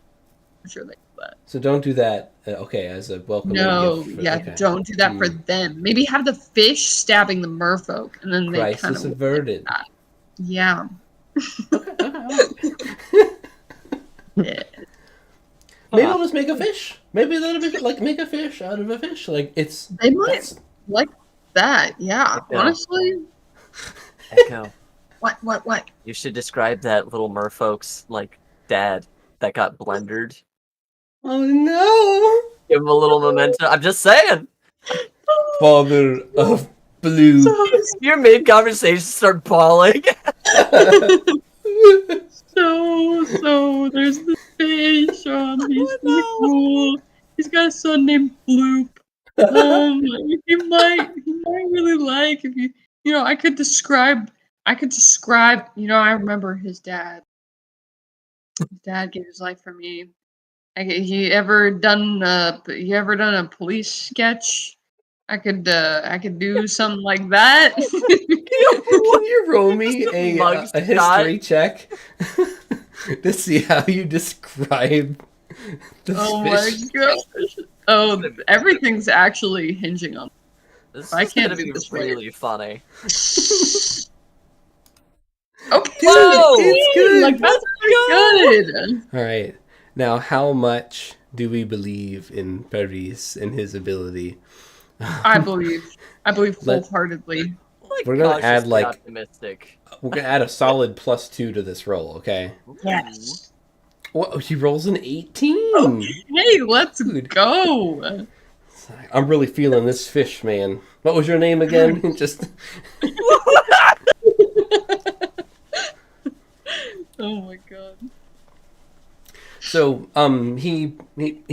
I'm sure they do that. So don't do that. As a welcome. No, gift don't do that for them. Maybe have the fish stabbing the merfolk, and then they kind Crisis of averted. Yeah. Yeah. Maybe I'll just make a fish. Maybe that'll be make a fish out of a fish. Like They might like that. Yeah. Echo. Honestly. Echo. What? You should describe that little merfolk's like dad that got blendered. Oh no! Give him a little memento. I'm just saying. Father of blue. Your mid-conversation start bawling. So there's this fish. He's really cool. He's got a son named Bloop. He might really like if I could describe. I remember his dad. His dad gave his life for me. You ever done a police sketch? I could do something like that. Can you roll me a history check to see how you describe this fish? My gosh! Oh, everything's actually hinging on. This I is can't gonna do be this really funny. Okay, Whoa! It's good. Like that's pretty good. All right. Now, how much do we believe in Paris and his ability? I believe wholeheartedly. We're gonna add Cautiously like optimistic. we're gonna add a solid +2 to this roll. Okay. Yes. What? He rolls an 18. Hey, let's Dude. go. I'm really feeling this fish, man. What was your name again? Just. Oh my god. So he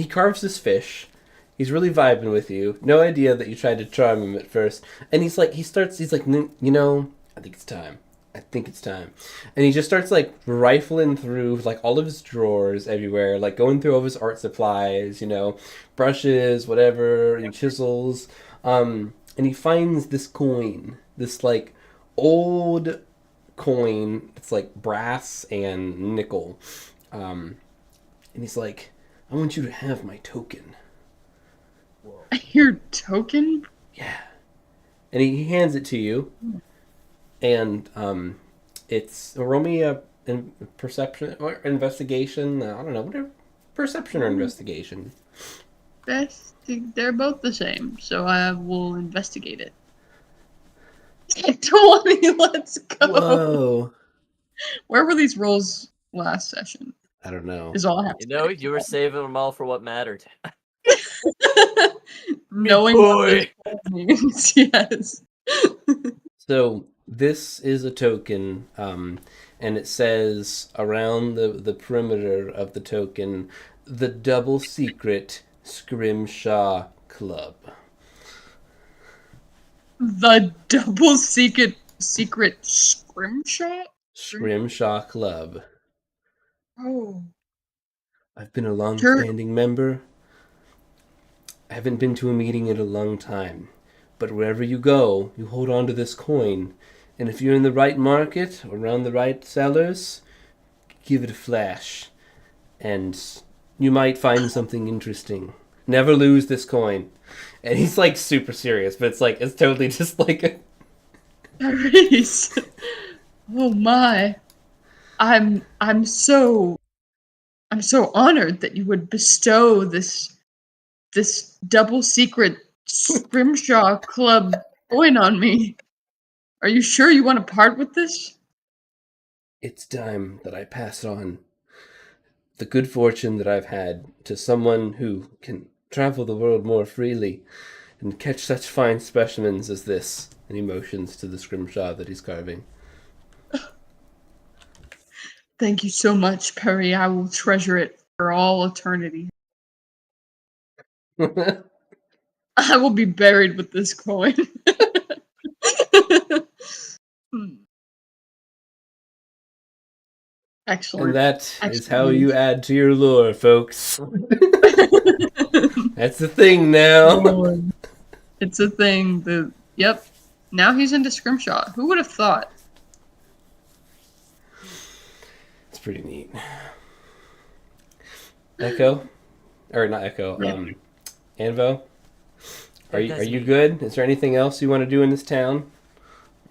carves this fish. He's really vibing with you. No idea that you tried to charm him at first. And he's like, you know, I think it's time. I think it's time. And he just starts like rifling through like all of his drawers everywhere, like going through all of his art supplies, you know, brushes, whatever, and chisels. And he finds this coin, this like old coin. It's like brass and nickel. And he's like, I want you to have my token. Your token? Yeah. And he hands it to you. And it's roll me a perception or investigation. I don't know, whatever. Perception or investigation. They're both the same, so I will investigate it. 20, let's go. Whoa. Where were these rolls last session? I don't know. Is all I have to You know, you were saving them all for what mattered. Knowing what this means, yes. So this is a token, and it says around the perimeter of the token, the double secret Scrimshaw Club. The double secret scrimshaw? Scrimshaw Club. Oh. I've been a long-standing member. I haven't been to a meeting in a long time. But wherever you go, you hold on to this coin. And if you're in the right market or around the right sellers, give it a flash. And you might find something interesting. Never lose this coin. And he's like super serious, but it's totally just like a... Reese. Oh my. I'm so honored that you would bestow this double secret Scrimshaw Club coin on me. Are you sure you want to part with this? It's time that I pass on the good fortune that I've had to someone who can travel the world more freely and catch such fine specimens as this. And he motions to the scrimshaw that he's carving. Thank you so much, Perry. I will treasure it for all eternity. I will be buried with this coin. Excellent. And that is how you add to your lore, folks. That's the thing now. It's a thing. Yep. Now he's into Scrimshaw. Who would have thought? It's pretty neat. Echo? Or not Echo, Anvo? Are you good? Is there anything else you want to do in this town?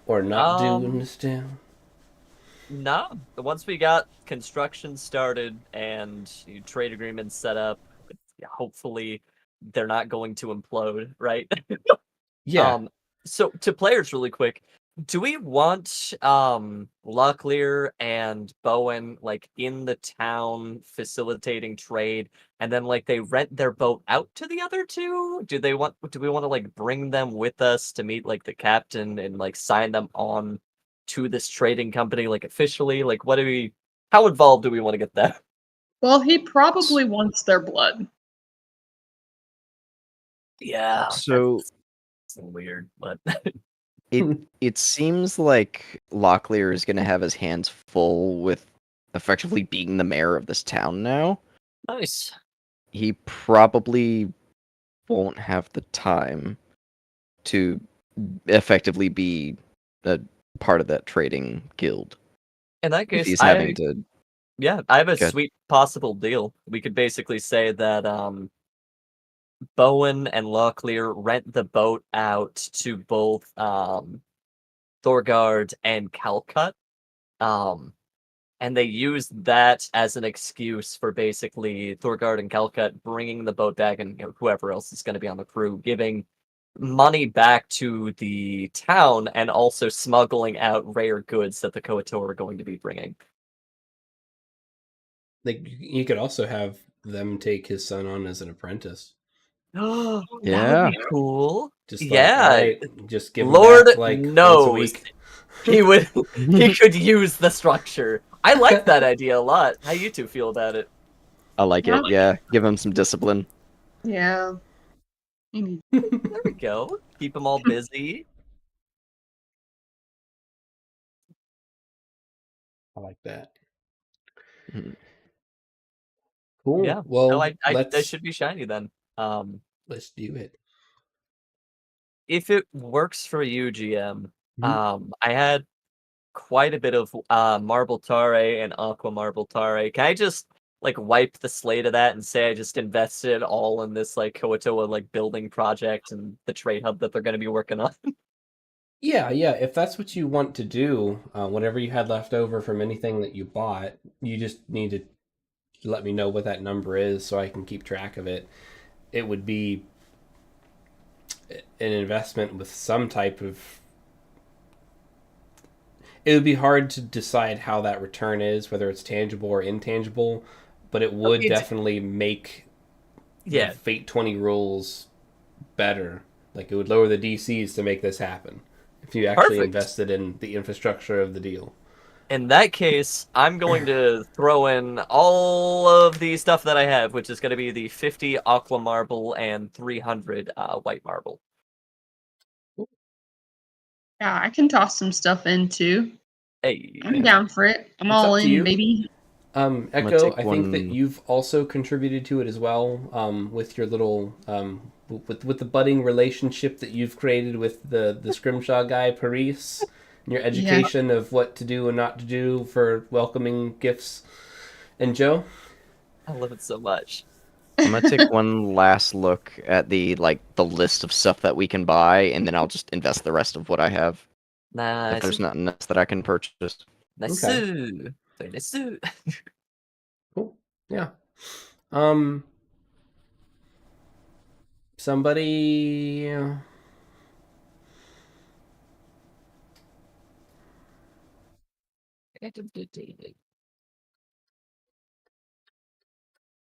Or not do in this town? No. Once we got construction started and trade agreements set up, hopefully they're not going to implode, right? Yeah. So to players really quick, do we want Locklear and Bowen like in the town facilitating trade, and then like they rent their boat out to the other two? Do we want to like bring them with us to meet like the captain and like sign them on to this trading company like officially? Like how involved do we want to get that? Well, he probably wants their blood. Yeah. So it's weird, but it seems like Locklear is going to have his hands full with effectively being the mayor of this town now. nice. He probably won't have the time to effectively be a part of that trading guild. In that If case, he's having to. Yeah, I have a Good. sweet possible deal. We could basically say that Bowen and Locklear rent the boat out to both Thorgard and Calcut. And they use that as an excuse for basically Thorgard and Calcut bringing the boat back, and whoever else is going to be on the crew, giving money back to the town and also smuggling out rare goods that the Koator are going to be bringing. Like, you could also have them take his son on as an apprentice. Oh, Yeah. that would be cool. Just like, Yeah. alright, just give him Lord back, like, once a knows week. he could use the structure. I like that idea a lot. How you two feel about it? I like it. Yeah, give him some discipline. Yeah. You There we go. Keep them all busy. I like that. Mhm. Cool. Yeah. Well, No, I they let's should be shiny then. let's do it. If it works for you, GM, Mhm. I had quite a bit of Marble Tare and Aqua Marble Tare. Can I just like wipe the slate of that and say I just invested all in this like Koatoa like building project and the trade hub that they're going to be working on? Yeah, yeah. If that's what you want to do, whatever you had left over from anything that you bought, you just need to let me know what that number is so I can keep track of it. It would be an investment with some type of. It would be hard to decide how that return is, whether it's tangible or intangible, but it would It's definitely make the yeah, Fate 20 rules better. Like it would lower the DCs to make this happen if you actually perfect. invested in the infrastructure of the deal. In that case, I'm going to throw in all of the stuff that I have, which is going to be the 50 Aqua Marble and 300 White Marble. Yeah, I can toss some stuff in too. Hey. I'm down for it. I'm It's all up to in, you. baby. I'm gonna Echo, take I think that one. you've also contributed to it as well, with your little with the budding relationship that you've created with the Scrimshaw guy, Paris, and your Yeah. education of what to do and not to do for welcoming gifts. And Joe? I love it so much. I'm gonna take one last look at the list of stuff that we can buy, and then I'll just invest the rest of what I have. If Nice. there's nothing else that I can purchase. Nice. Okay. Very nice. Cool. Yeah. Um. Somebody.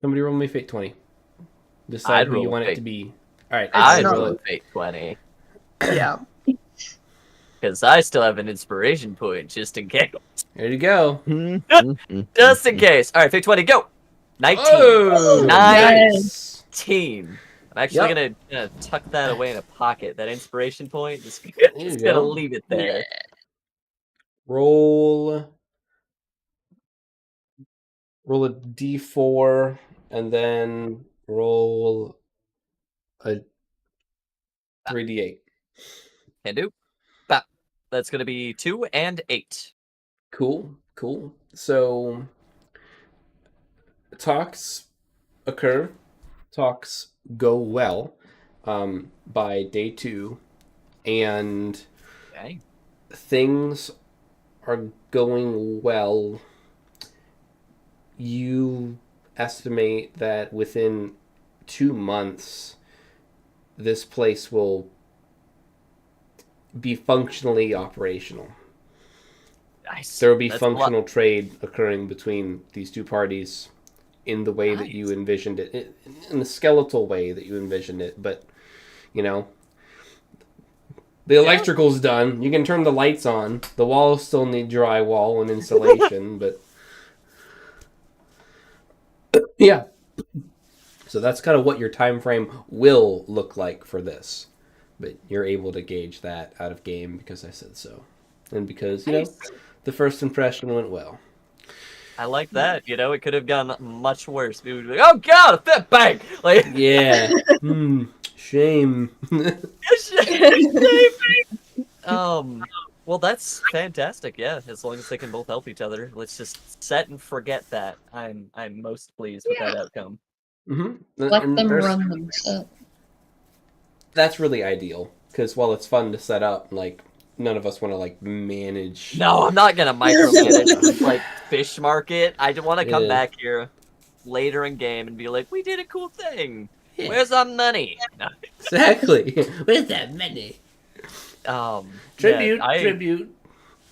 Somebody roll me Fate 20. Decide I'd who you roll want it fate. to be. All right. It's I'd Roll roll it. fate 20 Yeah. because I still have an inspiration point just in case. There you go. Just in case. All right, fate 20, go. 19. Oh, Nice. 19. I'm actually Yep. gonna tuck that away in a pocket. That inspiration point. Just, There you just gonna go. leave it Yeah. there. Roll a d4 and then roll a 3d8. Can do. Bap. That's gonna be 2 and 8. Cool. So talks occur. Talks go well by day 2, and Okay. things are going well. You estimate that within 2 months, this place will be functionally operational. Nice. There will be That's a lot. functional trade occurring between these two parties in the way that you Nice. envisioned it, in the skeletal way that you envisioned it. But, you know, the electrical's done. You can turn the lights on. The walls still need drywall and insulation, but yeah. So that's kind of what your time frame will look like for this. But you're able to gauge that out of game because I said so. And because, you know, Nice. the first impression went well. I like that. You know, it could have gone much worse. We would be like, oh god, a fit bang! Like, Yeah. Shame. well, that's fantastic. Yeah, as long as they can both help each other. Let's just set and forget that. I'm most pleased with that outcome. Let And them there's- run themselves. That's really ideal because while it's fun to set up, like none of us want to like manage. No, I'm not gonna micromanage like fish market. I want to come Yeah. back here later in game and be like, we did a cool thing. Yeah. Where's our money? No. Exactly. Where's that money? Tribute. Tribute.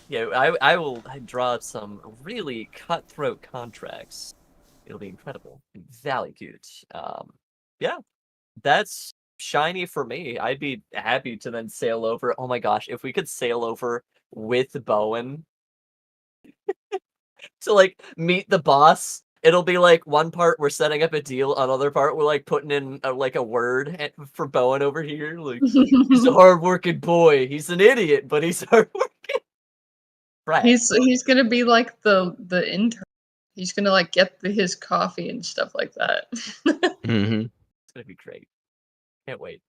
Yeah, I will draw up some really cutthroat contracts. It'll be incredible. Valley cute. Yeah, that's shiny for me. I'd be happy to then sail over. Oh my gosh, if we could sail over with Bowen to like meet the boss It'll be like one part we're setting up a deal, another part we're like putting in like a word for Bowen over here. Like he's a hardworking boy. He's an idiot, but he's hardworking. Right. He's gonna be like the intern. He's gonna like get his coffee and stuff like that. Mm-hmm. It's gonna be great. Can't wait.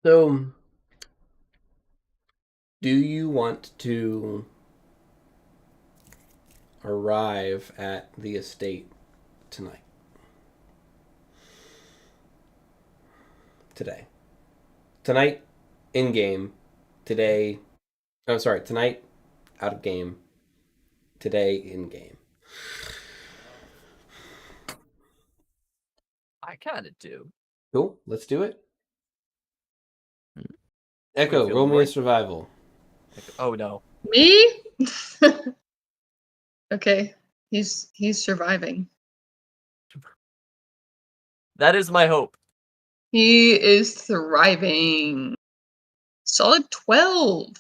So, do you want to arrive at the estate tonight? Today. Tonight, in game. Today. I'm sorry, tonight, out of game. Today, in game. I kind of do. Cool, let's do it. What are Echo, you roll feeling, me Roy? a survival. Oh no. Me? Okay, he's surviving. That is my hope. He is thriving. Solid 12.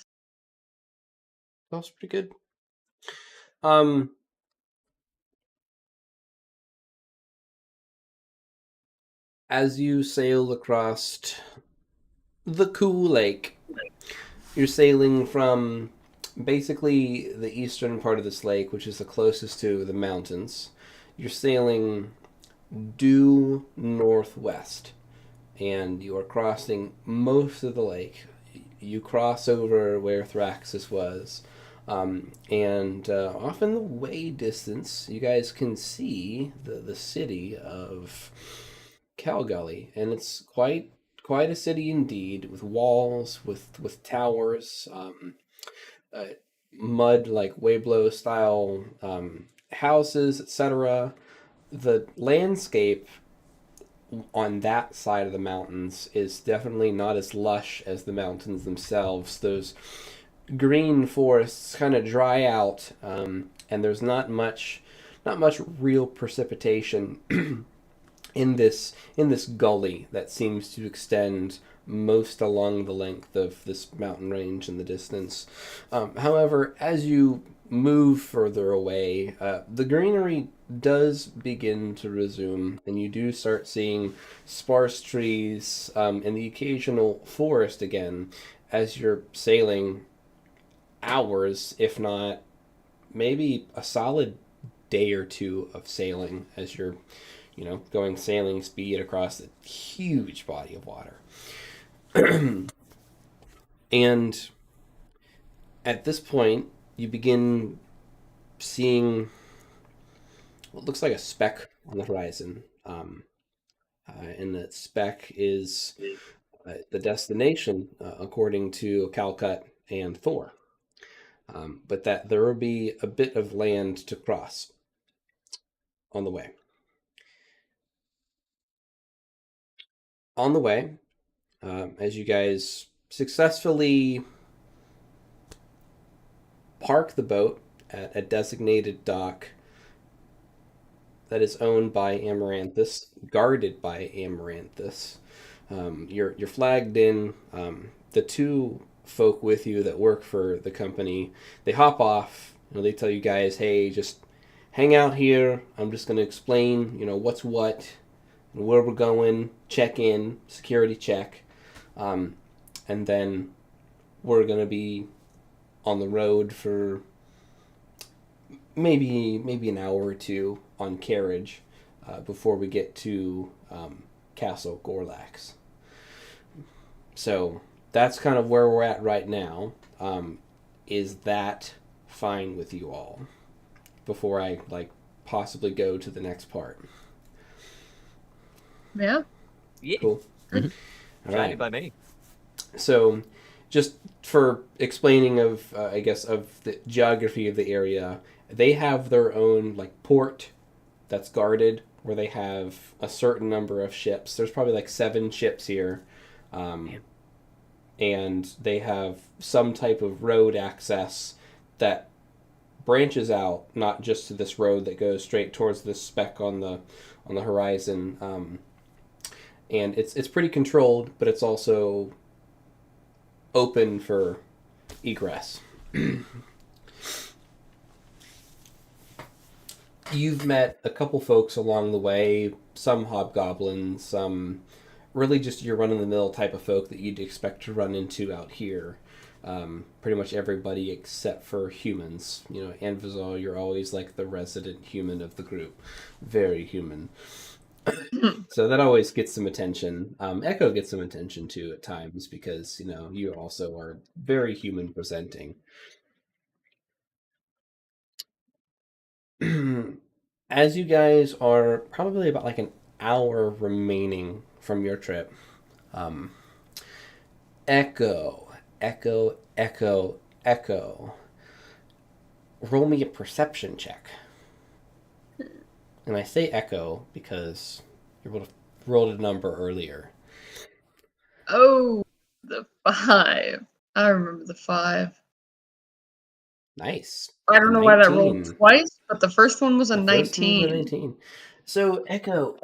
That's pretty good. As you sail across the cool lake, you're sailing from basically the eastern part of this lake, which is the closest to the mountains. You're sailing due northwest, and you are crossing most of the lake. You cross over where Thraxis was, and off in the way distance, you guys can see the city of Calgully, and it's quite a city indeed, with walls, with towers, mud like Weyblow style houses, etc. The landscape on that side of the mountains is definitely not as lush as the mountains themselves. Those green forests kind of dry out, and there's not much real precipitation in this gully that seems to extend most along the length of this mountain range in the distance. However, as you move further away, the greenery does begin to resume, and you do start seeing sparse trees and the occasional forest again as you're sailing hours, if not maybe a solid day or two of sailing as you're going sailing speed across a huge body of water. And at this point, you begin seeing what looks like a speck on the horizon. And that speck is the destination, according to Calcut and Thor. But that there will be a bit of land to cross on the way. On the way, as you guys successfully park the boat at a designated dock that is owned by Amaranthus, guarded by Amaranthus. You're flagged in. The two folk with you that work for the company, they hop off. They tell you guys, hey, just hang out here. I'm just going to explain, what's what and where we're going. Check in, security check, and then we're going to be on the road for maybe an hour or two on carriage before we get to Castle Gorlax. So that's kind of where we're at right now. Is that fine with you all? Before I possibly go to the next part. Yeah. Yeah. Cool. Mm-hmm. All Shiny right. by me. So, just for explaining of the geography of the area, they have their own port that's guarded, where they have a certain number of ships. There's probably 7 ships here, and they have some type of road access that branches out, not just to this road that goes straight towards this speck on the horizon. And it's pretty controlled, but it's also open for egress. You've met a couple folks along the way, some hobgoblins, some really just your run-of-the-mill type of folk that you'd expect to run into out here. Pretty much everybody except for humans. You know, Anvizal, you're always like the resident human of the group. Very human. So that always gets some attention. Echo gets some attention too at times because, you know, you also are very human presenting. As you guys are probably about like an hour remaining from your trip, echo, echo, echo, echo. Roll me a perception check. And I say echo because you would have rolled a number earlier. Oh, the 5. I remember the 5. Nice. I don't know why that rolled 19. twice, but the first one was a The first one was 19. a 19. So, Echo,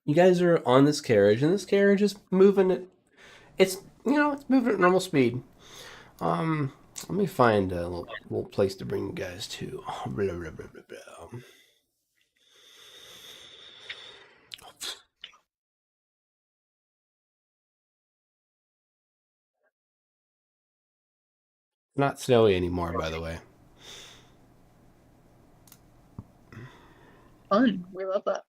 you guys are on this carriage, and this carriage is moving at, it's moving at normal speed. Let me find a little place to bring you guys to. Blah, blah, blah, blah, blah. Not snowy anymore, by the way. Fun. We love that.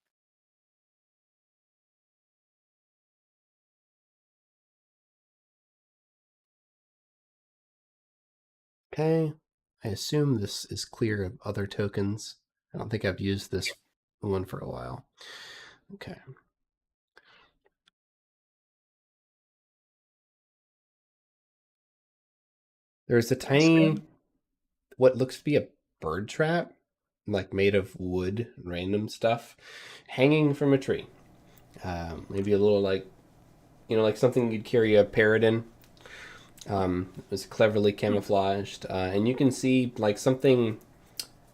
Okay. I assume this is clear of other tokens. I don't think I've used this one for a while. Okay. There's a tiny, what looks to be a bird trap, like made of wood, random stuff, hanging from a tree. Maybe a little like, like something you'd carry a parrot in. It was cleverly camouflaged, and you can see like something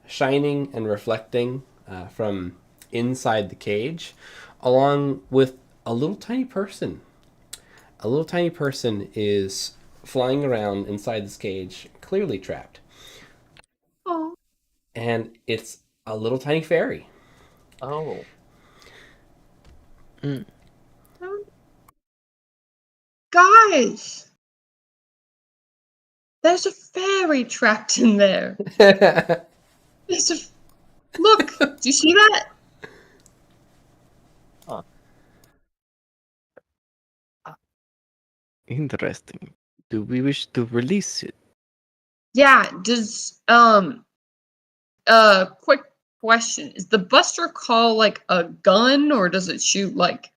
shining and reflecting from inside the cage, along with a little tiny person. A little tiny person is flying around inside this cage, clearly trapped. Oh. And it's a little tiny fairy. Oh. Guys! There's a fairy trapped in there. There's a... Look! Do you see that? Huh. Interesting. Do we wish to release it? Yeah, does... quick question. Is the Buster Call like a gun, or does it shoot like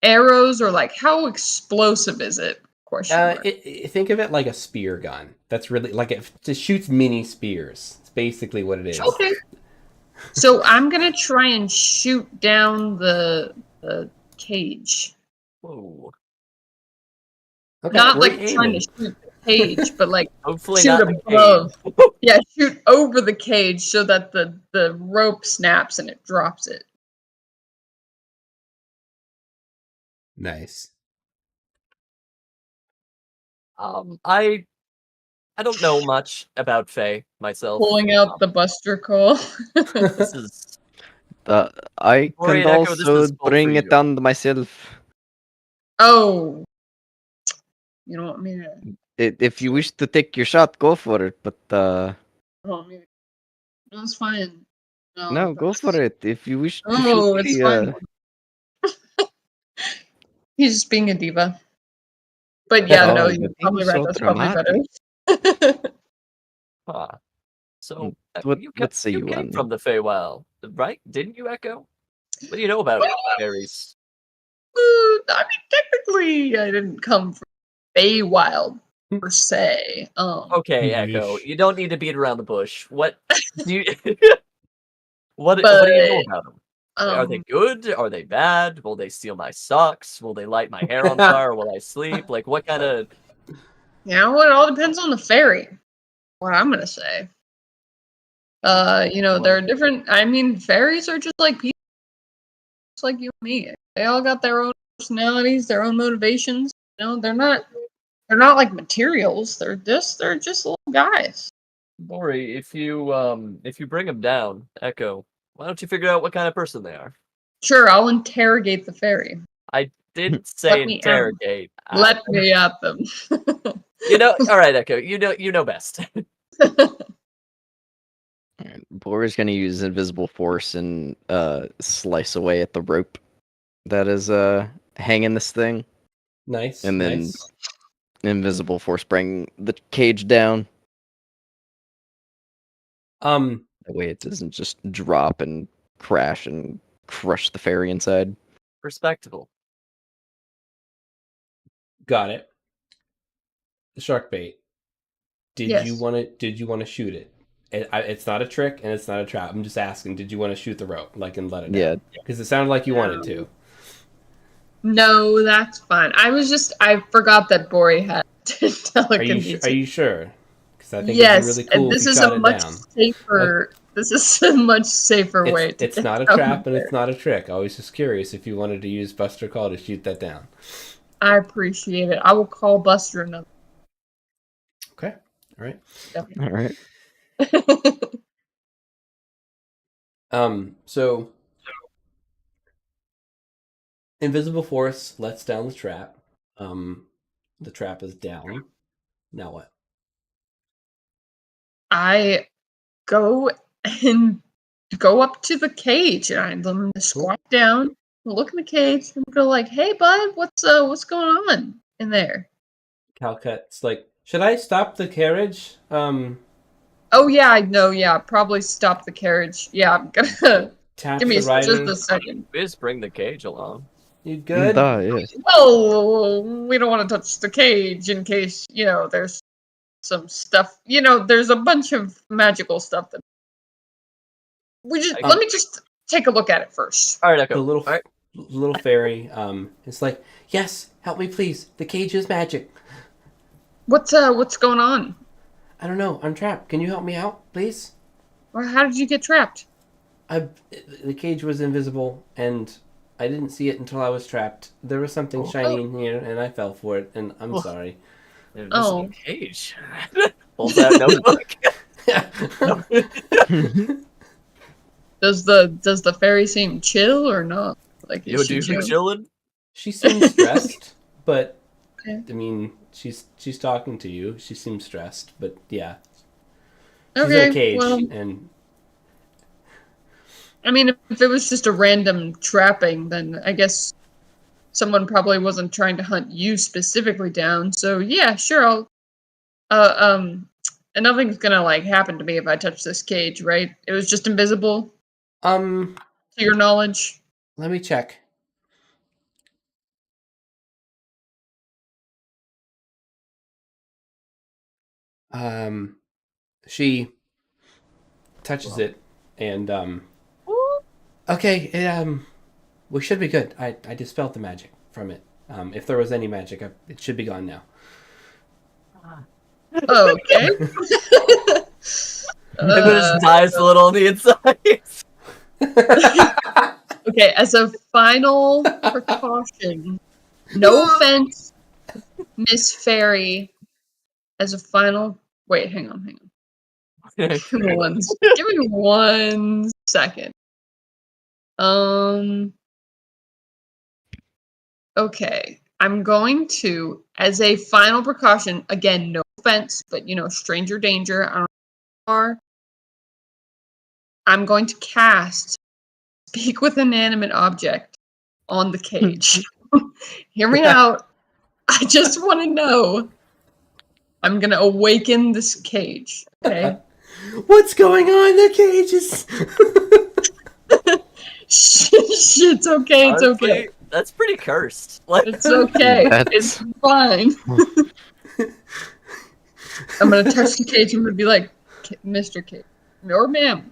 arrows, or like how explosive is it? Question mark. Think of it like a spear gun. That's really like it shoots mini spears. It's basically what it is. Okay. So I'm gonna try and shoot down the cage. Whoa. Okay, Not where like are you trying aiming? to shoot the cage, but like Hopefully shoot not the above. cage. Yeah, shoot over the cage so that the rope snaps and it drops it. Nice. I don't know much about Fae myself. Pulling out the Buster Call. This is I Ori can and Echo, this also is both for bring it you. down myself. Oh. You don't want me to... If you wish to take your shot, go for it. But No, it's fine. no, go for it. If you wish to Oh, shoot it's the, fine. He's just being a diva. But yeah, Oh, no, you're you're probably being right. so That's probably dramatic. better. Huh. So What you say you, came Annie? from the Feywild, right? Didn't you, Echo? What do you know about fairies? I mean, technically, I didn't come from Feywild per se. Okay, Echo, Yeesh. you don't need to beat around the bush. What do you what do you know about them? Are they good? Are they bad? Will they steal my socks? Will they light my hair on fire? Will I sleep? Like, what kind of... Yeah, well, it all depends on the fairy. What I'm gonna say. There are different. I mean, fairies are just like people, just like you and me. They all got their own personalities, their own motivations. They're not They're not like materials. They're just little guys. Bori, if you bring them down, Echo, why don't you figure out what kind of person they are? Sure, I'll interrogate the fairy. I didn't say Let me interrogate. Let me at them. All right, Echo. You know best. Boar's gonna use invisible force and slice away at the rope that is hanging this thing, Nice. and then nice. invisible force bring the cage down. That way it doesn't just drop and crash and crush the fairy inside. Respectable. Got it. The shark bait. Did Yes. you want to shoot it? It's not a trick and it's not a trap. I'm just asking. Did you want to shoot the rope, and let it Yeah. down? Because it sounded like you wanted to. No, that's fine. I forgot that Bori had Are telekinesis. you sure? Because I think Yes, it'd be really cool and if this you is shot a it much down. safer. This is a much safer way. It's not a get trap out and there. it's not a trick. I was just curious if you wanted to use Buster Call to shoot that down. I appreciate it. I will call Buster another. Okay. All right. All right. So invisible force lets down the trap. The trap is down. Now what? I go up to the cage and I'm going to squat down, look in the cage, and go like, "Hey, bud, what's going on in there?" Calcut's like, should I stop the carriage? Oh yeah, I know. Yeah, probably stop the carriage. Yeah, I'm gonna Tap give me the rider. just a second. Just bring the cage along. You good? Yeah. Well, we don't want to touch the cage in case there's some stuff. There's a bunch of magical stuff that let me just take a look at it first. All right, Echo. The little All right. little fairy is like, yes, help me please. The cage is magic. What's going on? I don't know. I'm trapped. Can you help me out, please? Well, how did you get trapped? The cage was invisible, and I didn't see it until I was trapped. There was something shiny in here, and I fell for it, and I'm sorry. Invisible cage. Pulls out notebook. Does the fairy seem chill or not? Like, You do chilling? She seems stressed, but Okay. I mean, she's talking to you. She seems stressed, but yeah, she's Okay, in a cage, well, and I mean, if it was just a random trapping, then I guess someone probably wasn't trying to hunt you specifically down. So yeah, sure, and nothing's gonna happen to me if I touch this cage, right? It was just invisible, to your knowledge. let me check. She touches it, and okay, we should be good. I dispelled the magic from it. If there was any magic, it should be gone now. Okay. Echo just dies a little on the inside. Okay, as a final precaution, no offense, Miss Fairy. As a final, wait, hang on. Give me one second. Okay, I'm going to, as a final precaution, again, no offense, but stranger danger. I don't know who you are. I'm going to cast Speak with Inanimate Object on the cage. Hear me out. I just want to know. I'm going to awaken this cage. Okay? What's going on? The cage is. It's okay. It's okay. That's pretty cursed. It's okay. It's fine. I'm going to touch the cage and I'm going to be like, Mr. Cage. Or ma'am.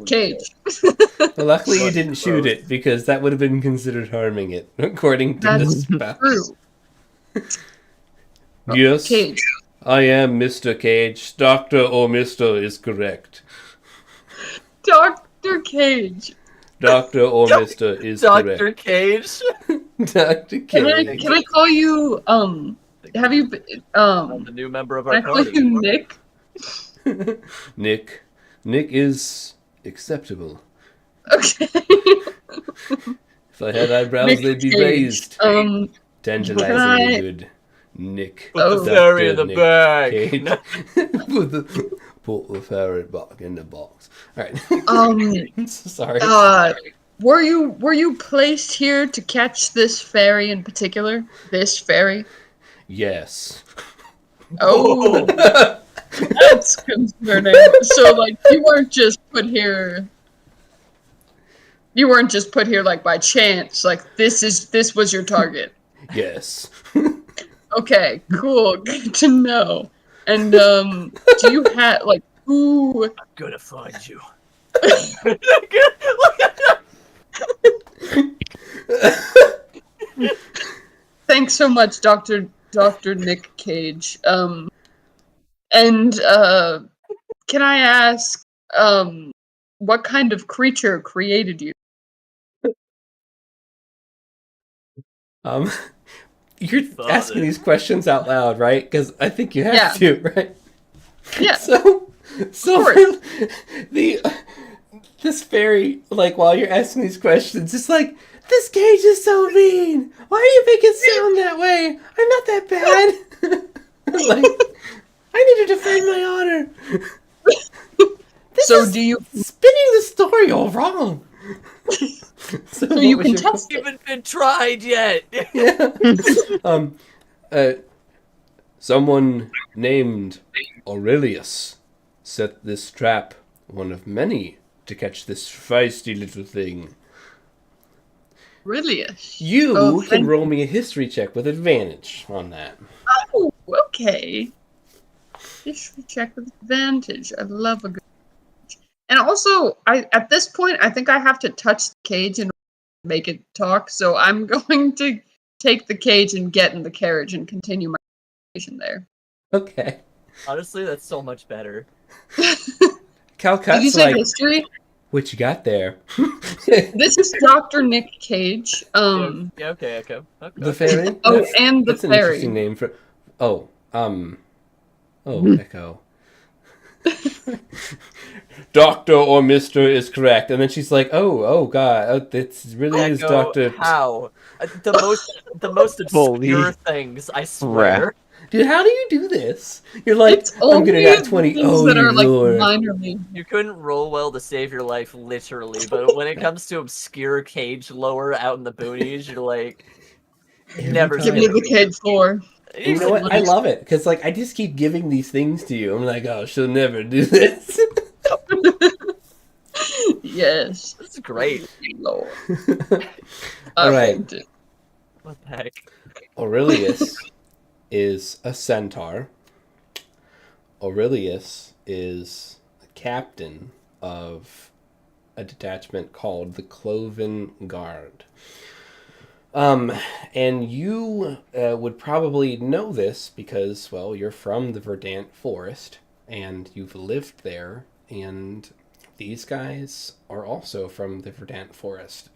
Cage. Well, luckily you didn't shoot it, because that would have been considered harming it, according to the spell. True. Yes, Cage. I am Mr. Cage. Dr. or Mr. is correct. Dr. Cage. Dr. or Mr. is correct. Dr. Cage. Dr. Can I Cage. call you have you The new member of can our I call party. you Nick? Nick. Nick is acceptable. Okay. If I had eyebrows, Nick they'd be Cage. raised. Can Tantalizingly I- good. Nick. Put the Oh. fairy in the Nick bag. Cage. Put the ferret back in the box. Alright. Sorry. were you placed here to catch this fairy in particular? This fairy? Yes. Oh, that's concerning. So, like, you weren't just put here. You weren't just put here like by chance. Like, this was your target. Yes. Okay, cool. Good to know. And do you have like who? I'm gonna find you. Thanks so much, Dr. Nick Cage. And can I ask what kind of creature created you? You're Father. asking these questions out loud, right? Because I think you have Yeah. to, right? Yeah. So course. this fairy, like, while you're asking these questions, it's like, this cage is so mean. Why do you make it sound that way? I'm not that bad. Like, I need to defend my honor. This So is do you? spinning the story all wrong. So you what was can your test Haven't even been tried yet. Yeah. Someone named Aurelius set this trap, one of many, to catch this feisty little thing. Really? You Oh, can thank roll me a history check with advantage on that. Oh, okay. History check with advantage. I love a good. And also, at this point, I think I have to touch the cage and make it talk. So I'm going to take the cage and get in the carriage and continue my conversation there. Okay. Honestly, that's so much better. Did Calcutt's you say like, history? what you got there? This is Dr. Nick Cage. Yeah, okay. The fairy? Oh, and the that's an fairy. interesting name for... Echo. Doctor or Mister is correct. And then she's like, oh God, it really is Echo, Doctor... how? The most obscure Holy things, I swear. Dude, how do you do this? You're like, It's I'm gonna only get 20. things Oh, that are your like lord. minorly. You couldn't roll well to save your life, literally, but when it comes to obscure cage lore out in the boonies, you're like, never time. Give me the cage floor. And you know what? I love it because like I just keep giving these things to you. I'm like, oh, she'll never do this. Yes. This is great. Lord. All right. What the heck? Aurelius is a centaur. Aurelius is a captain of a detachment called the Cloven Guard. And you would probably know this because, well, you're from the Verdant Forest and you've lived there, and these guys are also from the Verdant Forest.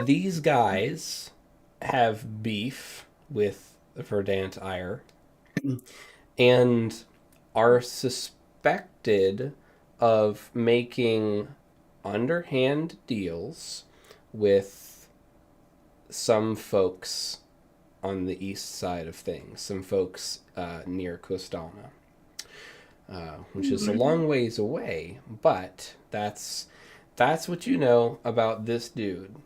These guys have beef with the Verdant Ire and are suspected of making underhand deals with some folks on the east side of things, some folks near Kostana, which is a long ways away, but that's what you know about this dude.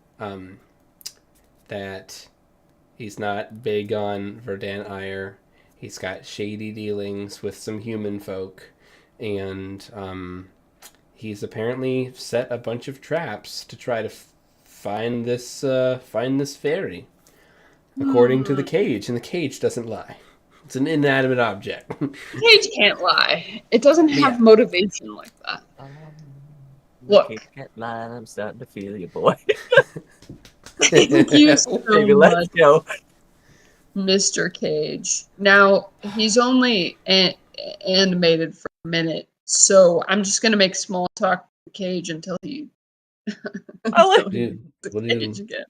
That he's not big on Verdant Ire. He's got shady dealings with some human folk, and he's apparently set a bunch of traps to try to find this fairy, according to the cage, and the cage doesn't lie. It's an inanimate object. Cage can't lie. It doesn't have Yeah. motivation like that. Look. Can't lie, I'm starting to feel you, boy. Thank you so Baby, much, let's go. Mr. Cage. Now, he's only animated for a minute, so I'm just going to make small talk with Cage until he... I like until he Dude, the what do you... cage again.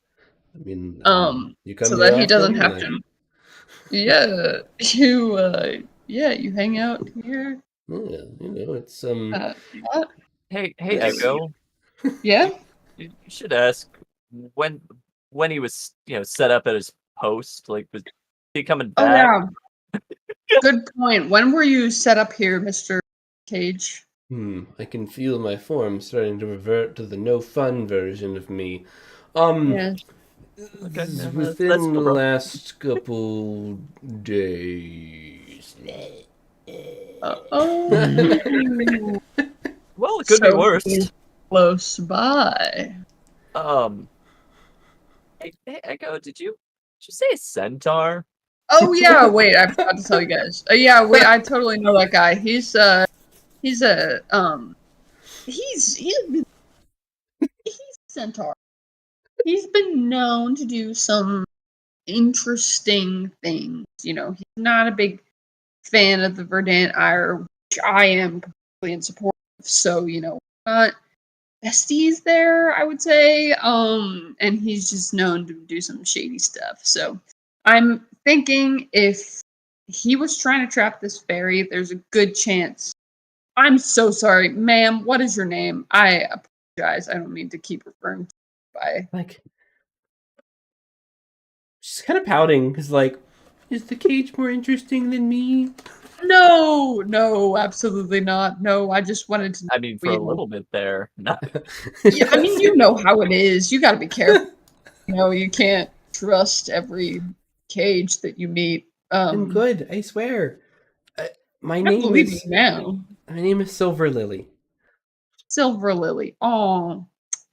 I mean, you come so here that he doesn't often, have to. Yeah, you hang out here. it's What? Hey, Yes. Echo. Yeah. You should ask when he was, set up at his post. Like, was he coming Oh back? yeah. Good point. When were you set up here, Mr. Cage? I can feel my form starting to revert to the no fun version of me. Um, Yes. Okay, yeah, within that's the no problem. last couple days. Oh. Well, it could be So worse. he's close by. Hey, Echo, did you say a centaur? Oh yeah, wait, I forgot to tell you guys. Yeah, wait, I totally know that guy. He's a he's a centaur. He's been known to do some interesting things. You know, he's not a big fan of the Verdant Ire, which I am completely in support of. So, not besties there, I would say. And he's just known to do some shady stuff. So I'm thinking if he was trying to trap this fairy, there's a good chance. I'm so sorry, ma'am. What is your name? I apologize. I don't mean to keep referring to you by. Like, she's kind of pouting because, like, is the cage more interesting than me? No, absolutely not. No, I just wanted to. I mean, for a little bit there. No. Yeah, I mean, you know how it is. You got to be careful. You can't trust every cage that you meet. I'm good, I swear. My I name believe you is now. Silver Lily. Silver Lily. Oh,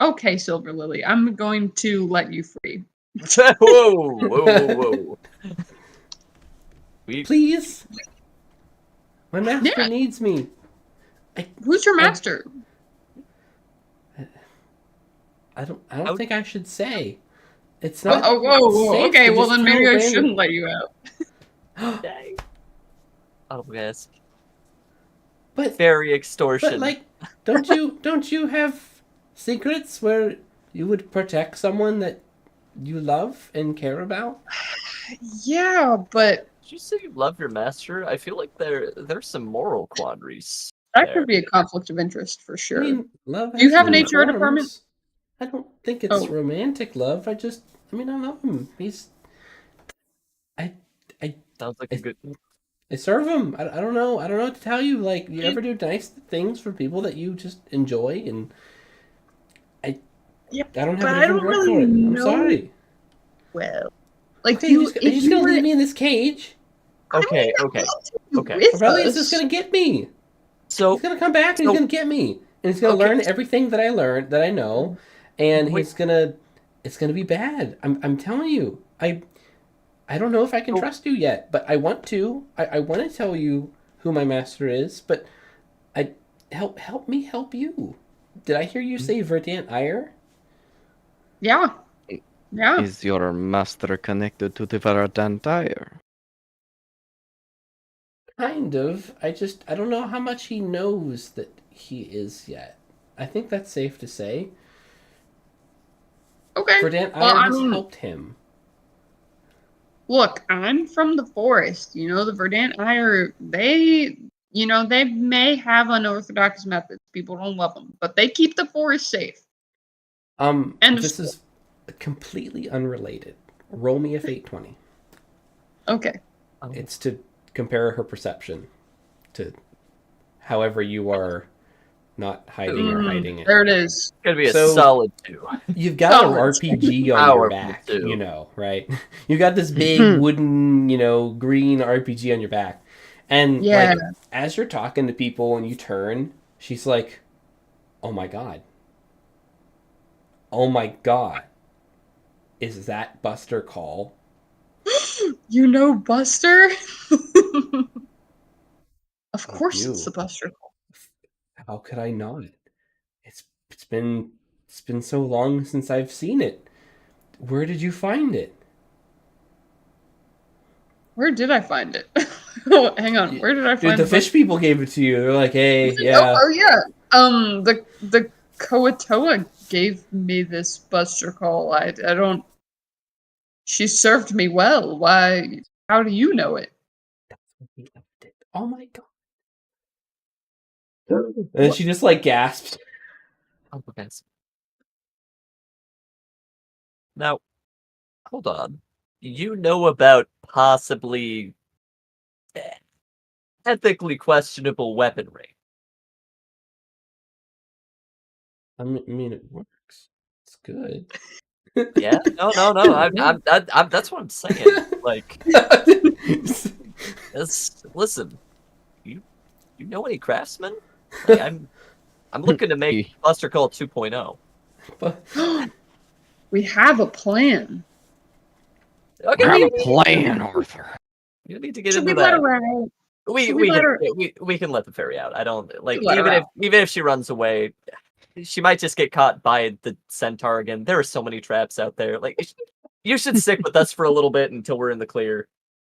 okay, Silver Lily. I'm going to let you free. Whoa. Please? My master Yeah. needs me. Who's your master? I don't think I should say. It's not. Whoa. safe Okay, to well just then tell maybe I random- shouldn't let you out. Dang. I'll ask. But Fairy extortion. like, don't you have secrets where you would protect someone that you love and care about? Yeah, but Did you say you love your master? I feel like there's some moral quandaries. that there. could be a conflict of interest for sure. I mean, love. Do you has have an many HR department? forms. I don't think it's Oh. romantic love. I love him. Sounds like a good. I serve him. I don't know. I don't know what to tell you. Like, you ever do nice things for people that you just enjoy, and I don't have a different word for it. I'm sorry. Well, like Okay, you're just gonna leave me in this cage. Okay. Or probably he's just gonna get me. So He's gonna come back and he's gonna get me, and he's gonna learn everything that I know, and it's gonna be bad. I'm telling you. I don't know if I can trust you yet, but I want to. I want to tell you who my master is, but help me help you. Did I hear you say Verdant Ire? Yeah. Is your master connected to the Verdant Ire? Kind of. I don't know how much he knows that he is yet. I think that's safe to say. Okay. Verdant Well, Ire has helped him. Look, I'm from the forest. The Verdant Ire, they may have unorthodox methods. People don't love them, but they keep the forest safe. And this is completely unrelated. Roll me a fate 20. Okay. It's to compare her perception to however you are not hiding or hiding it. There it is. It's gonna be a solid 2. You've got an RPG on your back, right? You got this big wooden, green RPG on your back. And like, as you're talking to people and you turn, she's like, "Oh my god. Oh my god. Is that Buster Call?" You know Buster? Of course it's the Buster Call. How could I not? It's been so long since I've seen it. Where did you find it? Where did I find it? Oh, hang on. Where did I find it? Dude, the fish people gave it to you. They're like, "Hey, yeah." Oh yeah. The Koatoa gave me this Buster Call. I don't She served me well. Why? How do you know it? That's what he did. Oh my god. And then she just like gasped. Oh, yes. Now, hold on. You know about possibly ethically questionable weaponry. I mean, it works. It's good. Yeah? No. I'm that's what I'm saying. Like, listen, you know any craftsmen? Like, I'm looking to make Buster Call 2.0. But We have a plan. Okay, Have a we plan, Arthur. you need to get Should into we let that. her out? We Should we let her? can let the fairy out. I don't like Let her out. even if she runs away, she might just get caught by the centaur again. There are so many traps out there. Like you should stick with us for a little bit until we're in the clear.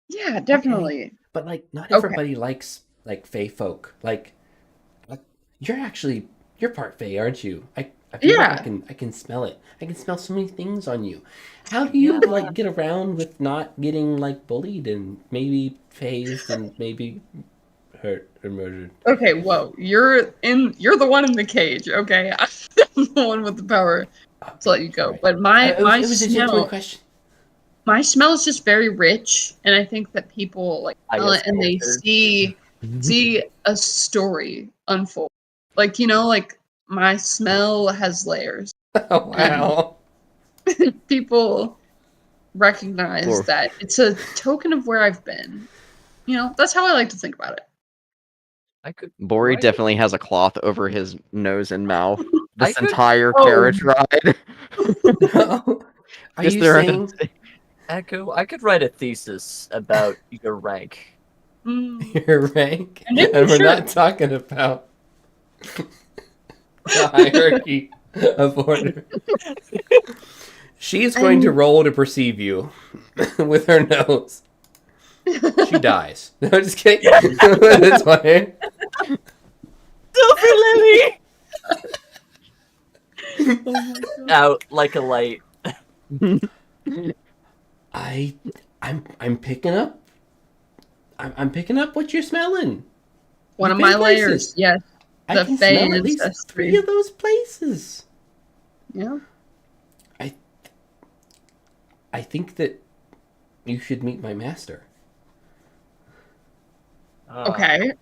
Yeah, definitely. but like not Okay. everybody likes like fae folk. Like you're part fae, aren't you? I feel like Yeah. I can smell it. I can smell so many things on you. How do you like get around with not getting like bullied and maybe phased and maybe hurt or murdered? Okay, whoa. You're the one in the cage, okay? I'm the one with the power to let you go. Right. But my It was a genuine smell question. my smell is just very rich, and I think that people like I smell it guess and they cultured. see a story unfold. Like, you know, like my smell has layers. Oh wow. People recognize Or- that it's a token of where I've been. You know, that's how I like to think about it. I could Bori write- definitely has a cloth over his nose and mouth. This I could- entire Oh. carriage ride. Are Just you there- saying Echo, I could write a thesis about your rank. Mm. your rank? And maybe And you we're should. not talking about the hierarchy of order. She's going to roll to perceive you with her nose. She dies. No, just kidding. That's fine. Silver Lily! Oh my God. Out like a light. I'm picking up. I'm picking up what you're smelling. One You've of my been layers, places. yes. I The can Fae smell at least ancestry. 3 of those places. Yeah. I think that you should meet my master. Okay.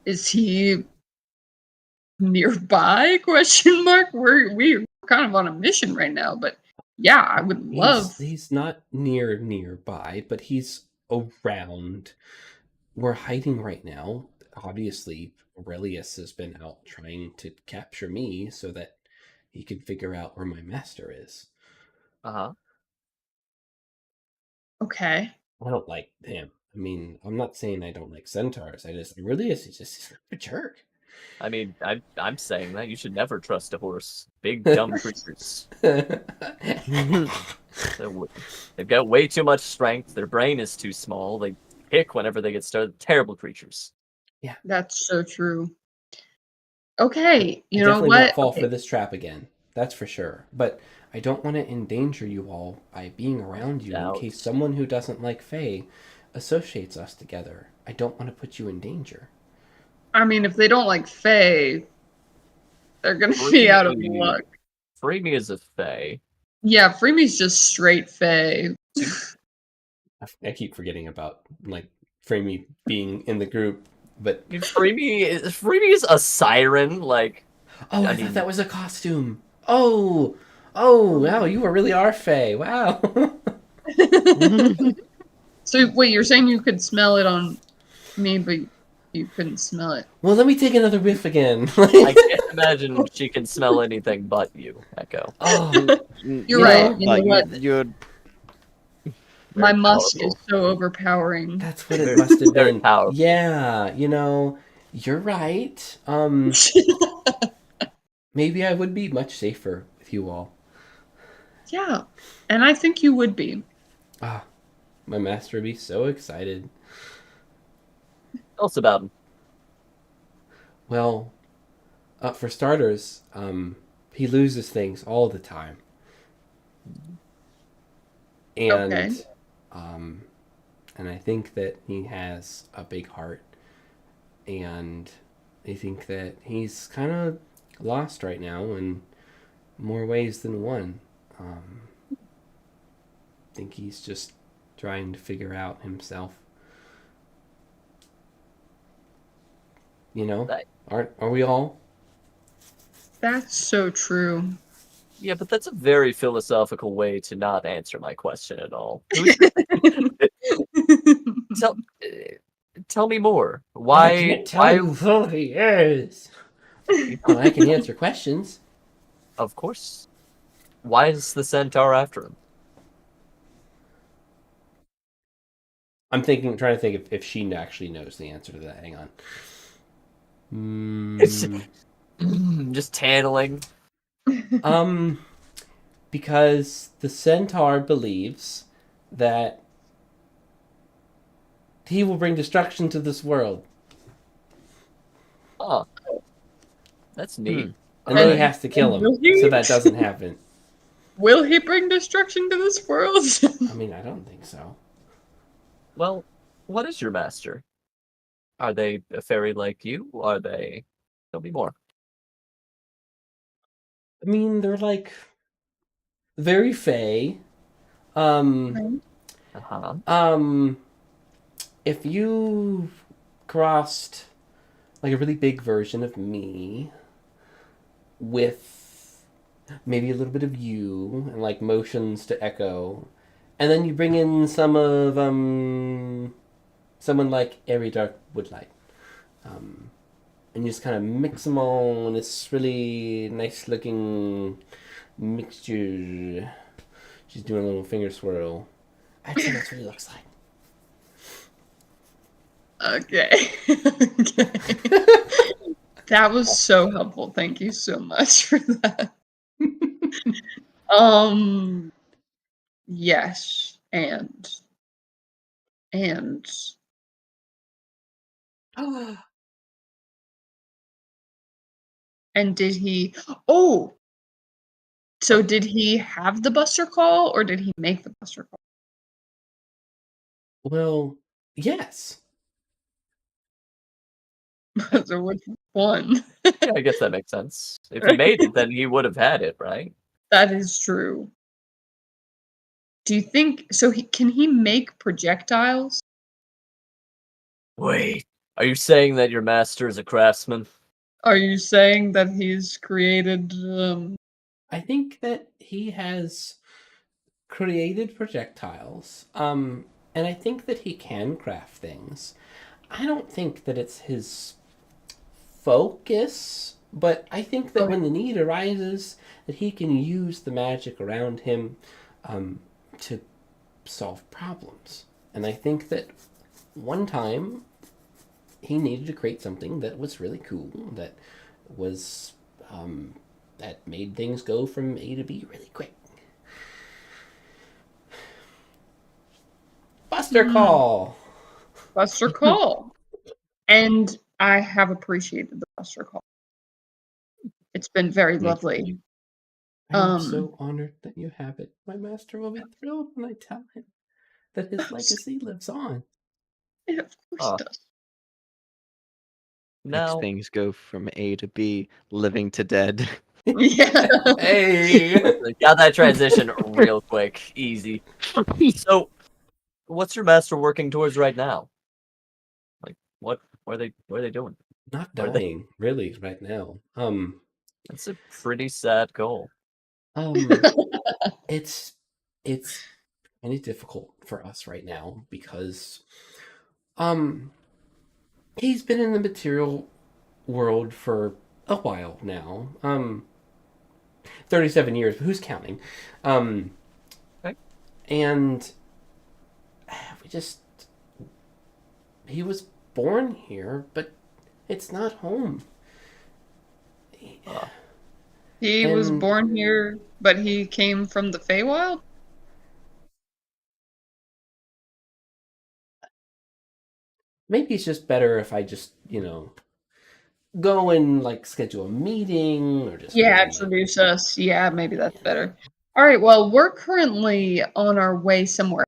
Is he nearby? Question mark. We're kind of on a mission right now, but yeah, I would love. He's not nearby, but he's around. We're hiding right now. Obviously, Aurelius has been out trying to capture me so that he can figure out where my master is. Uh-huh. Okay. I don't like him. I mean, I'm not saying I don't like centaurs. Aurelius is just a jerk. I mean, I'm saying that you should never trust a horse. Big dumb creatures. They've got way too much strength. Their brain is too small. They pick whenever they get started. Terrible creatures. That's so true. Okay, you I know definitely what? won't fall Okay. for this trap again. That's for sure. But I don't want to endanger you all by being around you in Doubt. case someone who doesn't like Fae associates us together. I don't want to put you in danger. I mean, if they don't like Fae, they're gonna be out of luck. Free me as a fae. Yeah, Freemy's just straight Fae. I keep forgetting about like Framey being in the group, but Free me is a siren. Like, oh, I thought that was a costume. Oh, wow, you really are Fae. Wow. So wait, you're saying you could smell it on me, but you couldn't smell it? Well, let me take another whiff again. I can't imagine she can smell anything but you, Echo. Oh, You're right. You know what? You'd My Very musk powerful. is so overpowering. that's what it must have Very been. powerful. Yeah, you're right. Maybe I would be much safer with you all. Yeah, and I think you would be. Ah, my master would be so excited. Tell us about him. Well, for starters, he loses things all the time. And Okay. and I think that he has a big heart, and I think that he's kind of lost right now in more ways than one. I think he's just trying to figure out himself. You know, Right. are we all? That's so true. Yeah, but that's a very philosophical way to not answer my question at all. Tell, tell me more. I can't tell Why? you who he is. But I can answer questions. Of course. Why is the centaur after him? I'm trying to think if she actually knows the answer to that. Hang on. Just tanneling. Because the centaur believes that he will bring destruction to this world. Oh, that's neat. And then he And- has to kill and him will he? so that doesn't happen. Will he bring destruction to this world? I mean, I don't think so. Well, what is your master? Are they a fairy like you? Are they? Tell me more. I mean, they're like very fey. Um, Uh-huh. if you crossed like a really big version of me with maybe a little bit of you and like motions to echo, and then you bring in some of someone like Airy Dark Woodlight, and you just kind of mix them all in this really nice looking mixture. She's doing a little finger swirl. I'd say that's what it looks like. Okay. Okay. That was so helpful. Thank you so much for that. Yes, and and did he oh, so did he have the Buster Call or did he make the Buster Call? Well, yes. So which one? Yeah, I guess that makes sense. If he made it, then he would have had it, right? That is true. Do you think so? Can he make projectiles? Wait, are you saying that your master is a craftsman? Are you saying that he's created? I think that he has created projectiles. And I think that he can craft things. I don't think that it's his focus, but I think that when the need arises, that he can use the magic around him to solve problems. And I think that one time he needed to create something that was really cool, that was that made things go from A to B really quick. Buster Call. Buster Call. And I have appreciated the Buster Call. It's been very lovely. I'm so honored that you have it. My master will be thrilled when I tell him that his legacy lives on. Yeah, of course it does. Makes Now, things go from A to B, living to dead. Yeah. Hey! got that transition real quick, easy. So, what's your master working towards right now? Like, what are they doing? Not Are they- dying, really, right now. That's a pretty sad goal. It's really difficult for us right now because he's been in the material world for a while now. 37 years, but who's counting? Okay. And he was born here, but it's not home. He was And- born here, but he came from the Feywild? Maybe it's just better if I just, go and like schedule a meeting or just Yeah, go and, introduce us. Yeah, maybe that's better. All right, well, we're currently on our way somewhere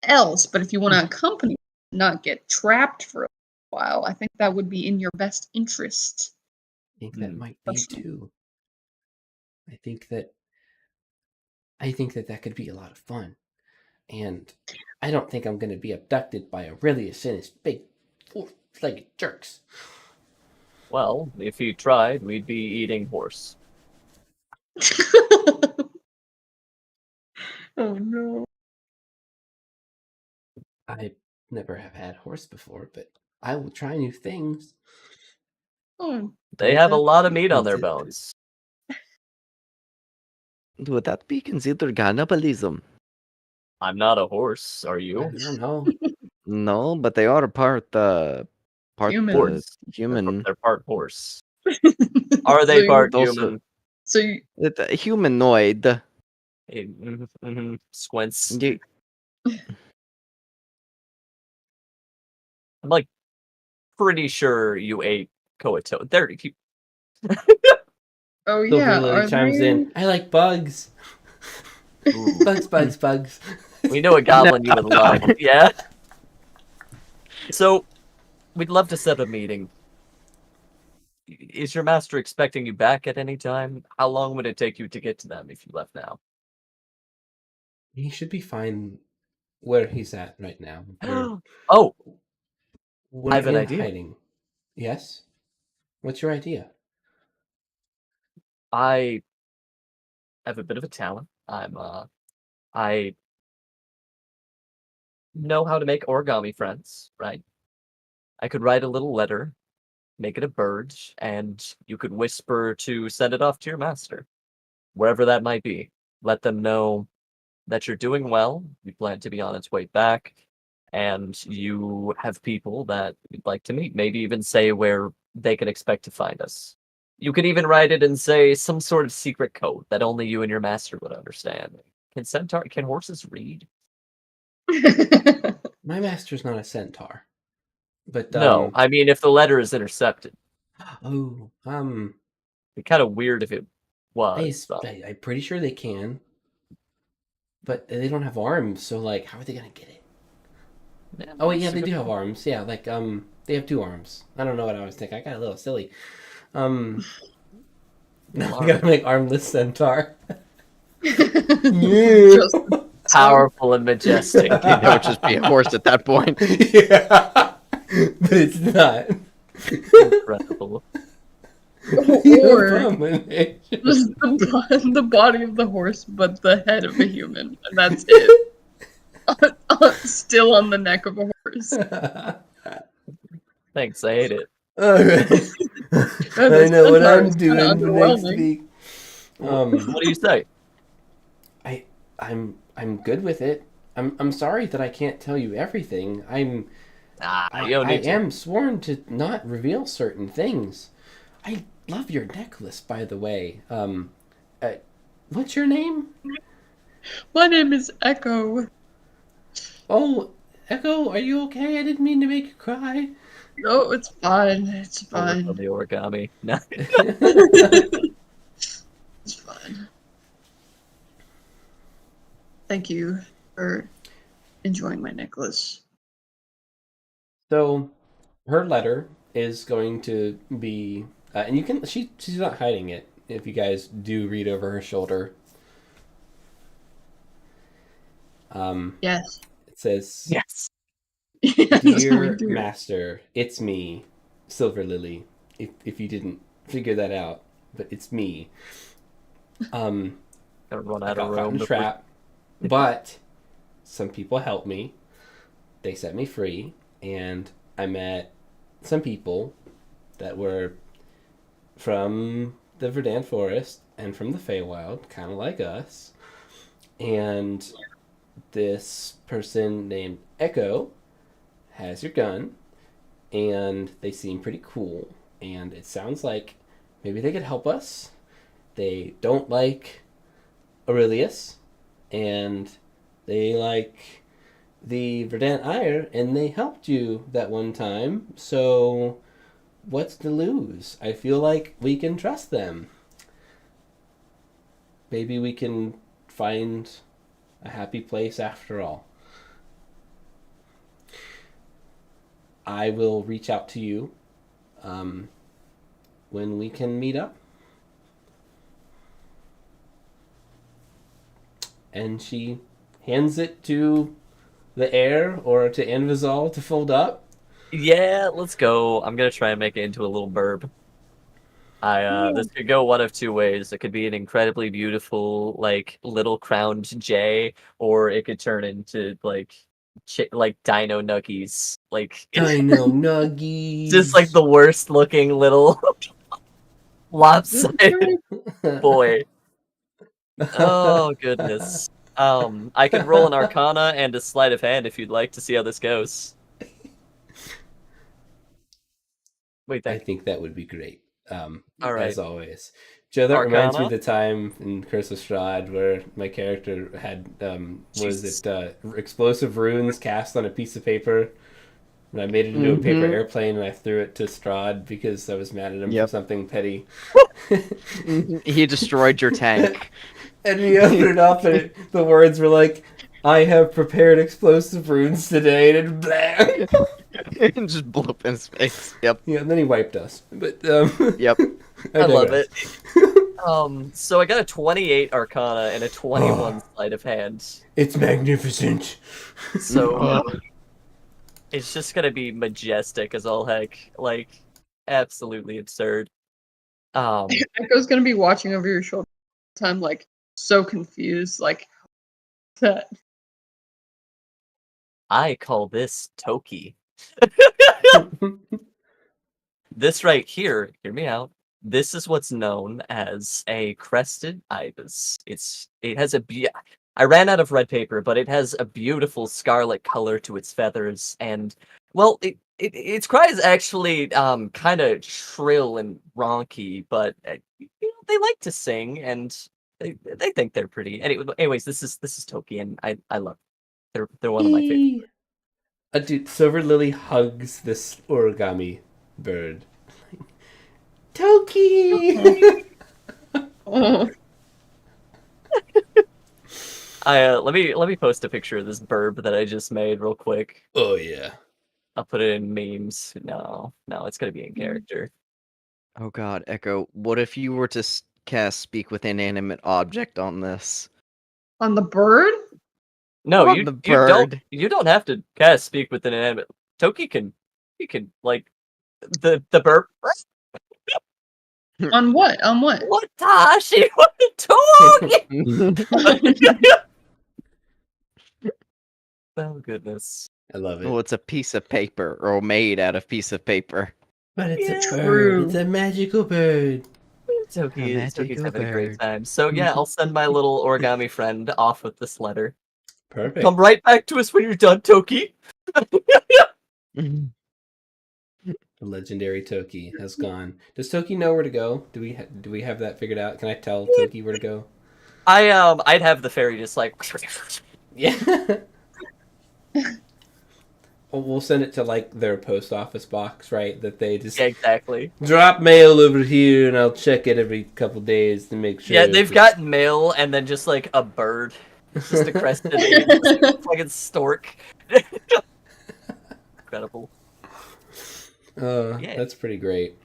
else, but if you want to accompany, not get trapped for a while, I think that would be in your best interest. I think that might be Personally. too. I think that that could be a lot of fun. And I don't think I'm going to be abducted by Aurelius and his big four-legged jerks. Well, if you tried, we'd be eating horse. Oh no. I never have had horse before, but I will try new things. Oh, They have a lot of meat on their bones. Would that be considered cannibalism? I'm not a horse, are I you? don't know. No, but they are part Human. Horse. human. They're part horse. Are they So part Also- human? So you, It's a humanoid. Squints. You- I'm like pretty sure you ate Koato. There, oh Silver yeah, Lily are chimes they... in. I like bugs. Ooh, Bugs. we know a goblin you would love. Yeah. So, we'd love to set a meeting. Is your master expecting you back at any time? How long would it take you to get to them if you left now? He should be fine where he's at right now. Oh, We're I have an in idea. hiding. Yes? What's your idea? I have a bit of a talent. I know how to make origami friends, right? I could write a little letter, make it a bird, and you could whisper to send it off to your master, wherever that might be. Let them know that you're doing well, you plan to be on its way back, and you have people that you'd like to meet. Maybe even say where they can expect to find us. You could even write it and say some sort of secret code that only you and your master would understand. Can horses read? My master's not a centaur. But, No, I mean if the letter is intercepted. oh, It'd be kind of weird if it was. I'm pretty sure they can. But they don't have arms, so, like, how are they gonna get it? Yeah, Oh, wait, yeah, that's a they good do have point. arms. Yeah, like, they have 2 arms. I don't know what I was thinking. I got a little silly. Now we gotta make armless centaur. Just- Powerful and majestic. They would just be a horse at that point. Yeah. But it's not. Incredible. or Abomination. just the body of the horse, but the head of a human, and that's it. Still on the neck of a horse. Thanks, I hate it. Alright. I know what I'm doing next week. What do you say? I'm good with it. I'm sorry that I can't tell you everything. You I don't need to. am sworn to not reveal certain things. I love your necklace, by the way. What's your name? My name is Echo. Oh, Echo, are you okay? I didn't mean to make you cry. No, it's fine. It's I'll work on fine. the origami. No. It's fine. Thank you for enjoying my necklace. So, her letter is going to be, and you can. She's not hiding it. If you guys do read over her shoulder, Yes. it says, Yes. Yes, we "Dear do. Master, it's me, Silver Lily. If you didn't figure that out, but it's me. Gonna run I out got of caught room. in a trap, but some people helped me. They set me free, and I met some people that were from the Verdant Forest and from the Feywild, kind of like us. And this person named Echo has your gun, and they seem pretty cool. And it sounds like maybe they could help us. They don't like Aurelius, and they like the Verdant Ire, and they helped you that one time, so what's to lose? I feel like we can trust them. Maybe we can find a happy place after all. I will reach out to you when we can meet up. And she hands it to the heir or to Anvizal to fold up. Yeah, let's go. I'm gonna try and make it into a little burb. This could go one of two ways. It could be an incredibly beautiful, like, little crowned J, or it could turn into like Dino Nuggies, like Dino Nuggies. just like the worst looking little lopsided boy. Oh goodness. I could roll an Arcana and a sleight of hand if you'd like to see how this goes. Wait, I think that would be great. All right. As always. Joe, that reminds me Arcana? of the time in Curse of Strahd where my character had, explosive runes cast on a piece of paper. And I made it into a paper airplane and I threw it to Strahd because I was mad at him for something petty. He destroyed your tank. And he opened it up and the words were like, I have prepared explosive runes today, and blah. And just blew up in his face. Yep. Yeah, and then he wiped us. But Yep. I love it. So I got a 28 Arcana and a 21 sleight of hand. It's magnificent. So it's just gonna be majestic as all heck. Like, absolutely absurd. Echo's gonna be watching over your shoulder all the time, like, so confused, like, that. I call this Toki. This right here, hear me out. This is what's known as a crested ibis. It has I ran out of red paper, but it has a beautiful scarlet color to its feathers, and well, its cry is actually kind of shrill and ronky, but they like to sing and they think they're pretty. Anyways, this is Toki, and I love them. They're one of my favorites. Dude, Silver Lily hugs this origami bird. Toki! Oh. Let me post a picture of this burb that I just made real quick. Oh yeah. I'll put it in memes. No, it's gonna be in character. Oh god, Echo, what if you were to cast Speak with Inanimate Object on this? On the bird? No, On you the don't. bird. You don't have to cast Speak with an inanimate. Toki can. He can like the burb. On what? On what? What Tashi? What Toki? Oh goodness. I love it. Well, it's a piece of paper, or made out of piece of paper. But it's a bird. True. It's a magical bird. Toki's magical having a great bird. time. So yeah, I'll send my little origami friend off with this letter. Perfect. Come right back to us when you're done, Toki. The legendary Toki has gone. Does Toki know where to go? Do we have that figured out? Can I tell Toki where to go? I'd have the fairy just like Yeah. We'll send it to like their post office box, right? That they just exactly. drop mail over here, and I'll check it every couple days to make sure. Yeah, they've got mail and then just like a bird. It's just a crested fucking stork. Incredible. Yeah. That's pretty great.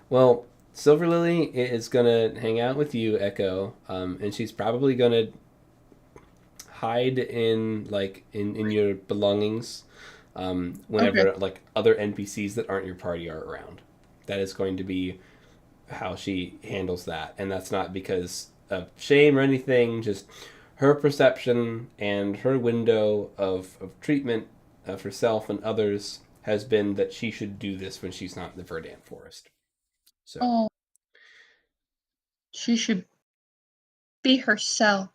Well, Silver Lily is gonna hang out with you, Echo, and she's probably gonna hide in in your belongings whenever like other NPCs that aren't your party are around. That is going to be how she handles that, and that's not because of shame or anything, just her perception and her window of treatment of herself and others has been that she should do this when she's not in the Verdant Forest. So Oh. She should be herself.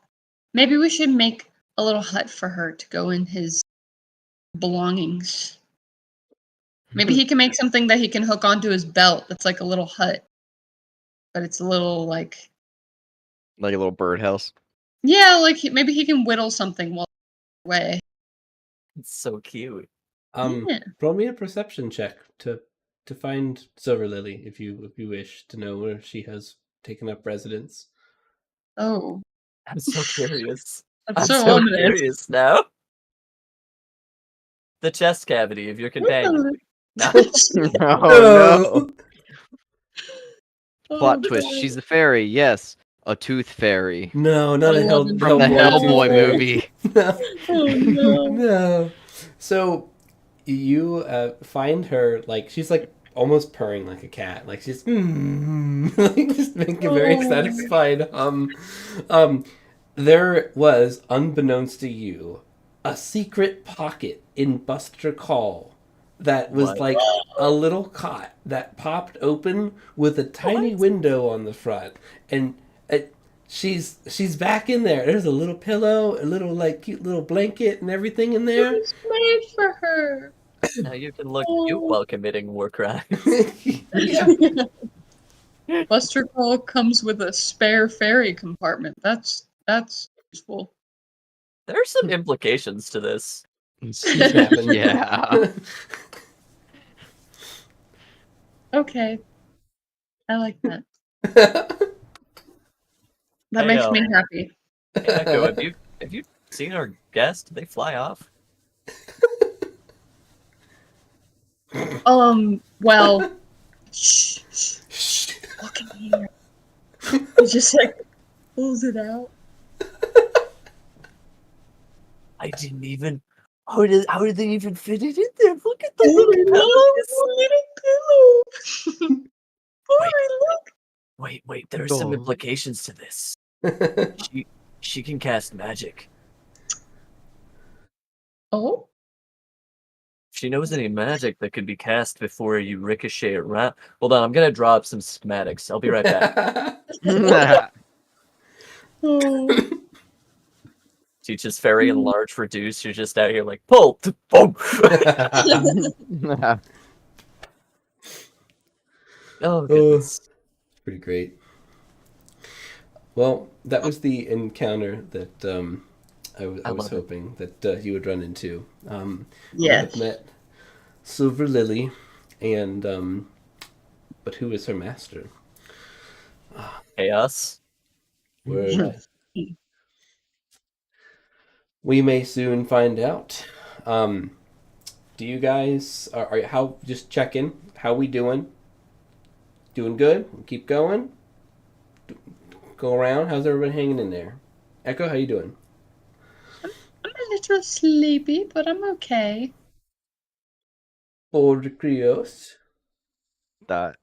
Maybe we should make a little hut for her to go in his belongings. Maybe he can make something that he can hook onto his belt that's like a little hut. But it's a little like a little birdhouse. yeah, like maybe he can whittle something while away. It's so cute. Yeah. Roll me a perception check to find Silver Lily if you wish to know where she has taken up residence. Oh. I'm so curious. That's I'm so so ominous. curious now. The chest cavity of your companion. No. Oh no! Plot Oh, twist: God. she's a fairy. Yes, a tooth fairy No, not a Eleven from the Hellboy Hellboy movie. No. Oh, no. No. So you find her like she's like almost purring like a cat, like she's like just making a very Oh. satisfied um. There was, unbeknownst to you, a secret pocket in Buster Call that was What? like a little cot that popped open with a tiny What? window on the front, and she's back in there. There's a little pillow, a little like cute little blanket, and everything in It there. was made for her. Now you can look Oh. cute while committing war crimes. Yeah. Buster Call comes with a spare fairy compartment. That's useful. There are some implications to this. Snapping. Yeah. Okay, I like that. That Hey, makes me happy. Hey, Echo, have you seen our guest? Did they fly off? Well, shh, shh, look in here. He just like pulls it out. I didn't even. How did they even fit it in there? Look at the Oh, little look, pillows. little pillow. Wait. There are some Oh. implications to this. She can cast magic. Oh, If she knows any magic that could be cast before you ricochet around. Hold on, I'm gonna draw up some schematics. I'll be right back. oh. Teaches fairy and large reduce. You're just out here like pull, boom. Oh goodness. Pretty great. Well, that was the encounter that I was love it. hoping that you would run into. You Yes. have met Silver Lily, and but who is her master? Chaos. Word. We may soon find out. Do you guys are how just check in? How we doing? Doing good? Keep going. Go around. How's everyone hanging in there? Echo, how you doing? I'm a little sleepy, but I'm okay. Old Krios. That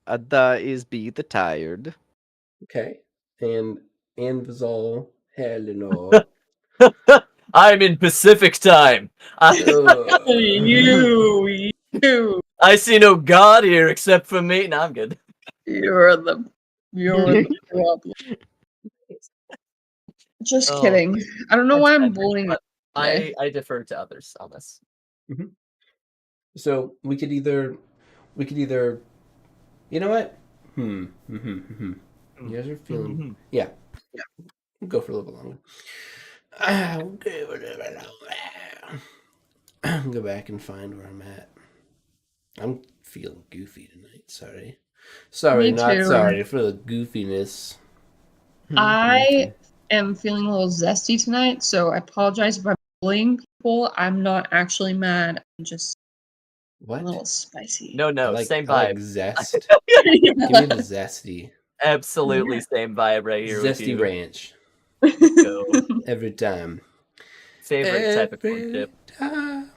is be the tired. Okay. And Anvizal Helenor. I'm in Pacific time. You. I see no god here except for me. No, I'm good. You're the problem. Just Oh, kidding. I don't know that's why I'm fine, bullying but it. I defer to others on this. So we could either you know what? You guys are feeling yeah. Go for a little bit longer. I'll go a little bit longer. Go back and find where I'm at. I'm feeling goofy tonight. Sorry, Me not too. sorry for the goofiness. I am feeling a little zesty tonight, so I apologize if I'm bullying people. I'm not actually mad. I'm just What? a little spicy. No, I like, same I like vibe. zest. Give me the zesty. Absolutely same vibe right here with Zesty you. ranch. Go. Every time. Favorite type of courtship. time.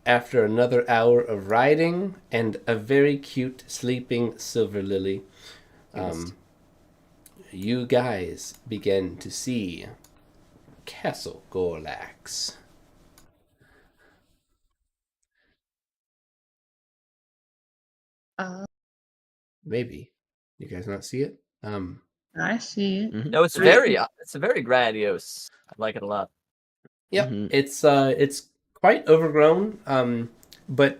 After another hour of riding and a very cute sleeping Silver Lily, you guys begin to see Castle Gorlax. Maybe. You guys not see it? I see it. No, it's very grandiose. I like it a lot. Yep. It's quite overgrown, but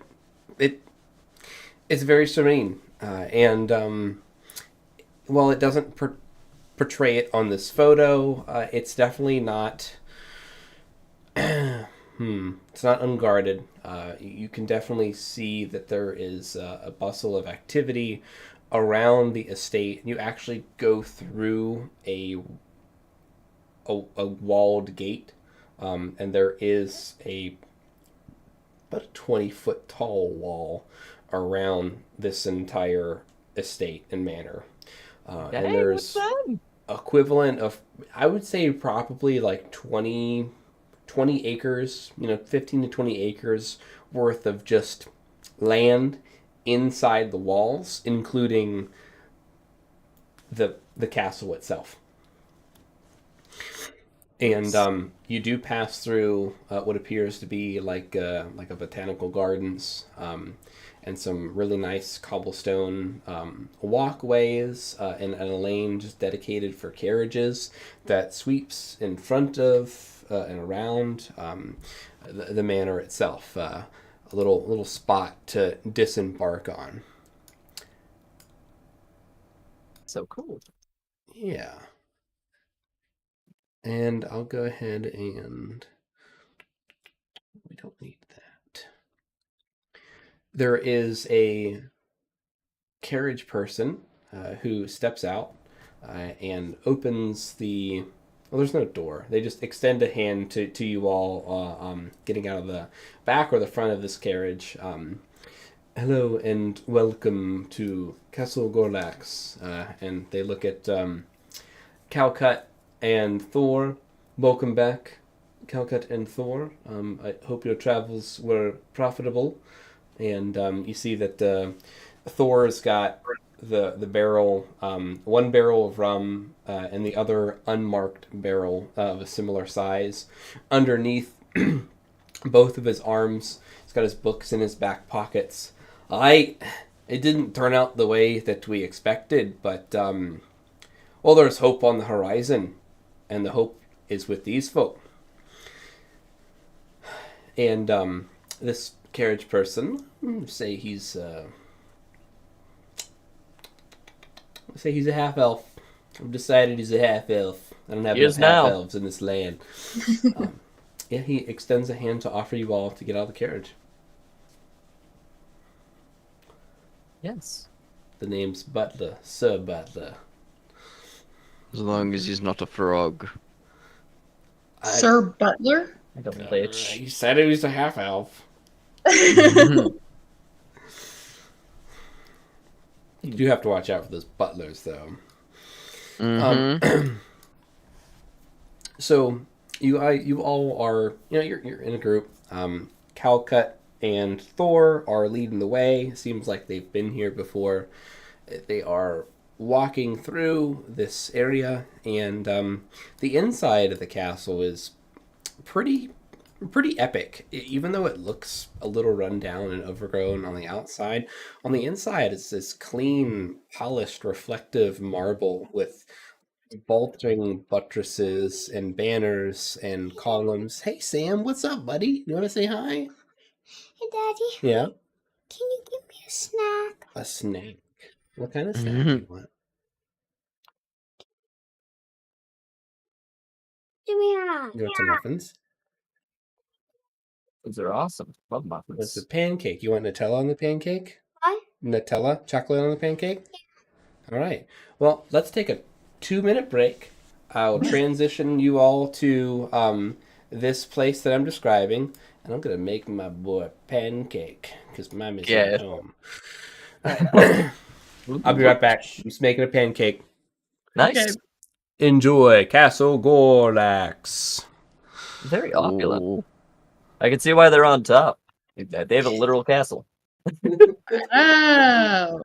it's very serene. And while it doesn't portray it on this photo, it's definitely not. It's not unguarded. You can definitely see that there is a bustle of activity around the estate. You actually go through a walled gate, and there is about a 20-foot tall wall around this entire estate and manor. And there's equivalent of, I would say, probably like 20 acres, 15 to 20 acres worth of just land inside the walls, including the castle itself. And you do pass through what appears to be like a botanical gardens, and some really nice cobblestone walkways, and a lane just dedicated for carriages that sweeps in front of and around the manor itself. A little spot to disembark on. So cool. Yeah. And I'll go ahead and... we don't need that. There is a carriage person who steps out and opens the... well, there's no door. They just extend a hand to you all getting out of the back or the front of this carriage. Hello and welcome to Castle Gorlax. And they look at Calcut and Thor. Welcome back, Calcut and Thor. I hope your travels were profitable. And you see that Thor's got the barrel, one barrel of rum, and the other unmarked barrel of a similar size. Underneath both of his arms, he's got his books in his back pockets. It didn't turn out the way that we expected, but well, there's hope on the horizon, and the hope is with these folk. And this carriage person, say he's a half elf. I've decided he's a half elf. I don't have enough half elves in this land. Yeah, he extends a hand to offer you all to get out of the carriage. Yes. The name's Butler, Sir Butler. As long as he's not a frog. Sir Butler? I don't lich. He said he was a half elf. You do have to watch out for those butlers, though. So you all are, you're in a group. Calcut and Thor are leading the way. Seems like they've been here before. They are walking through this area, and the inside of the castle is pretty epic. Even though it looks a little run down and overgrown on the outside, on the inside it's this clean, polished, reflective marble with vaulting buttresses and banners and columns. Hey Sam, what's up, buddy? You want to say hi? Hey, Daddy. Yeah? Can you give me a snack? A snack? What kind of snack do you want? Give me a. You want some muffins? Those are awesome. Love It's muffins. a pancake. You want Nutella on the pancake? What? Nutella? Chocolate on the pancake? Yeah. All right. Well, let's take a 2-minute break. I'll transition you all to this place that I'm describing, and I'm going to make my boy a pancake, because Mommy's at home. I'll be right back. I'm just making a pancake. Nice. Okay. Enjoy Castle Gorlax. Very opulent. I can see why they're on top. They have a literal castle. Oh.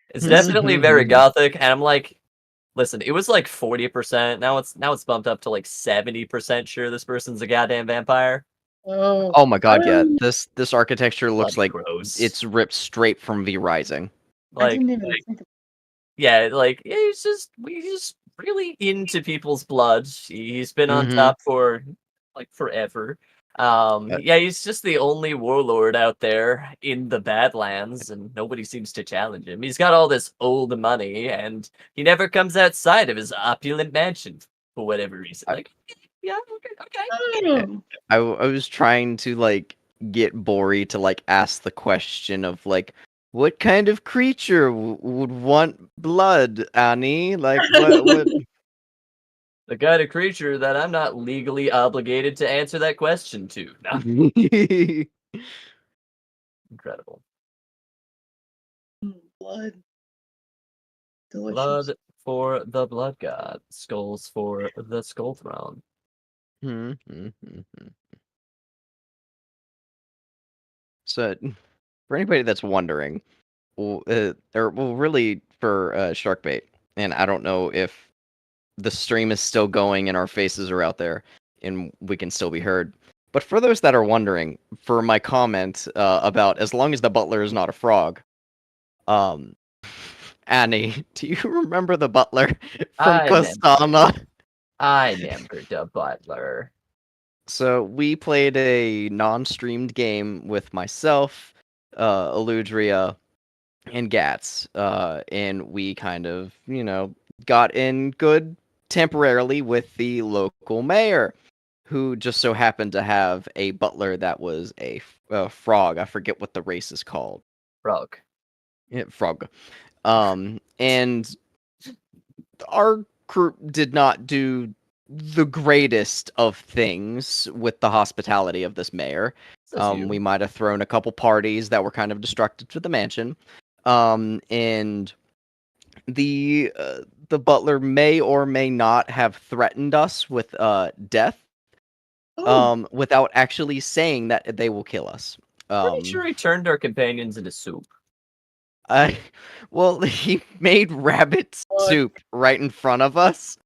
It's definitely very gothic, and I'm like, listen, it was like 40%. Now it's bumped up to like 70% sure this person's a goddamn vampire. Oh. Oh my god, yeah. This architecture looks Bloody like gross. it's ripped straight from V Rising. I Like, didn't even think of yeah, like he's just really into people's blood. He's been on top for like forever. Yeah, he's just the only warlord out there in the Badlands, and nobody seems to challenge him. He's got all this old money, and he never comes outside of his opulent mansion for whatever reason. Like, yeah, okay. Oh. I was trying to like get Bori to like ask the question of like, What kind of creature would want blood, Annie? Like, what? The kind of creature that I'm not legally obligated to answer that question to. No. Incredible. Blood. Delicious. Blood for the blood god. Skulls for the skull throne. So, for anybody that's wondering, really for Sharkbait, and I don't know if the stream is still going and our faces are out there and we can still be heard. But for those that are wondering, for my comment about as long as the butler is not a frog, Annie, do you remember the butler from Kostana? I remember the butler. So we played a non-streamed game with myself, Aludriea, and Gats, and we kind of, got in good temporarily with the local mayor, who just so happened to have a butler that was a frog. I forget what the race is called. Frog. Yeah, frog. And our group did not do the greatest of things with the hospitality of this mayor. We might have thrown a couple parties that were kind of destructive to the mansion. And the butler may or may not have threatened us with death. Without actually saying that they will kill us. Pretty sure he turned our companions into soup. Well, he made rabbit soup right in front of us.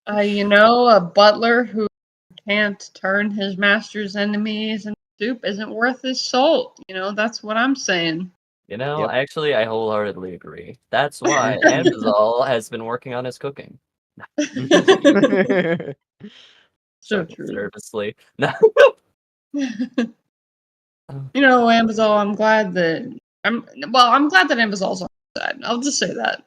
A butler who can't turn his master's enemies into soup isn't worth his salt. That's what I'm saying. Yep. Actually, I wholeheartedly agree. That's why Ambizal has been working on his cooking. So true. Nervously. No. Ambizal, I'm glad that Ambizal's on the side. I'll just say that.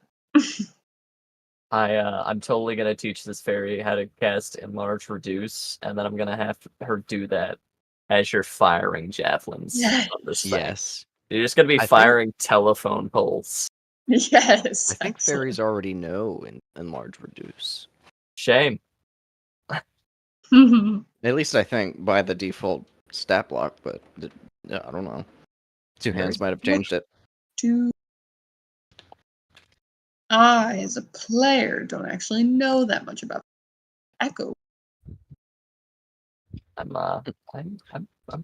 I'm totally gonna teach this fairy how to cast Enlarge Reduce, and then I'm gonna have her do that as you're firing javelins on this thing. Yes. You're just gonna be firing telephone poles. Yes. I think fairies already know Enlarge Reduce. Shame. At least I think by the default stat block, but I don't know. TwoHands might have changed it. I, as a player, don't actually know that much about Echo. I'm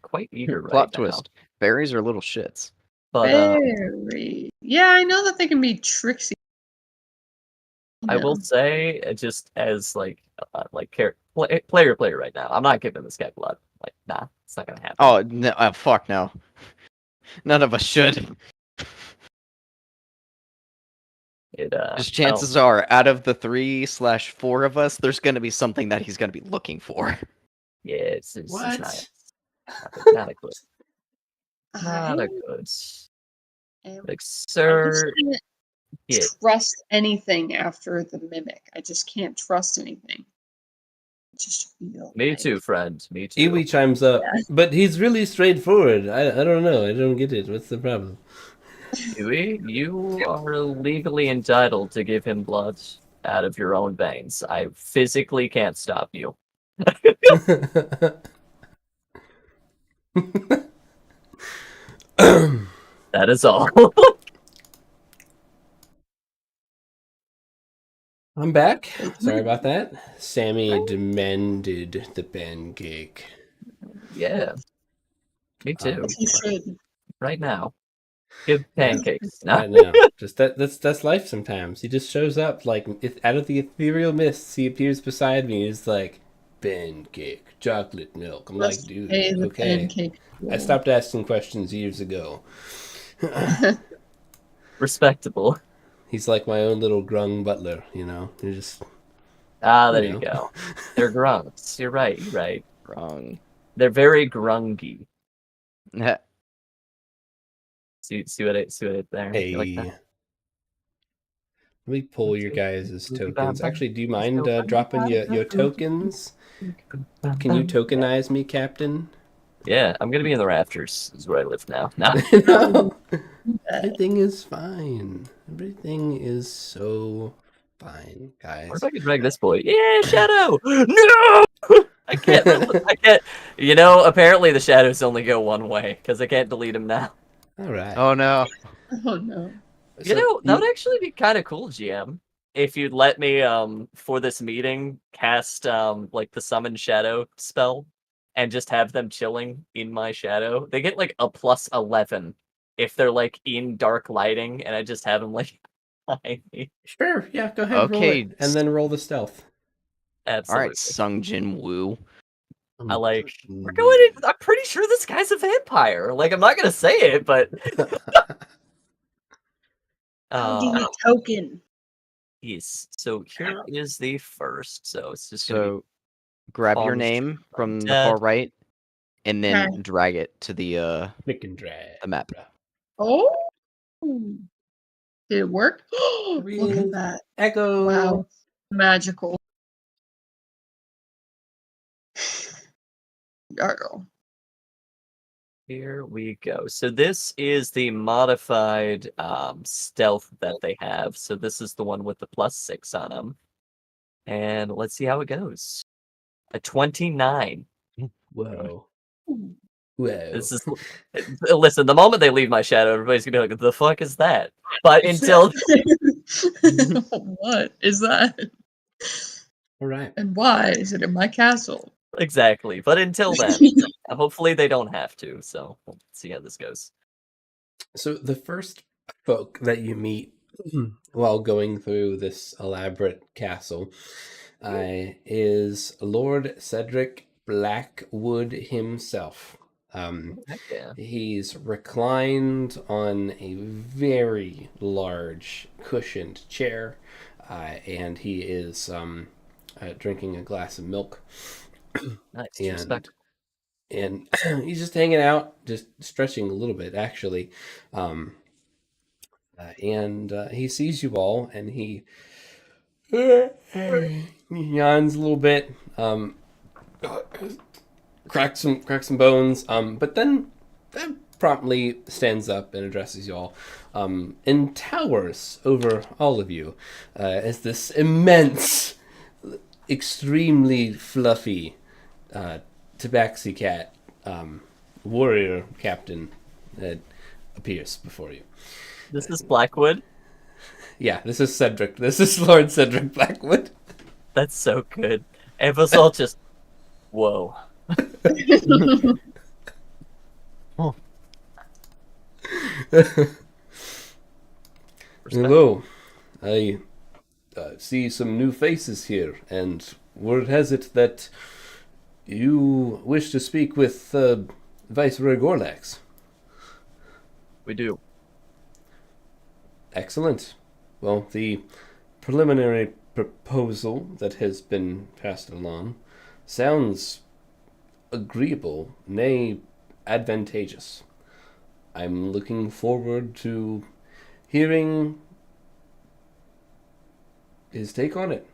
quite eager right Plot now. twist. Fairies are little shits. But Fairy. Yeah, I know that they can be tricksy. I will say, just as player right now, I'm not giving this guy blood. Nah, it's not gonna happen. Oh no! Fuck no! None of us should. Just chances are, out of the 3/4 of us, there's gonna be something that he's gonna be looking for. Yeah, it's What? not a good. Not a good. Sir. I can't trust anything after the mimic. I just can't trust anything. Just feel. Me too, friend. Me too. Iwi chimes up, but he's really straightforward. I don't know. I don't get it. What's the problem? Iwi, you are legally entitled to give him blood out of your own veins. I physically can't stop you. That is all. I'm back. Sorry about that. Sammy demanded the pancake. Yeah. Me too. You should. Right now. Give pancakes. Right now. Just that's life sometimes. He just shows up like out of the ethereal mists, he appears beside me. He's like, pancake, chocolate milk. I'm like, dude, okay. I stopped asking questions years ago. Respectable. He's like my own little grung butler, You're just there you go. They're grunts. You're right. Grung. They're very grungy. See what I there? Hey. Like that? Let me pull your guys' tokens. Actually, do you mind dropping your tokens? Can you tokenize me, Captain? Yeah, I'm gonna be in the rafters. Is where I live now. Nah. No, everything is fine. Everything is so fine, What if guys. I could drag this boy? Yeah, Shadow! No! I can't. I can't. You know, apparently the shadows only go one way because I can't delete him now. All right. Oh no. Oh no. You know, that would actually be kind of cool, GM. If you'd let me, for this meeting, cast like the summon shadow spell, and just have them chilling in my shadow. They get like a +11 if they're like in dark lighting, and I just have them like behind me. Sure, yeah, go ahead, roll Okay. it, and then roll the stealth. All Absolutely. right, Sung Jin Woo. I like. We're going in. I'm pretty sure this guy's a vampire. Like, I'm not gonna say it, but ID token. yes. So here is the first. So it's just gonna be So grab your Palms name from the dead. far right, and then Okay. drag it to the Click and drag. the map. Oh. Did it work? Look at that. Echo. Wow. Magical. Gargle. Here we go. So this is the modified stealth that they have. So this is the one with the +6 on them. And let's see how it goes. A 29. Whoa. Ooh. Whoa. This is listen, the moment they leave my shadow, everybody's gonna be like, the fuck is that? But until What is that? All right. And why is it in my castle? exactly. But until then, hopefully they don't have to. So we'll see how this goes. So the first folk that you meet while going through this elaborate castle is Lord Cedric Blackwood himself. Heck yeah. He's reclined on a very large cushioned chair, and he is drinking a glass of milk. Nice. And Respect. and he's just hanging out, just stretching a little bit, actually. And he sees you all, and he yawns a little bit, cracks some bones, but then promptly stands up and addresses you all, and towers over all of you as this immense, extremely fluffy tabaxi cat warrior captain that appears before you. This is Blackwood. Yeah, this is Cedric. This is Lord Cedric Blackwood. That's so good. And it was all just whoa. Respect. Hello. I see some new faces here, and word has it that you wish to speak with Viceroy Gorlax. We do. Excellent. Well, the preliminary proposal that has been passed along sounds agreeable, nay, advantageous. I'm looking forward to hearing his take on it.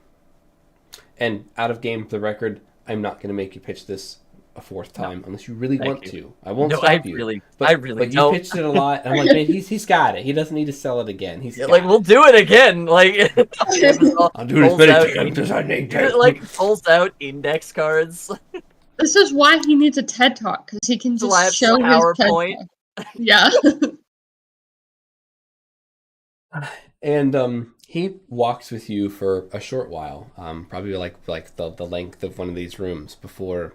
And out of game, for the record, I'm not going to make you pitch this a fourth time unless you really Thank want you. to. I won't No, stop I you. really But you don't. pitched it a lot. I'm like, man, he's got it. He doesn't need to sell it again. He's got Like, we'll do it again. Like, I'll do it as pulls many out- times as I need to. like pulls out index cards. This is why he needs a TED Talk, because he can just Slaps show his TED PowerPoint. Talk. Yeah. And he walks with you for a short while, probably like the length of one of these rooms before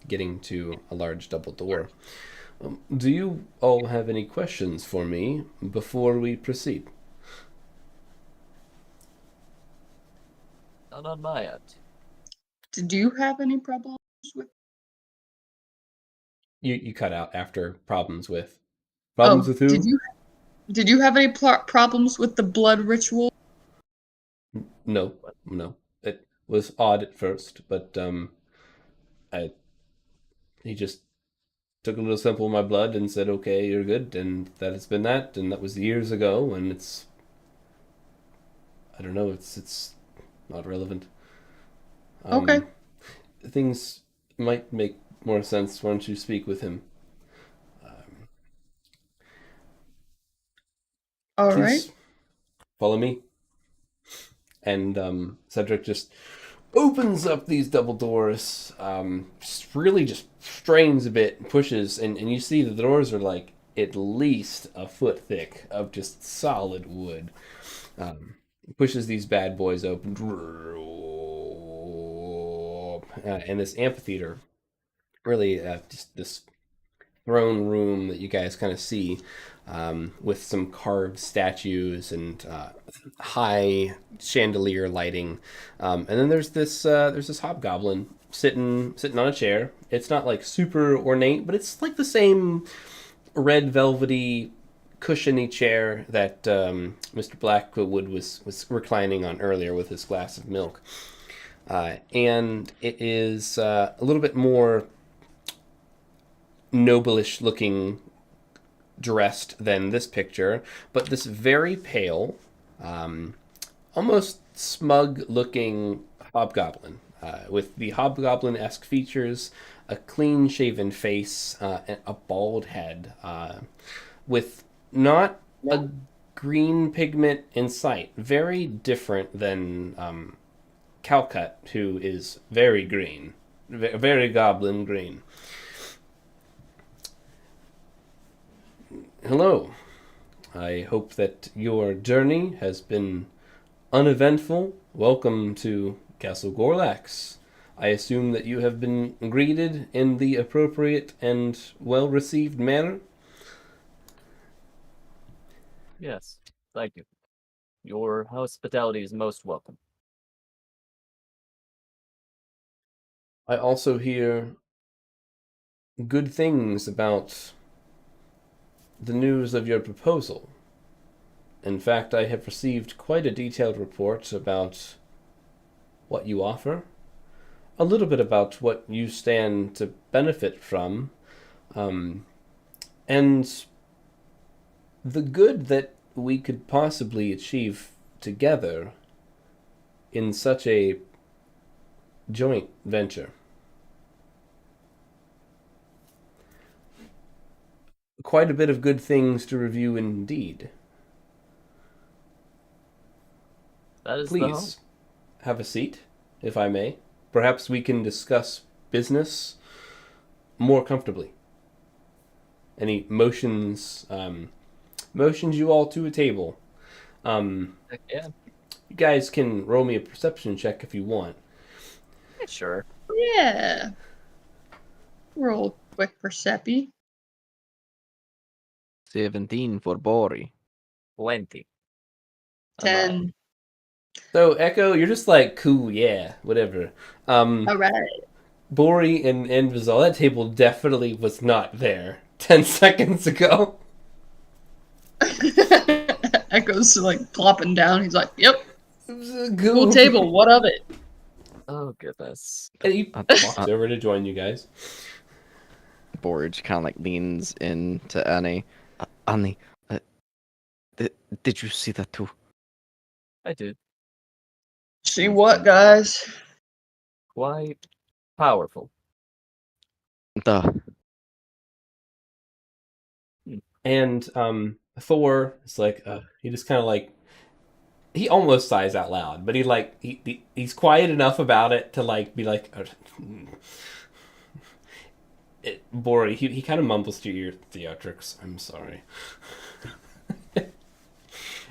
getting to a large double door. Do you all have any questions for me before we proceed? Not on my end. Did you have any problems with? You cut out after problems with with who? Did you have any problems with the blood ritual? No. It was odd at first, but he just took a little sample of my blood and said, "Okay, you're good," and that has been that, and that was years ago, and I don't know, it's not relevant. Okay. Things might make more sense once you speak with him. All right. Please follow me. And Cedric just opens up these double doors, just strains a bit, pushes, and you see the doors are like at least a foot thick of just solid wood. Pushes these bad boys open, and this amphitheater, really just this throne room that you guys kind of see, with some carved statues and high chandelier lighting, and then there's this hobgoblin sitting on a chair. It's not like super ornate, but it's like the same red velvety cushiony chair that Mr. Blackwood was reclining on earlier with his glass of milk, and it is a little bit more noblish looking dressed than this picture, but this very pale, almost smug looking hobgoblin, with the hobgoblin-esque features, a clean shaven face, and a bald head, with not a green pigment in sight. Very different than Calcut, who is very green, very goblin green. Hello. I hope that your journey has been uneventful. Welcome to Castle Gorlax. I assume that you have been greeted in the appropriate and well-received manner. Yes, thank you. Your hospitality is most welcome. I also hear good things about the news of your proposal. In fact, I have received quite a detailed report about what you offer, a little bit about what you stand to benefit from, and the good that we could possibly achieve together in such a joint venture. Quite a bit of good things to review indeed. That is the hope. Please, have a seat, if I may. Perhaps we can discuss business more comfortably. And he motions you all to a table. Heck yeah. You guys can roll me a perception check if you want. Sure. Yeah. Roll quick percepi. 17 for Bori. Plenty. 10. So, Echo, you're just like, cool, yeah, whatever. All right. Bori and Vizal, that table definitely was not there 10 seconds ago. Echo's like plopping down. He's like, "Yep, It was a cool table. What of it?" Oh, goodness. And he walks over to join you guys. Borge kind of like leans into Annie. Annie, did you see that too? I did. See what, guys? Quite powerful. The And Thor is like, he just kind of like, he almost sighs out loud, but he's quiet enough about it to like be like, Bori, he kind of mumbles to your theatrics. I'm sorry.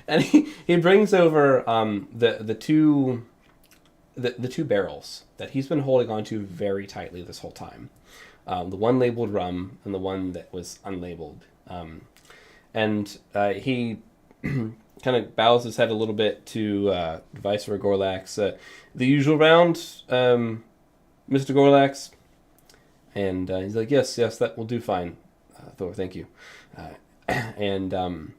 And he brings over the two barrels that he's been holding onto very tightly this whole time. The one labeled rum and the one that was unlabeled. And he kind of bows his head a little bit to Viceroy Gorlax. The usual round, Mr. Gorlax. And he's like, yes, that will do fine, Thor, thank you. And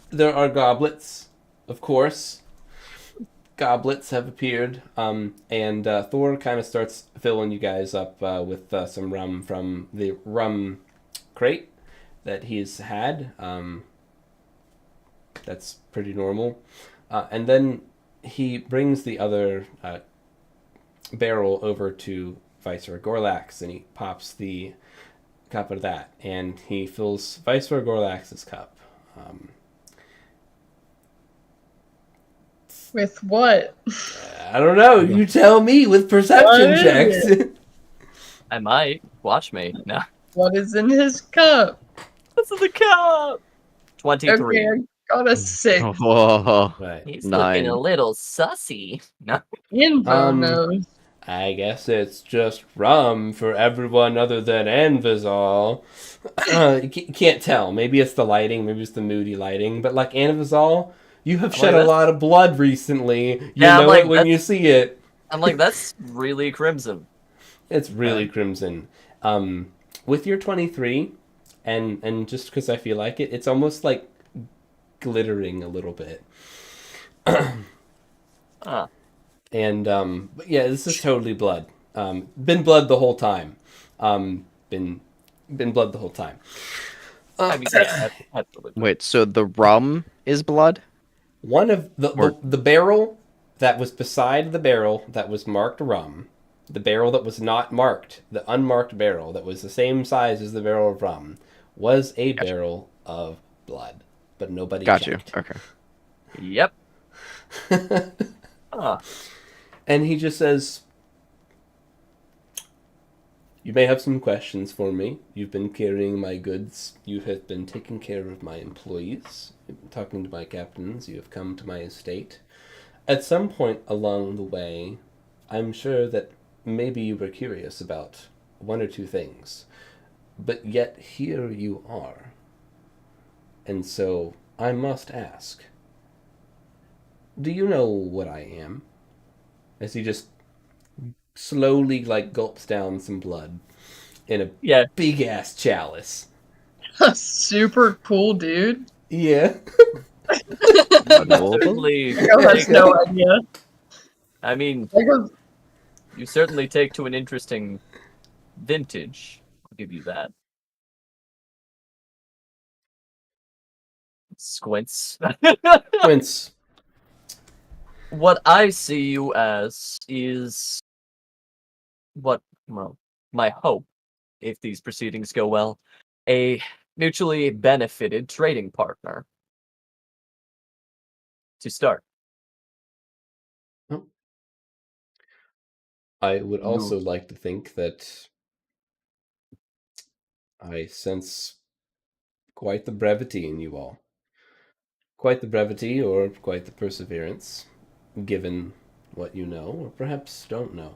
there are goblets, of course. Goblets have appeared, and Thor kind of starts filling you guys up with some rum from the rum crate that he's had. That's pretty normal. And then he brings the other barrel over to Viceroy Gorlax, and he pops the cup of that, and he fills Viceroy Gorlax's cup. With what? I don't know. You tell me with perception What is checks. I might. Watch me. No. What is in his cup? What's in the cup? 23. Okay, I got a 6. Whoa. Right. He's 9. looking a little sussy. No. Info Um, knows. I guess it's just rum for everyone other than Anvizal. You can't tell. Maybe it's the lighting. Maybe it's the moody lighting. But like Anvizal, you have shed a that's- lot of blood recently. You Yeah, know like, it when you see it. I'm like, that's really crimson. It's really crimson. With your 23, and just because I feel like it, it's almost like glittering a little bit. Ah. And but yeah, this is totally blood. Been blood the whole time. Been blood the whole time. I mean, yeah, that's really good. Wait, so the rum is blood? One of Or- the barrel that was beside the barrel that was marked rum, the barrel that was not marked, the unmarked barrel that was the same size as the barrel of rum, was a barrel of blood, but nobody Got you. checked. Okay. Yep. Ah. And he just says, "You may have some questions for me. You've been carrying my goods. You have been taking care of my employees. You've been talking to my captains. You have come to my estate. At some point along the way, I'm sure that maybe you were curious about one or two things. But yet here you are. And so I must ask, do you know what I am?" As he just slowly like gulps down some blood in a Yeah. big ass chalice. Super cool, dude. Yeah. Certainly. Echo has no idea. I mean, Echo, you certainly take to an interesting vintage. I'll give you that. Squints. Quince. What I see you as is my hope, if these proceedings go well, a mutually benefited trading partner. To start. I would You- also like to think that I sense quite the brevity in you all. Quite the brevity or quite the perseverance, given what you know, or perhaps don't know.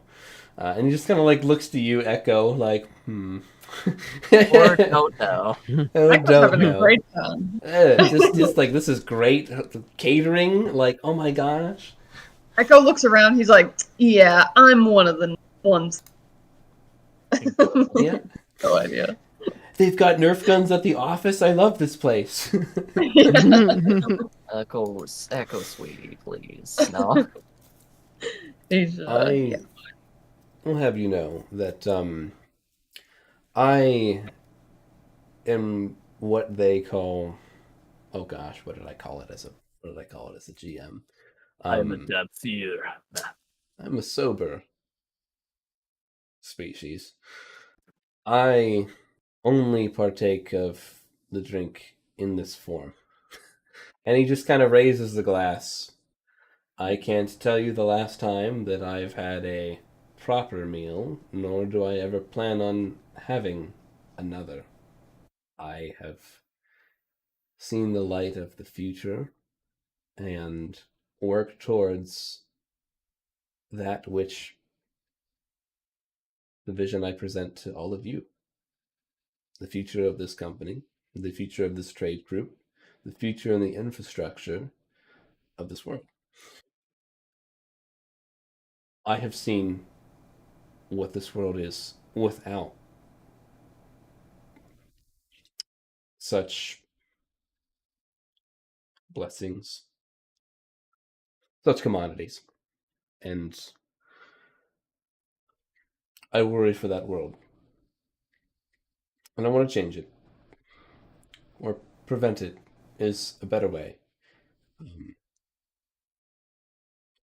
And he just kind of like looks to you, Echo, like, Or don't know. Or Echo's don't having a know. great time. Just like, this is great. Catering, like, oh my gosh. Echo looks around. He's like, "Yeah, I'm one of the ones." Yeah. No idea. They've got Nerf guns at the office. I love this place. Echo, sweetie, please. No. He's, I yeah. will have you know that I am what they call, oh gosh, what did I call it as a GM? I am a depth eater. I'm a sober species. I only partake of the drink in this form. And he just kind of raises the glass. I can't tell you the last time that I've had a proper meal, nor do I ever plan on having another. I have seen the light of the future and work towards that which the vision I present to all of you. The future of this company, the future of this trade group, the future and the infrastructure of this world. I have seen what this world is without such blessings, such commodities. And I worry for that world. And I want to change it. Or prevent it is a better way.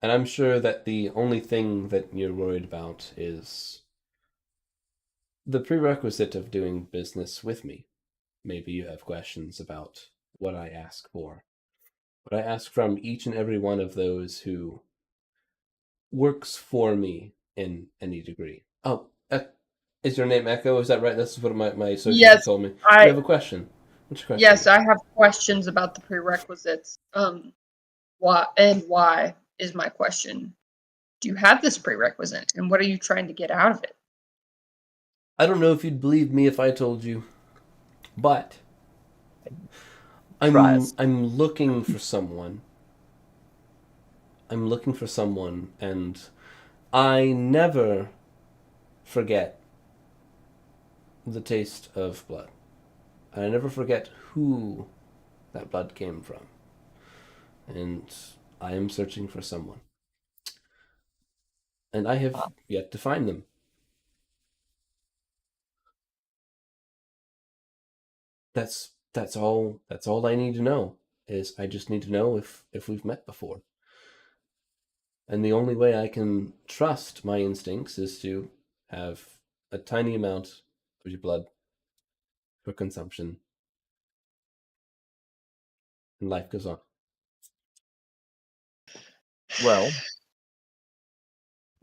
And I'm sure that the only thing that you're worried about is the prerequisite of doing business with me. Maybe you have questions about what I ask for. What I ask from each and every one of those who works for me in any degree. Oh, is your name Echo? Is that right? That's what my associate Yes, told me. You I have a question. What's your question? yes, I have questions about the prerequisites. Why is my question. Do you have this prerequisite, and what are you trying to get out of it? I don't know if you'd believe me if I told you, but Try us. I'm looking for someone. I'm looking for someone, and I never forget the taste of blood. And I never forget who that blood came from. And I am searching for someone. And I have yet to find them. That's all I need to know. Is I just need to know if we've met before. And the only way I can trust my instincts is to have a tiny amount of your blood for consumption. And life goes on. Well,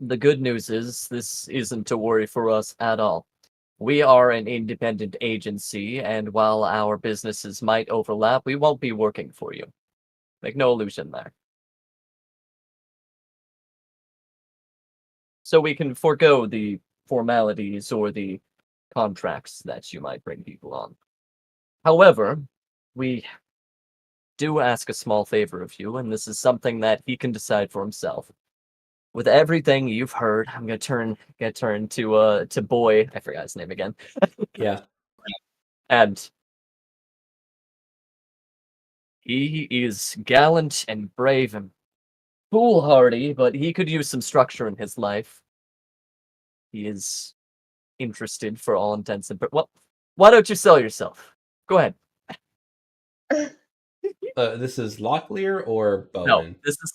the good news is this isn't a worry for us at all. We are an independent agency, and while our businesses might overlap, we won't be working for you. Make no illusion there. So we can forego the formalities or the contracts that you might bring people on. However, we do ask a small favor of you, and this is something that he can decide for himself. With everything you've heard, I'm gonna turn to Boy. I forgot his name again. Yeah. And he is gallant and brave and foolhardy, but he could use some structure in his life. He is interested for all intents and well, why don't you sell yourself? Go ahead. This is Locklear or Bowen? No,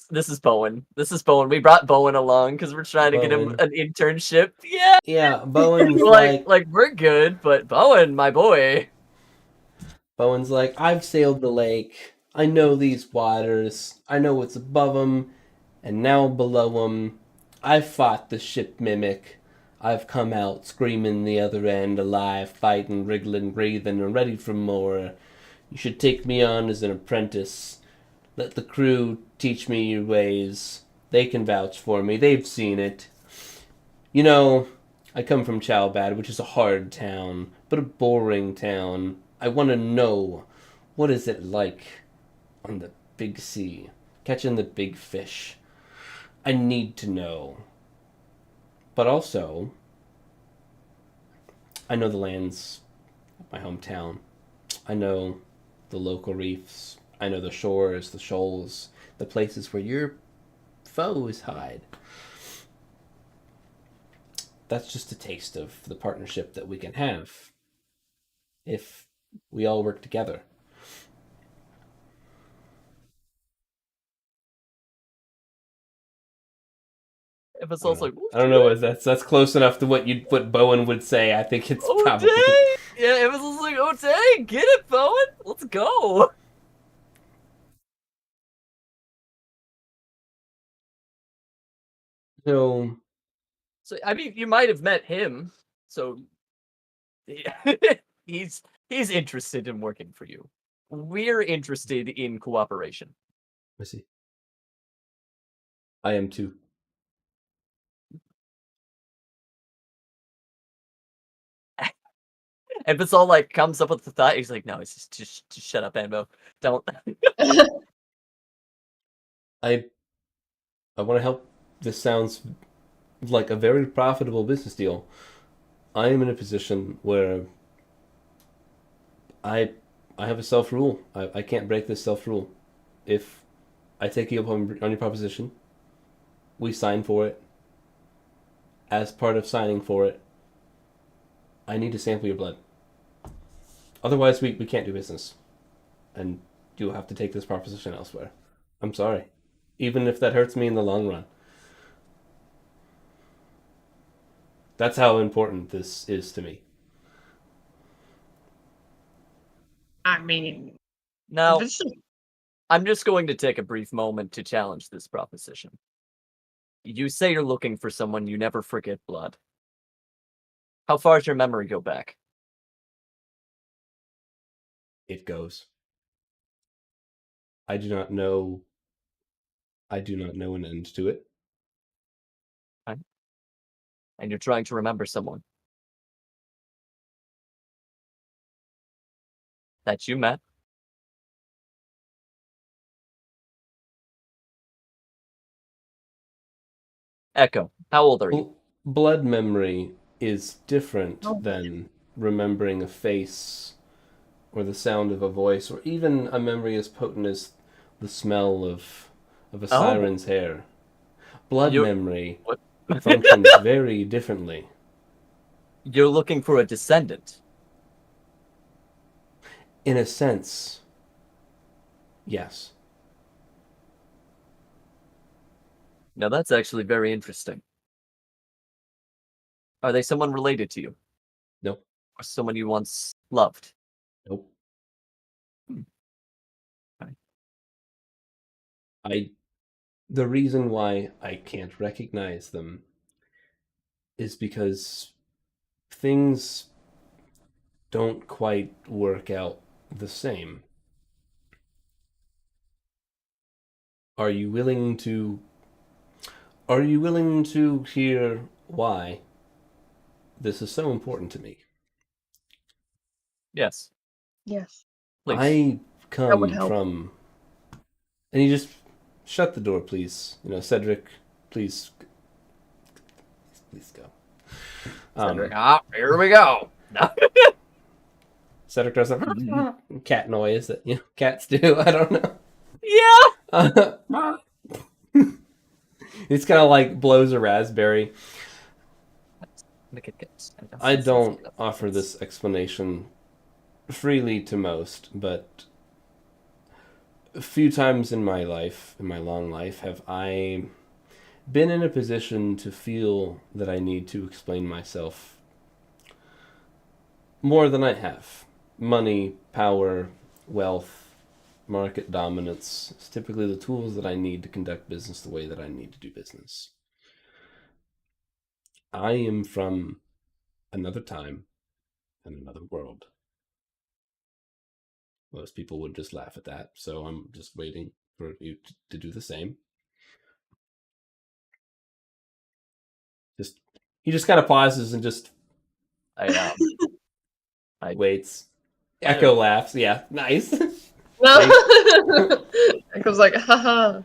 this is Bowen. This is Bowen. We brought Bowen along because we're trying to get him Bowen. an internship. Yeah. Yeah, Bowen's like we're good, but Bowen, my boy. Bowen's like, I've sailed the lake. I know these waters. I know what's above them, and now below them. I've fought the ship mimic. I've come out screaming the other end, alive, fighting, wriggling, breathing, and ready for more. You should take me on as an apprentice. Let the crew teach me your ways. They can vouch for me. They've seen it. You know, I come from Chalbad, which is a hard town, but a boring town. I want to know, what is it like on the big sea, catching the big fish? I need to know. But also, I know the lands of my hometown. I know the local reefs. I know the shores, the shoals, the places where your foes hide. That's just a taste of the partnership that we can have if we all work together. If it's also I don't know if that's close enough to what Bowen would say. I think it's probably. dang! Yeah, it was also like, oh dang, get it, Bowen. Let's go. So So I mean, you might have met him. So yeah. he's interested in working for you. We're interested in cooperation. I see. I am too. And it's all like comes up with the thought. He's like, no, it's just shut up, Anbo. Don't. I want to help. This sounds like a very profitable business deal. I am in a position where I have a self rule. I can't break this self rule. If I take you up on your proposition, we sign for it. As part of signing for it, I need to sample your blood. Otherwise, we can't do business. And you'll have to take this proposition elsewhere. I'm sorry. even if that hurts me in the long run. That's how important this is to me. I mean, Now, this is I'm just going to take a brief moment to challenge this proposition. You say you're looking for someone you never forget blood. How far does your memory go back? It goes. I do not know an end to it. And you're trying to remember someone that you met. Echo, how old are you? Blood memory is different Oh. than remembering a face or the sound of a voice, or even a memory as potent as the smell of a siren's hair. Blood You- memory What? functions very differently. You're looking for a descendant. In a sense, yes. Now that's actually very interesting. Are they someone related to you? Nope. Or someone you once loved? Nope. Okay. The reason why I can't recognize them is because things don't quite work out the same. Are you willing to hear why this is so important to me? Yes, yes. please. I That would come help. from, and you just shut the door, please. Cedric, please go. Cedric, here we go. Cedric does a cat noise that cats do. I don't know. Yeah. It's kind of like blows a raspberry. I don't offer this explanation freely to most, but a few times in my life, in my long life, have I been in a position to feel that I need to explain myself more than I have. Money, power, wealth, market dominance is typically the tools that I need to conduct business the way that I need to do business. I am from another time and another world. Most people would just laugh at that, so I'm just waiting for you to do the same. He just kind of pauses and just I waits. Echo laughs. Yeah, nice. Echo's like, haha.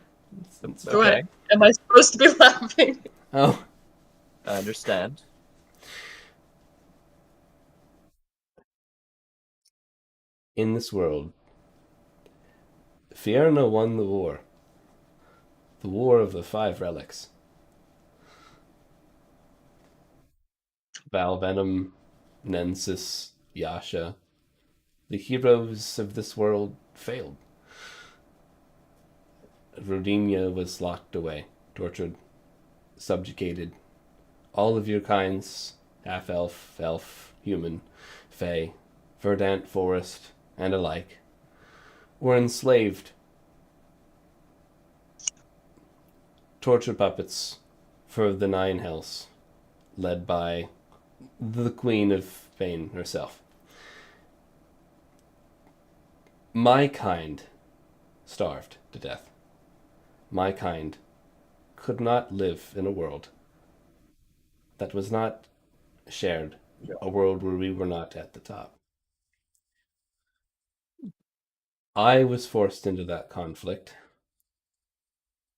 Go okay. ahead. Am I supposed to be laughing? Oh, I understand. in this world, Fierna won the war of the 5 relics. Valvenom, Nensis, Yasha, the heroes of this world failed. Rodinia was locked away, tortured, subjugated. All of your kinds, half-elf, elf, human, fae, verdant, forest, and alike, were enslaved. Torture puppets for the 9 hells, led by the Queen of Bane herself. My kind starved to death. My kind could not live in a world that was not shared, a world where we were not at the top. I was forced into that conflict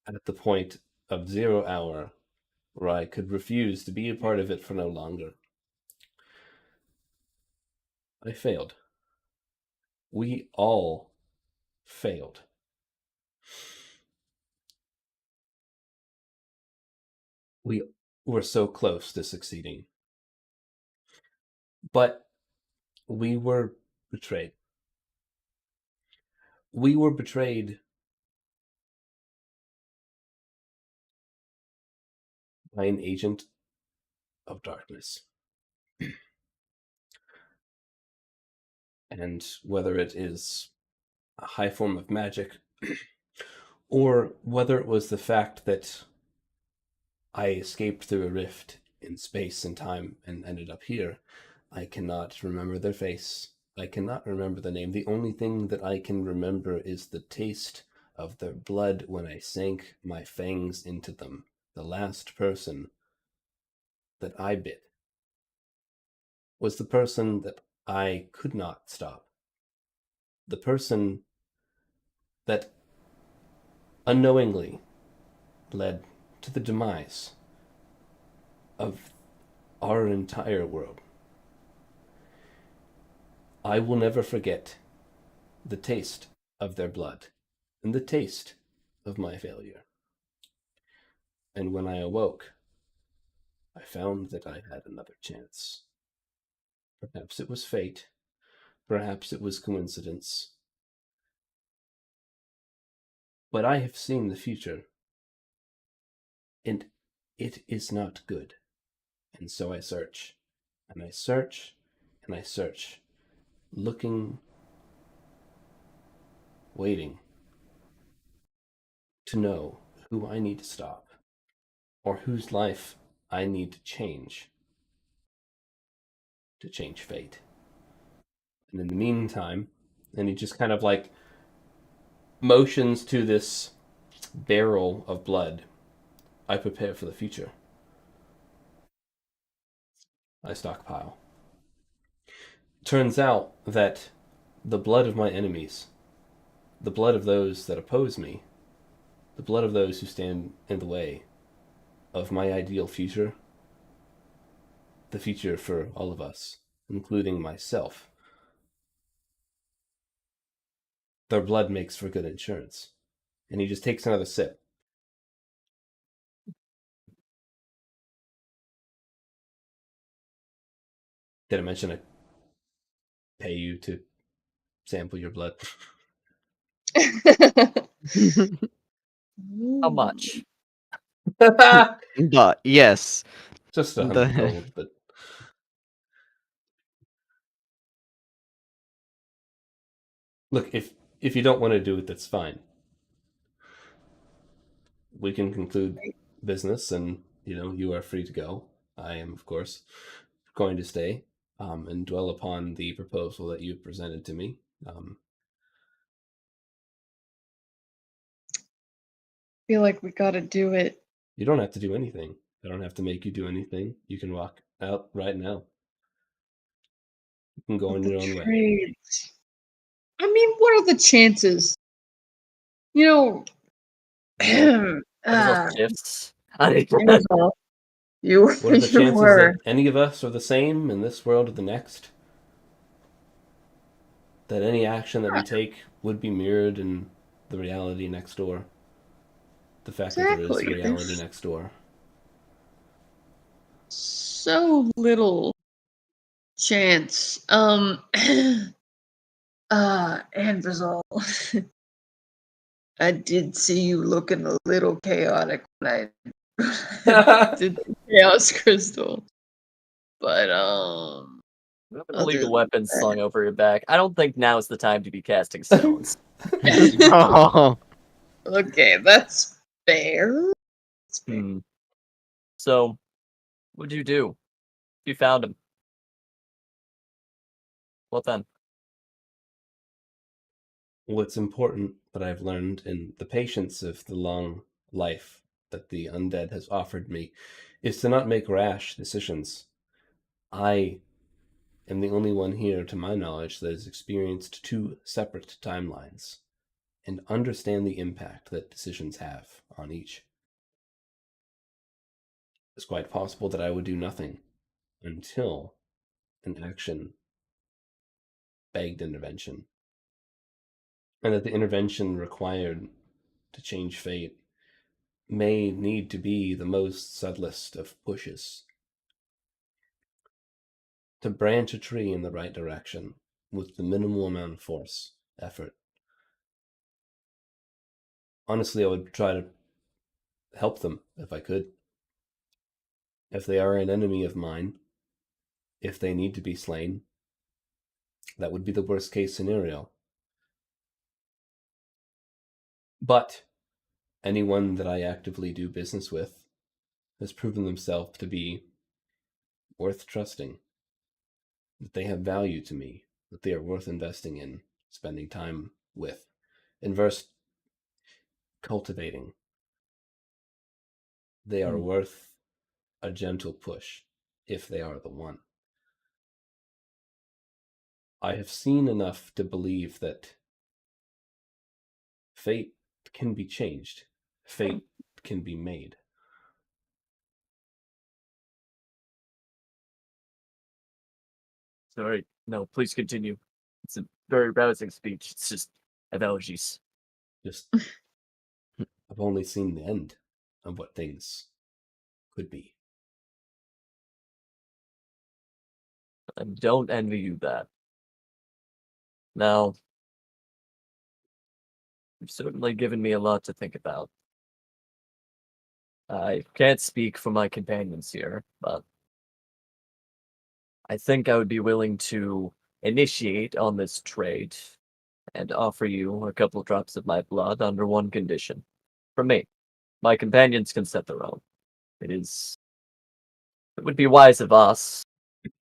at the point of 0 hour where I could refuse to be a part of it for no longer. I failed. We all failed. We were so close to succeeding. But we were betrayed. We were betrayed by an agent of darkness. And whether it is a high form of magic, or whether it was the fact that I escaped through a rift in space and time and ended up here, I cannot remember their face. I cannot remember the name. The only thing that I can remember is the taste of their blood when I sank my fangs into them. The last person that I bit was the person that I could not stop. The person that unknowingly led to the demise of our entire world. I will never forget the taste of their blood and the taste of my failure. And when I awoke, I found that I had another chance. Perhaps it was fate. Perhaps it was coincidence. But I have seen the future, and it is not good. And so I search, and I search, and I search, looking, waiting to know who I need to stop, or whose life I need to change fate. And in the meantime, and he just kind of like motions to this barrel of blood. I prepare for the future. I stockpile. Turns out that the blood of my enemies, the blood of those that oppose me, the blood of those who stand in the way of my ideal future, the future for all of us, including myself, their blood makes for good insurance. And he just takes another sip. Did I mention I pay you to sample your blood? How much? But yes, Just 100 gold, but look, if you don't want to do it, that's fine. We can conclude business, and you are free to go. I am, of course, going to stay and dwell upon the proposal that you presented to me. Feel like we gotta do it. You don't have to do anything. I don't have to make you do anything. You can walk out right now. You can go on your own way. Trades. I mean, what are the chances? You know, Shifts. I it was all- you, What are the you chances were. that any of us are the same in this world or the next? That any action that we take would be mirrored in the reality next door? The fact that there is Exactly. reality There's next door. so little chance. Anvizol. I did see you looking a little chaotic when I did the chaos crystal. But I'm gonna other leave the than weapon that- slung over your back. I don't think now is the time to be casting stones. Oh, Okay, that's fair. That's fair. Hmm. So, what'd you do? You found him. What then? What's important that I've learned in the patience of the long life that the undead has offered me is to not make rash decisions. I am the only one here, to my knowledge, that has experienced 2 separate timelines and understand the impact that decisions have on each. It's quite possible that I would do nothing until an action begged intervention, and that the intervention required to change fate may need to be the most subtlest of pushes. To branch a tree in the right direction with the minimal amount of force, effort. Honestly, I would try to help them if I could. If they are an enemy of mine, if they need to be slain, that would be the worst case scenario. But anyone that I actively do business with has proven themselves to be worth trusting, that they have value to me, that they are worth investing in, spending time with, and verse cultivating. They are worth a gentle push, if they are the one. I have seen enough to believe that fate can be changed. Fate can be made. Sorry, no, please continue. It's a very rousing speech. It's just allergies. Just, I've only seen the end of what things could be. I don't envy you that. Now, you've certainly given me a lot to think about. I can't speak for my companions here, but I think I would be willing to initiate on this trade and offer you a couple drops of my blood under one condition. From me. My companions can set their own. It would be wise of us,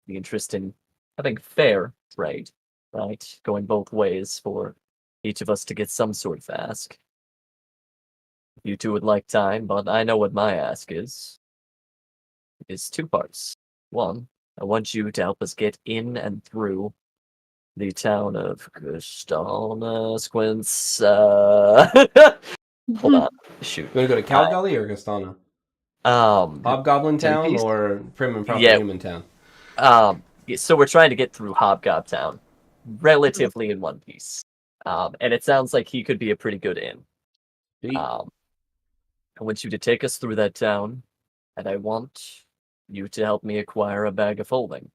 the interest in having fair trade, right? Going both ways for each of us to get some sort of ask. You two would like time, but I know what my ask is. It's two parts. One, I want you to help us get in and through the town of Gustana Squints. Hold on. Shoot. You want to go to Calgully or Gastana? Hobgoblin Town Piece? or Prim and Proper Yeah. Human Town? So we're trying to get through Hobgob Town relatively in one piece. And it sounds like he could be a pretty good in. I want you to take us through that town, and I want you to help me acquire a bag of holding.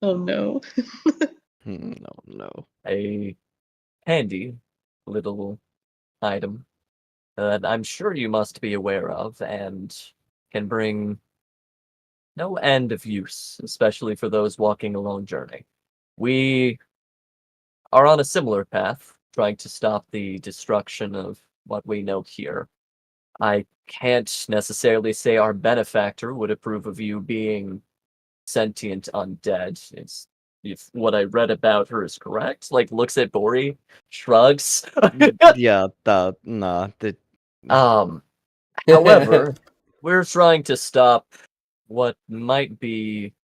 Oh no. No. A handy little item that I'm sure you must be aware of and can bring no end of use, especially for those walking a long journey. We are on a similar path, trying to stop the destruction of what we know here. I can't necessarily say our benefactor would approve of you being sentient undead. It's if what I read about her is correct. Like looks at Bori, shrugs. Yeah, However, we're trying to stop what might be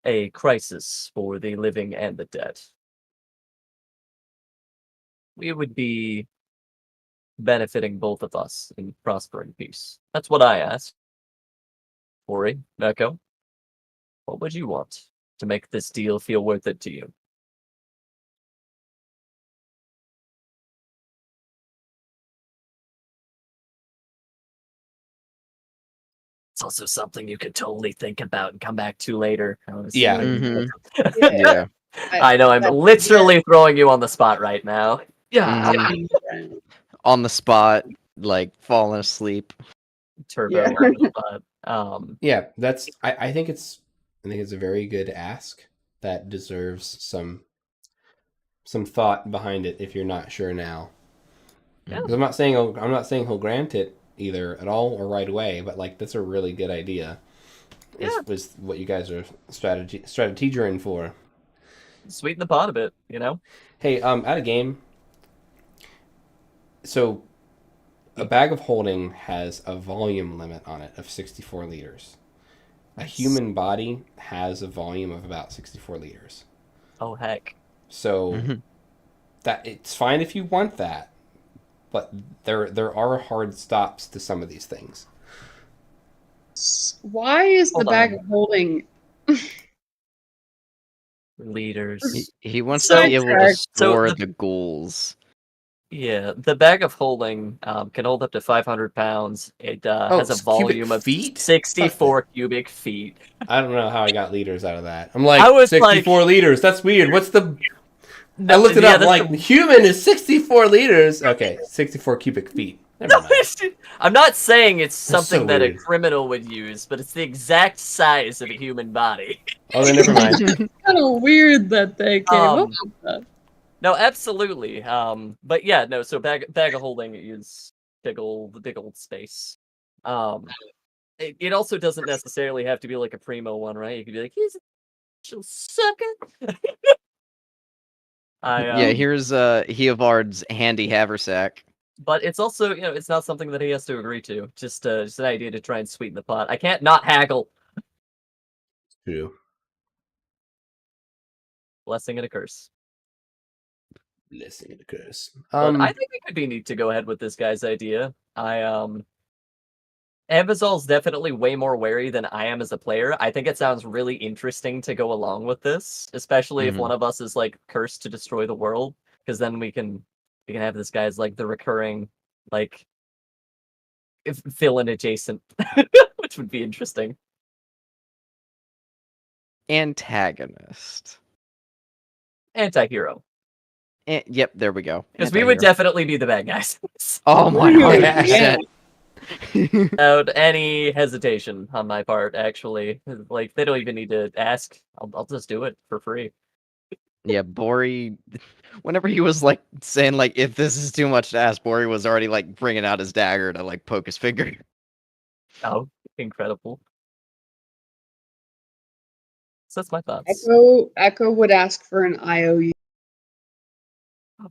a crisis for the living and the dead. We would be benefiting both of us in prospering peace. That's what I ask. Ori, Echo, what would you want to make this deal feel worth it to you? It's also something you could totally think about and come back to later. Yeah. Mhm. Yeah. I know, I'm literally throwing you on the spot right now. Yeah. Mhm. On the spot, like falling asleep. Turbo Yeah. on the spot. Yeah, that's. I think it's a very good ask that deserves some thought behind it. If you're not sure now, Yeah. 'Cause I'm not saying he'll grant it either at all or right away, but like that's a really good idea. Yeah. Was what you guys are strategizing for. Sweeten the pot a bit, you know? Hey, at a game. So, a bag of holding has a volume limit on it of 64 liters. A human body has a volume of about 64 liters. Oh, heck. So, Mhm. that it's fine if you want that, but there are hard stops to some of these things. Why is the Hold bag on. of holding Leaders. He wants So- to be able to Sidetrack. store So the ghouls. Yeah, the bag of holding can hold up to 500 pounds. It has a cubic volume of feet? 64 cubic feet. I don't know how I got liters out of that. I'm like, I was 64 liters. That's weird. What's the... I looked it Yeah, up. that's Like, the- human is 64 liters. Okay, 64 cubic feet. Never mind. I'm not saying it's That's so something that a weird. criminal would use, but it's the exact size of a human body. Oh, then never mind. Kind of weird that they came up Um, with that. No, absolutely. But yeah, no. So bag of holding is big old space. It also doesn't necessarily have to be like a primo one, right? You could be like, he's a little sucker. Yeah, here's Heovard's handy haversack. But it's also, it's not something that he has to agree to. Just an idea to try and sweeten the pot. I can't not haggle. True. Blessing and a curse. Blessing and a curse. But I think it could be neat to go ahead with this guy's idea. Ambazol's definitely way more wary than I am as a player. I think it sounds really interesting to go along with this, especially if one of us is like cursed to destroy the world, because then we can have this guy as like the recurring like villain adjacent, which would be interesting. Antagonist. Anti-hero. Yep, there we go. Because we would definitely be the bad guys. Oh my god. Yeah. Without any hesitation on my part, actually. Like, they don't even need to ask. I'll just do it for free. Yeah, Bori, whenever he was like saying like, if this is too much to ask, Bori was already like bringing out his dagger to like poke his finger. Oh, incredible. So that's my thoughts. Echo would ask for an IOU.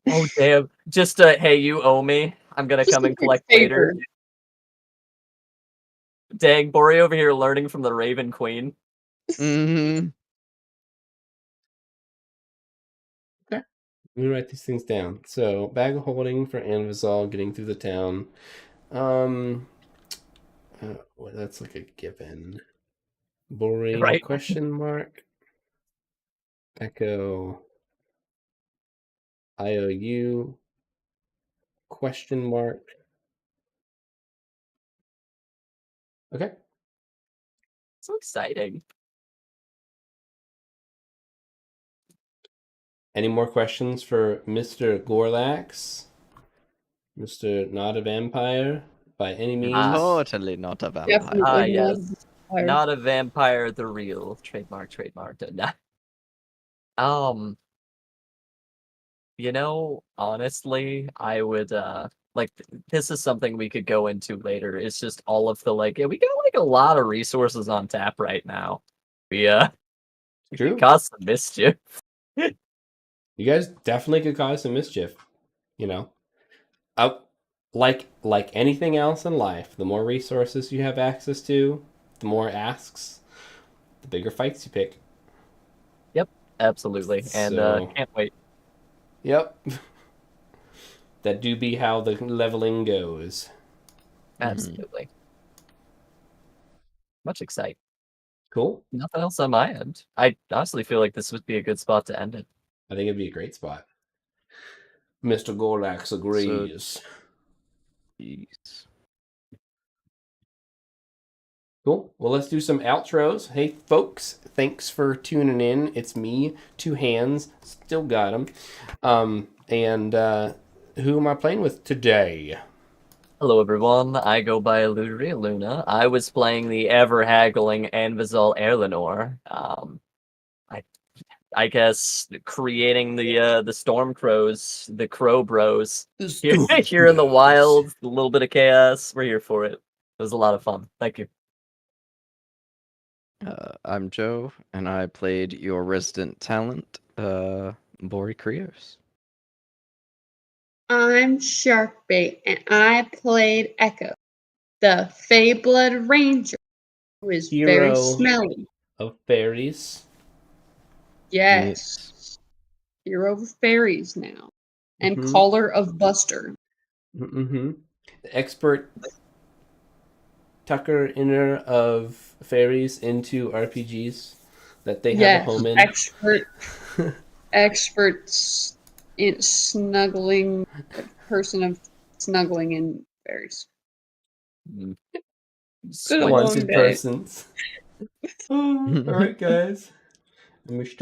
Oh, damn. Just, hey, you owe me. I'm gonna Just come a and quick collect favor. later. Dang, Bori over here learning from the Raven Queen. Mm-hmm. Okay. Let me write these things down. So, bag of holding for Anvizal, getting through the town. Well, that's like a given. Bori, Right. question mark. Echo. IOU. Question mark. Okay. So exciting. Any more questions for Mr. Gorlax? Mr. Not a Vampire? By any means? Totally not a vampire. Definitely Ah, not yes. a vampire. Not a vampire, the real. Trademark. Honestly, I would, this is something we could go into later. It's just all of the, we got, a lot of resources on tap right now. We True. could cause some mischief. You guys definitely could cause some mischief. Like anything else in life, the more resources you have access to, the more asks, the bigger fights you pick. Yep, absolutely. And can't wait. Yep. That do be how the leveling goes. Absolutely. Much excitement. Cool. Nothing else on my end. I honestly feel like this would be a good spot to end it. I think it'd be a great spot. Mr. Gorlax agrees. Jeez. Cool. Well, let's do some outros. Hey, folks, thanks for tuning in. It's me, TwoHands, still got him. And who am I playing with today? Hello, everyone. I go by Aludriea Luna. I was playing the ever-haggling Anvizal Erlenor. I guess creating the Storm Crows, the Crow Bros. Here in the wild, a little bit of chaos. We're here for it. It was a lot of fun. Thank you. I'm Joe, and I played your resident talent, Bori Krios. I'm Sharkbait, and I played Echo, the Feyblood Ranger, who is very Hero smelly. of fairies. Yes. Hero of fairies now. And Mhm. caller of Buster. Mm-hmm. The expert tucker inner of fairies into RPGs that they have a home in. Experts in snuggling, person of snuggling in fairies. Mm. Good long Wanted day. persons. All right, guys. Mr.